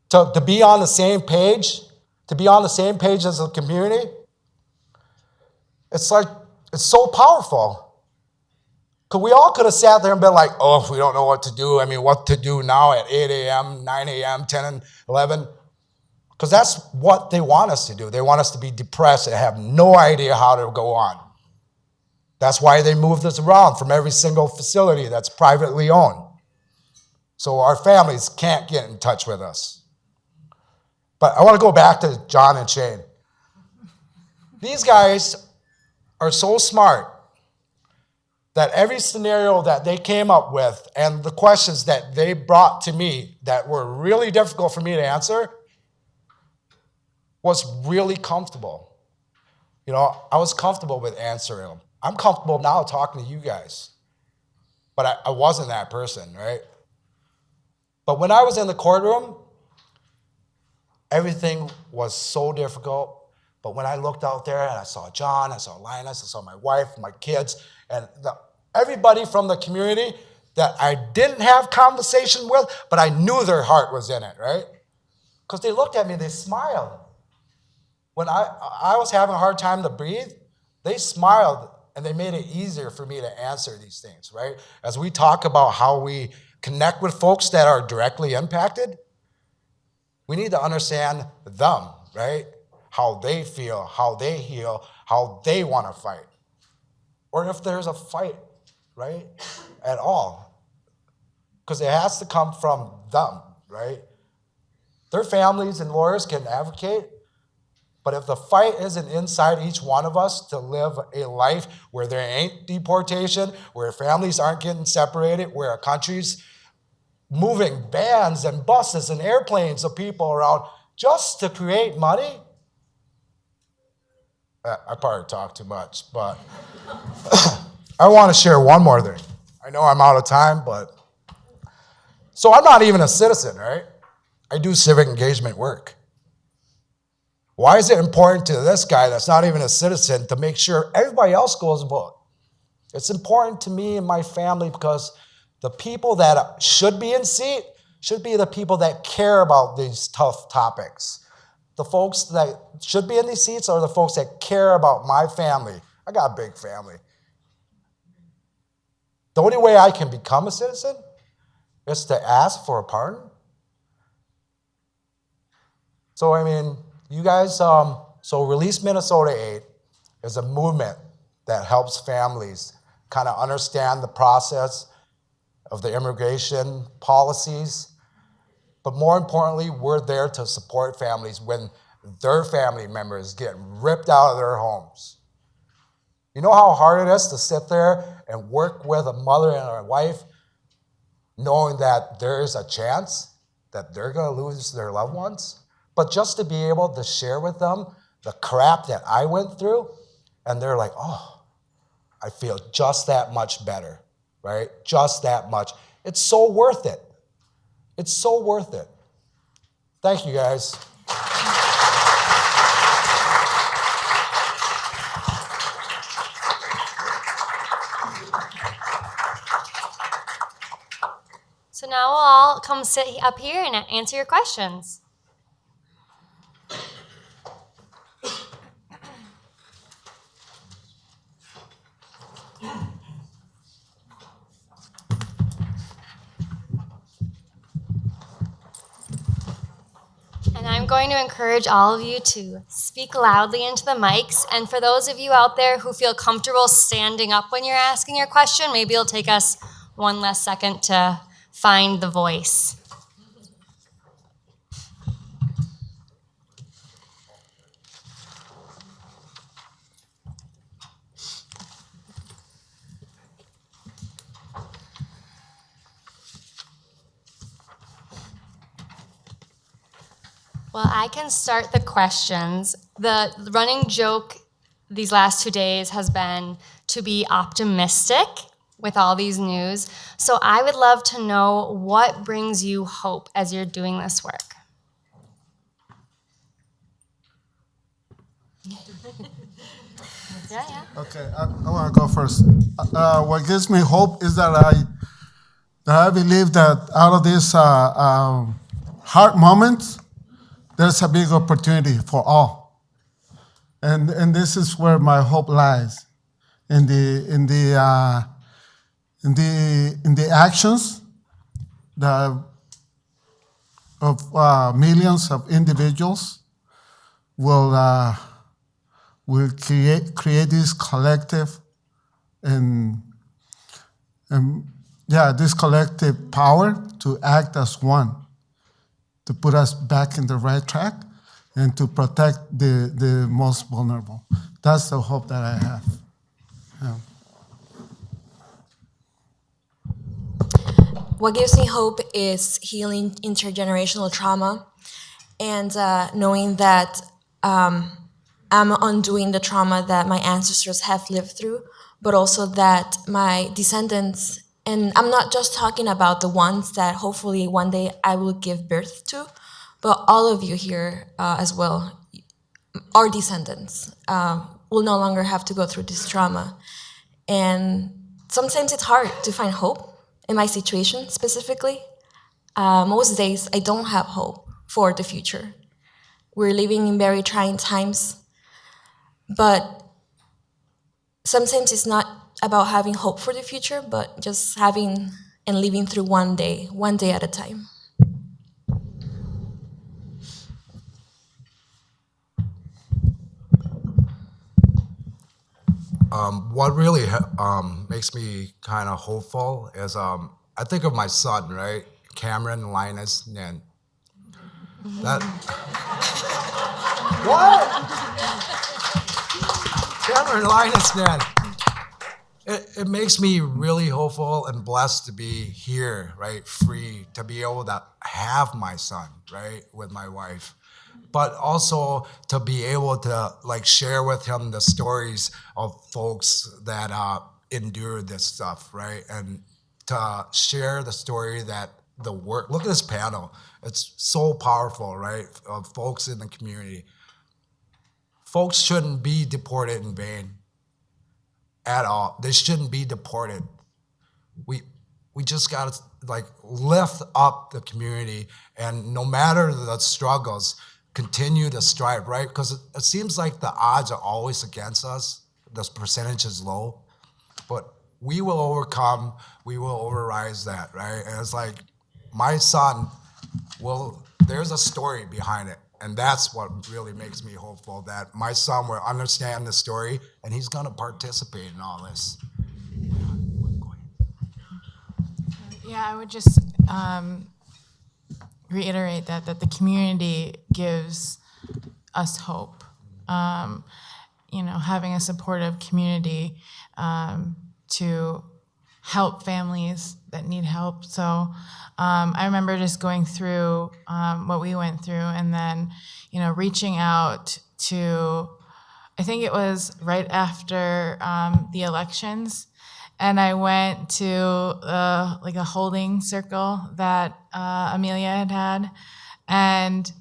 to be on the same page, as the community, it's so powerful. Because we all could have sat there and been like, oh, if we don't know what to do, what to do now at 8 a.m., 9 a.m., 10 and 11, because that's what they want us to do. They want us to be depressed and have no idea how to go on. That's why they moved us around from every single facility that's privately owned. So our families can't get in touch with us. But I want to go back to John and Shane. These guys are so smart that every scenario that they came up with and the questions that they brought to me that were really difficult for me to answer was really comfortable. I was comfortable with answering them. I'm comfortable now talking to you guys, but I wasn't that person, right? But when I was in the courtroom, everything was so difficult. But when I looked out there and I saw John, I saw Linus, I saw my wife, my kids, and everybody from the community that I didn't have conversation with, but I knew their heart was in it, right? Because they looked at me, they smiled. When I was having a hard time to breathe, they smiled and they made it easier for me to answer these things, right? As we talk about how we connect with folks that are directly impacted, we need to understand them, right? How they feel, how they heal, how they want to fight. Or if there's a fight, right, at all. Because it has to come from them, right? Their families and lawyers can advocate, but if the fight isn't inside each one of us to live a life where there ain't deportation, where families aren't getting separated, where a country's moving vans and buses and airplanes of people around just to create money, I probably talk too much, but I want to share one more thing. I know I'm out of time, but so I'm not even a citizen, right? I do civic engagement work. Why is it important to this guy that's not even a citizen to make sure everybody else goes and vote? It's important to me and my family because the people that should be in seat should be the people that care about these tough topics. The folks that should be in these seats are the folks that care about my family. I got a big family. The only way I can become a citizen is to ask for a pardon. So, you guys, so Release Minnesota 8 is a movement that helps families kind of understand the process of the immigration policies. But more importantly, we're there to support families when their family members get ripped out of their homes. You know how hard it is to sit there and work with a mother and a wife knowing that there is a chance that they're going to lose their loved ones? But just to be able to share with them the crap that I went through, and they're like, oh, I feel just that much better, right? Just that much. It's so worth it. It's so worth it. Thank you, guys. So now we'll all come sit up here and answer your questions. And I'm going to encourage all of you to speak loudly into the mics. And for those of you out there who feel comfortable standing up when you're asking your question, maybe it'll take us one less second to find the voice. Well, I can start the questions. The running joke these last 2 days has been to be optimistic with all these news. So I would love to know what brings you hope as you're doing this work. Yeah. Okay, I want to go first. What gives me hope is that I believe that out of these hard moments, there's a big opportunity for all, and this is where my hope lies, in the actions of millions of individuals will create this collective this collective power to act as one, to put us back in the right track and to protect the most vulnerable. That's the hope that I have. Yeah. What gives me hope is healing intergenerational trauma and knowing that I'm undoing the trauma that my ancestors have lived through, but also that my descendants, and I'm not just talking about the ones that hopefully one day I will give birth to, but all of you here as well, our descendants, will no longer have to go through this trauma. And sometimes it's hard to find hope in my situation specifically. Most days I don't have hope for the future. We're living in very trying times, but sometimes it's not about having hope for the future, but just having and living through one day at a time. What really makes me kind of hopeful is I think of my son, right? Cameron, Linus, and that. What? Cameron, Linus, man. It makes me really hopeful and blessed to be here, right? Free, to be able to have my son, right? With my wife. But also to be able to like share with him the stories of folks that endure this stuff, right? And to share the story that the work, look at this panel. It's so powerful, right? Of folks in the community. Folks shouldn't be deported in vain at all. They shouldn't be deported. We just gotta like lift up the community, and no matter the struggles, continue to strive, right? Because it seems like the odds are always against us. The percentage is low, but we will overcome, we will overrise that, right? And it's like, my son there's a story behind it. And that's what really makes me hopeful, that my son will understand the story and he's gonna participate in all this. Yeah, I would just reiterate that the community gives us hope. having a supportive community to help families that need help. So I remember just going through what we went through, and then, reaching out to, I think it was right after the elections, and I went to like a holding circle that Amelia had, and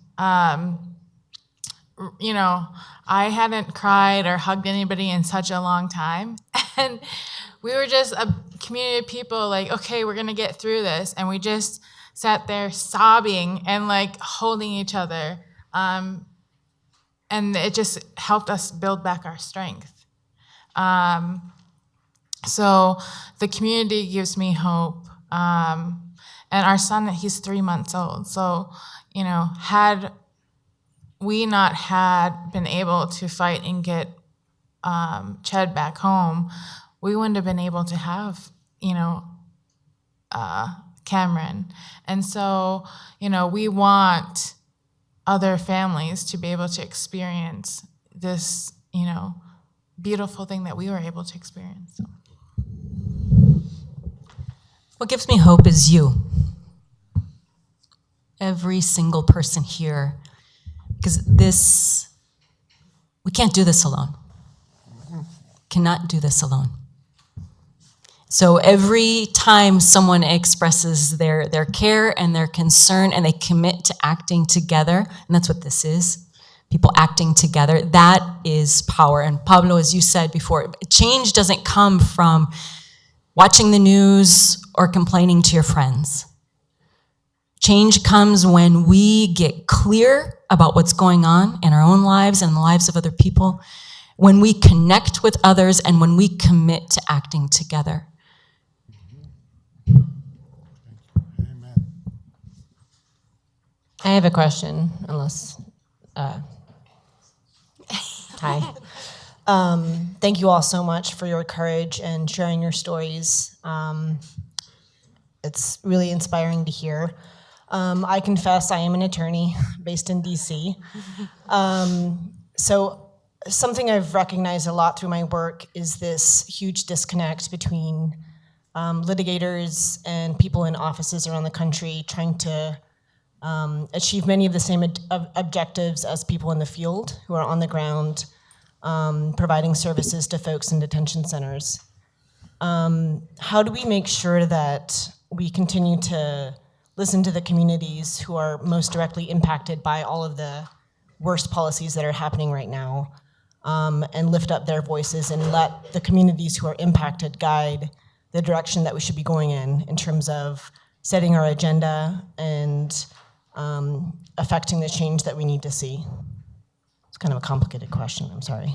I hadn't cried or hugged anybody in such a long time, and we were just a community of people like, okay, we're gonna get through this, and we just sat there sobbing and like holding each other, and it just helped us build back our strength. So the community gives me hope, and our son, he's 3 months old, so had we not had been able to fight and get Ched back home, we wouldn't have been able to have, Cameron. And so, we want other families to be able to experience this, beautiful thing that we were able to experience. So. What gives me hope is you. Every single person here. Because we can't do this alone. Cannot do this alone. So every time someone expresses their care and their concern and they commit to acting together, and that's what this is, people acting together, that is power. And Pablo, as you said before, change doesn't come from watching the news or complaining to your friends. Change comes when we get clear about what's going on in our own lives and the lives of other people, when we connect with others, and when we commit to acting together. I have a question, unless, hi. Thank you all so much for your courage and sharing your stories. It's really inspiring to hear. I confess I am an attorney based in DC. So something I've recognized a lot through my work is this huge disconnect between litigators and people in offices around the country trying to achieve many of the same objectives as people in the field who are on the ground providing services to folks in detention centers. How do we make sure that we continue to listen to the communities who are most directly impacted by all of the worst policies that are happening right now, and lift up their voices and let the communities who are impacted guide the direction that we should be going in terms of setting our agenda and affecting the change that we need to see? It's kind of a complicated question, I'm sorry.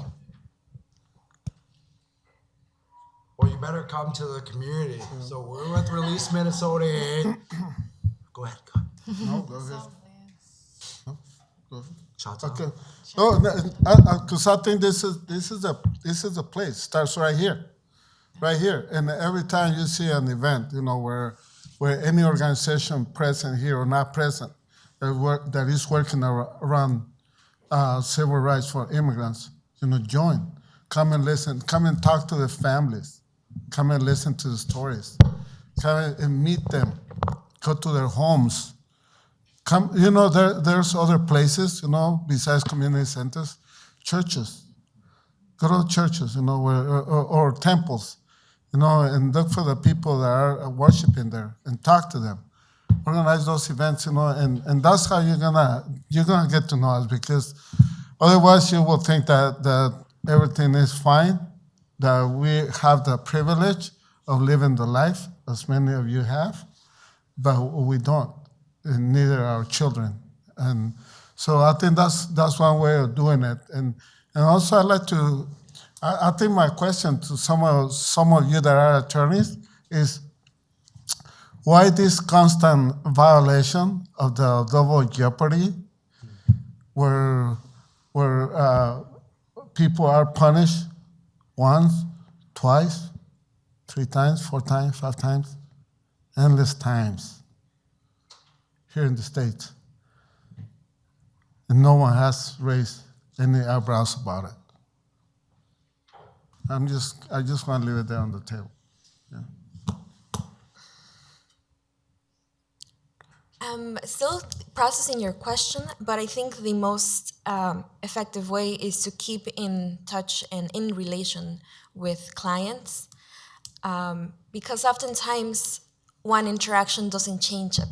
Well, you better come to the community. So we're with Release Minnesota 8. Go ahead, go ahead. No, go ahead. No, go ahead. Shots Okay. out. No, because I think this is a place. Starts right here, and every time you see an event, where any organization present here or not present that is working around civil rights for immigrants, join, come and listen, come and talk to the families, come and listen to the stories, come and meet them, go to their homes. Come, there's other places, besides community centers, churches. Go to churches, or temples, and look for the people that are worshiping there and talk to them. Organize those events, and that's how you're gonna get to know us, because otherwise you will think that everything is fine, that we have the privilege of living the life, as many of you have, but we don't. And neither our children. And so I think that's one way of doing it. And also I'd like to, I think my question to some of you that are attorneys is, why this constant violation of the double jeopardy where people are punished once, twice, 3 times, 4 times, 5 times, endless times here in the States. And no one has raised any eyebrows about it. I just want to leave it there on the table. Yeah. Still processing your question, but I think the most effective way is to keep in touch and in relation with clients, because oftentimes one interaction doesn't change a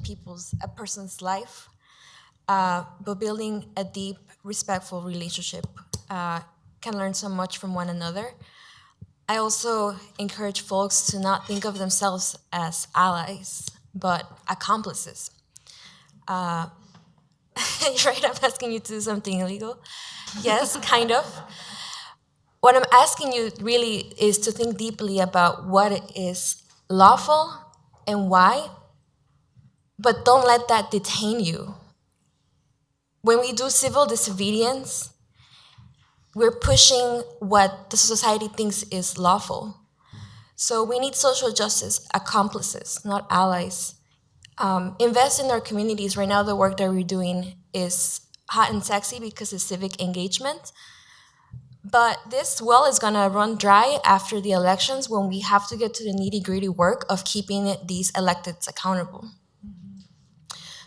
person's life, but building a deep, respectful relationship can learn so much from one another. I also encourage folks to not think of themselves as allies, but accomplices. Right, I'm asking you to do something illegal. Yes, kind of. What I'm asking you really is to think deeply about what is lawful and why, but don't let that detain you. When we do civil disobedience, we're pushing what the society thinks is lawful. So we need social justice accomplices, not allies. Invest in our communities. Right now, the work that we're doing is hot and sexy because it's civic engagement. But this well is going to run dry after the elections when we have to get to the nitty-gritty work of keeping these electeds accountable.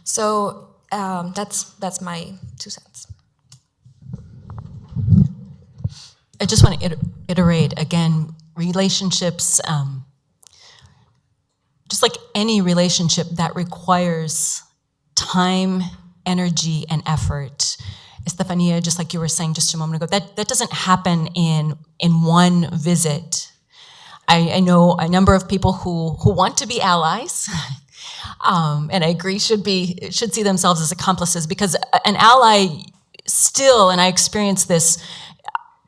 So that's my 2 cents. I just want to iterate again, relationships, just like any relationship that requires time, energy, and effort. Estefania, just like you were saying just a moment ago, that doesn't happen in one visit. I know a number of people who want to be allies, and I agree should see themselves as accomplices, because an ally still, and I experience this,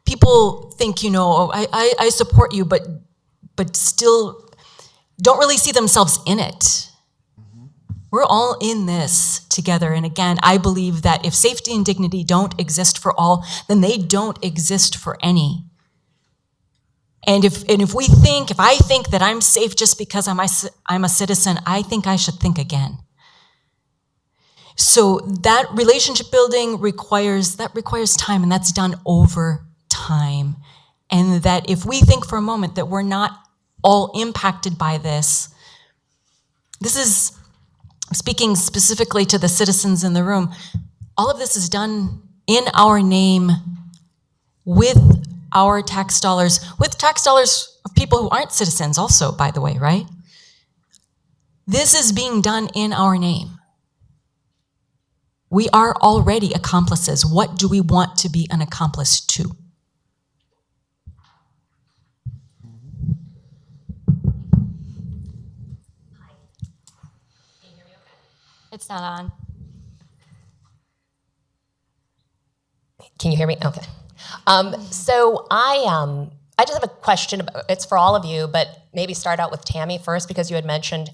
people think, I support you, but still don't really see themselves in it. We're all in this together. And again, I believe that if safety and dignity don't exist for all, then they don't exist for any. And if I think that I'm safe just because I'm a citizen, I think I should think again. So that relationship building requires time, and that's done over time. And that if we think for a moment that we're not all impacted by this is, speaking specifically to the citizens in the room, all of this is done in our name, with our tax dollars, of people who aren't citizens also, by the way, right? This is being done in our name. We are already accomplices. What do we want to be an accomplice to? It's not on. Can you hear me? Okay. So I just have a question. It's for all of you, but maybe start out with Tammy first, because you had mentioned,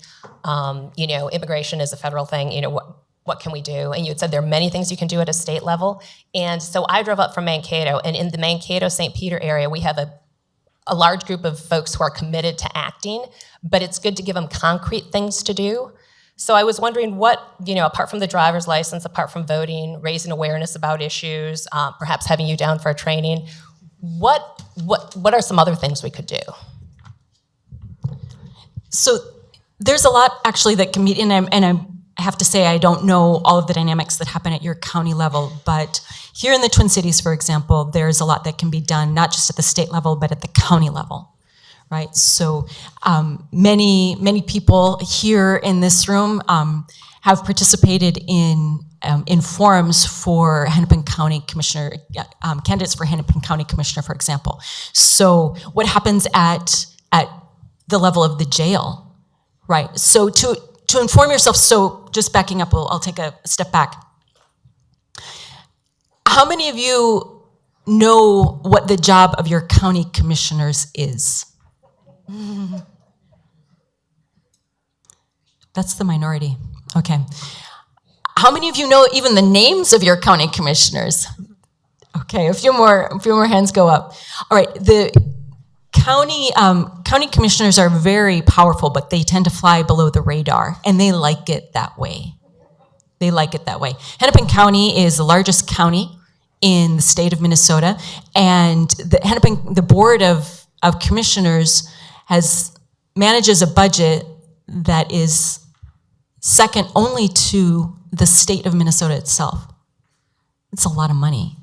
immigration is a federal thing. What can we do? And you had said there are many things you can do at a state level. And so I drove up from Mankato, and in the Mankato-St. Peter area, we have a large group of folks who are committed to acting, but it's good to give them concrete things to do. So I was wondering what, apart from the driver's license, apart from voting, raising awareness about issues, perhaps having you down for a training, what are some other things we could do? So there's a lot actually that can be, and I have to say I don't know all of the dynamics that happen at your county level, but here in the Twin Cities, for example, there's a lot that can be done, not just at the state level, but at the county level. Right, so many people here in this room have participated in forums for Hennepin County Commissioner, candidates for Hennepin County Commissioner, for example. So what happens at the level of the jail, right? So to inform yourself, so just backing up, I'll take a step back. How many of you know what the job of your county commissioners is? That's the minority. Okay. How many of you know even the names of your county commissioners? Okay, a few more hands go up. All right, the county commissioners are very powerful, but they tend to fly below the radar, and they like it that way. Hennepin County is the largest county in the state of Minnesota, and the board of of Commissioners manages a budget that is second only to the state of Minnesota itself. It's a lot of money.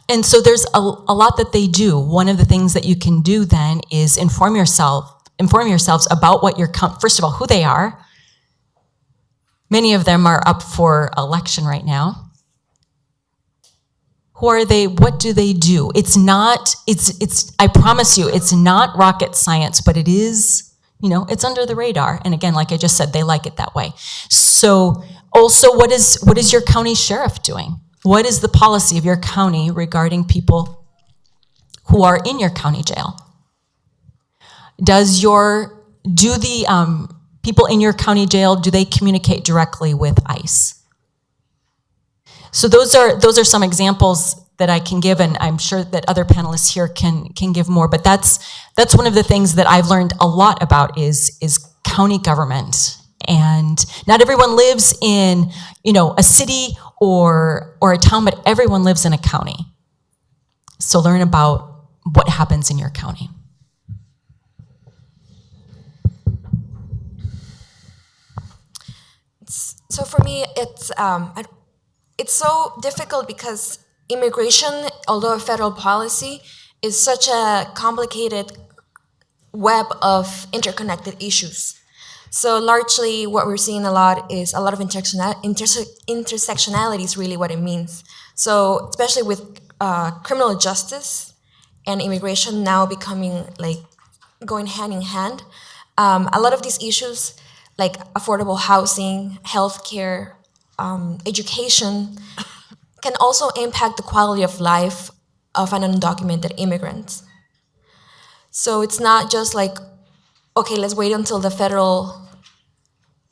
And so there's a lot that they do. One of the things that you can do then is inform yourselves about what first of all, who they are. Many of them are up for election right now. Who are they? What do they do? I promise you, it's not rocket science, but it is, it's under the radar. And again, like I just said, they like it that way. So also, what is your county sheriff doing? What is the policy of your county regarding people who are in your county jail? Do the people in your county jail, do they communicate directly with ICE? So those are some examples that I can give, and I'm sure that other panelists here can give more. But that's one of the things that I've learned a lot about is county government. And not everyone lives in a city or a town, but everyone lives in a county. So learn about what happens in your county. So for me, it's so difficult because immigration, although a federal policy, is such a complicated web of interconnected issues. So largely what we're seeing a lot is a lot of intersectionality is really what it means. So especially with criminal justice and immigration now becoming going hand in hand, a lot of these issues like affordable housing, healthcare, education can also impact the quality of life of an undocumented immigrant. So it's not just okay, let's wait until the federal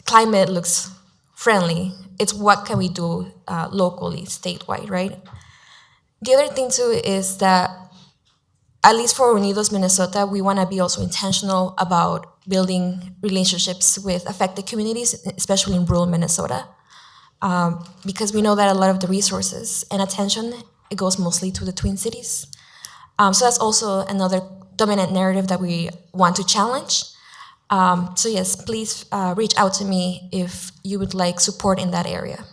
climate looks friendly. It's what can we do locally, statewide, right? The other thing too is that, at least for Unidos Minnesota, we want to be also intentional about building relationships with affected communities, especially in rural Minnesota, because we know that a lot of the resources and attention, it goes mostly to the Twin Cities. So that's also another dominant narrative that we want to challenge. So yes, please reach out to me if you would like support in that area.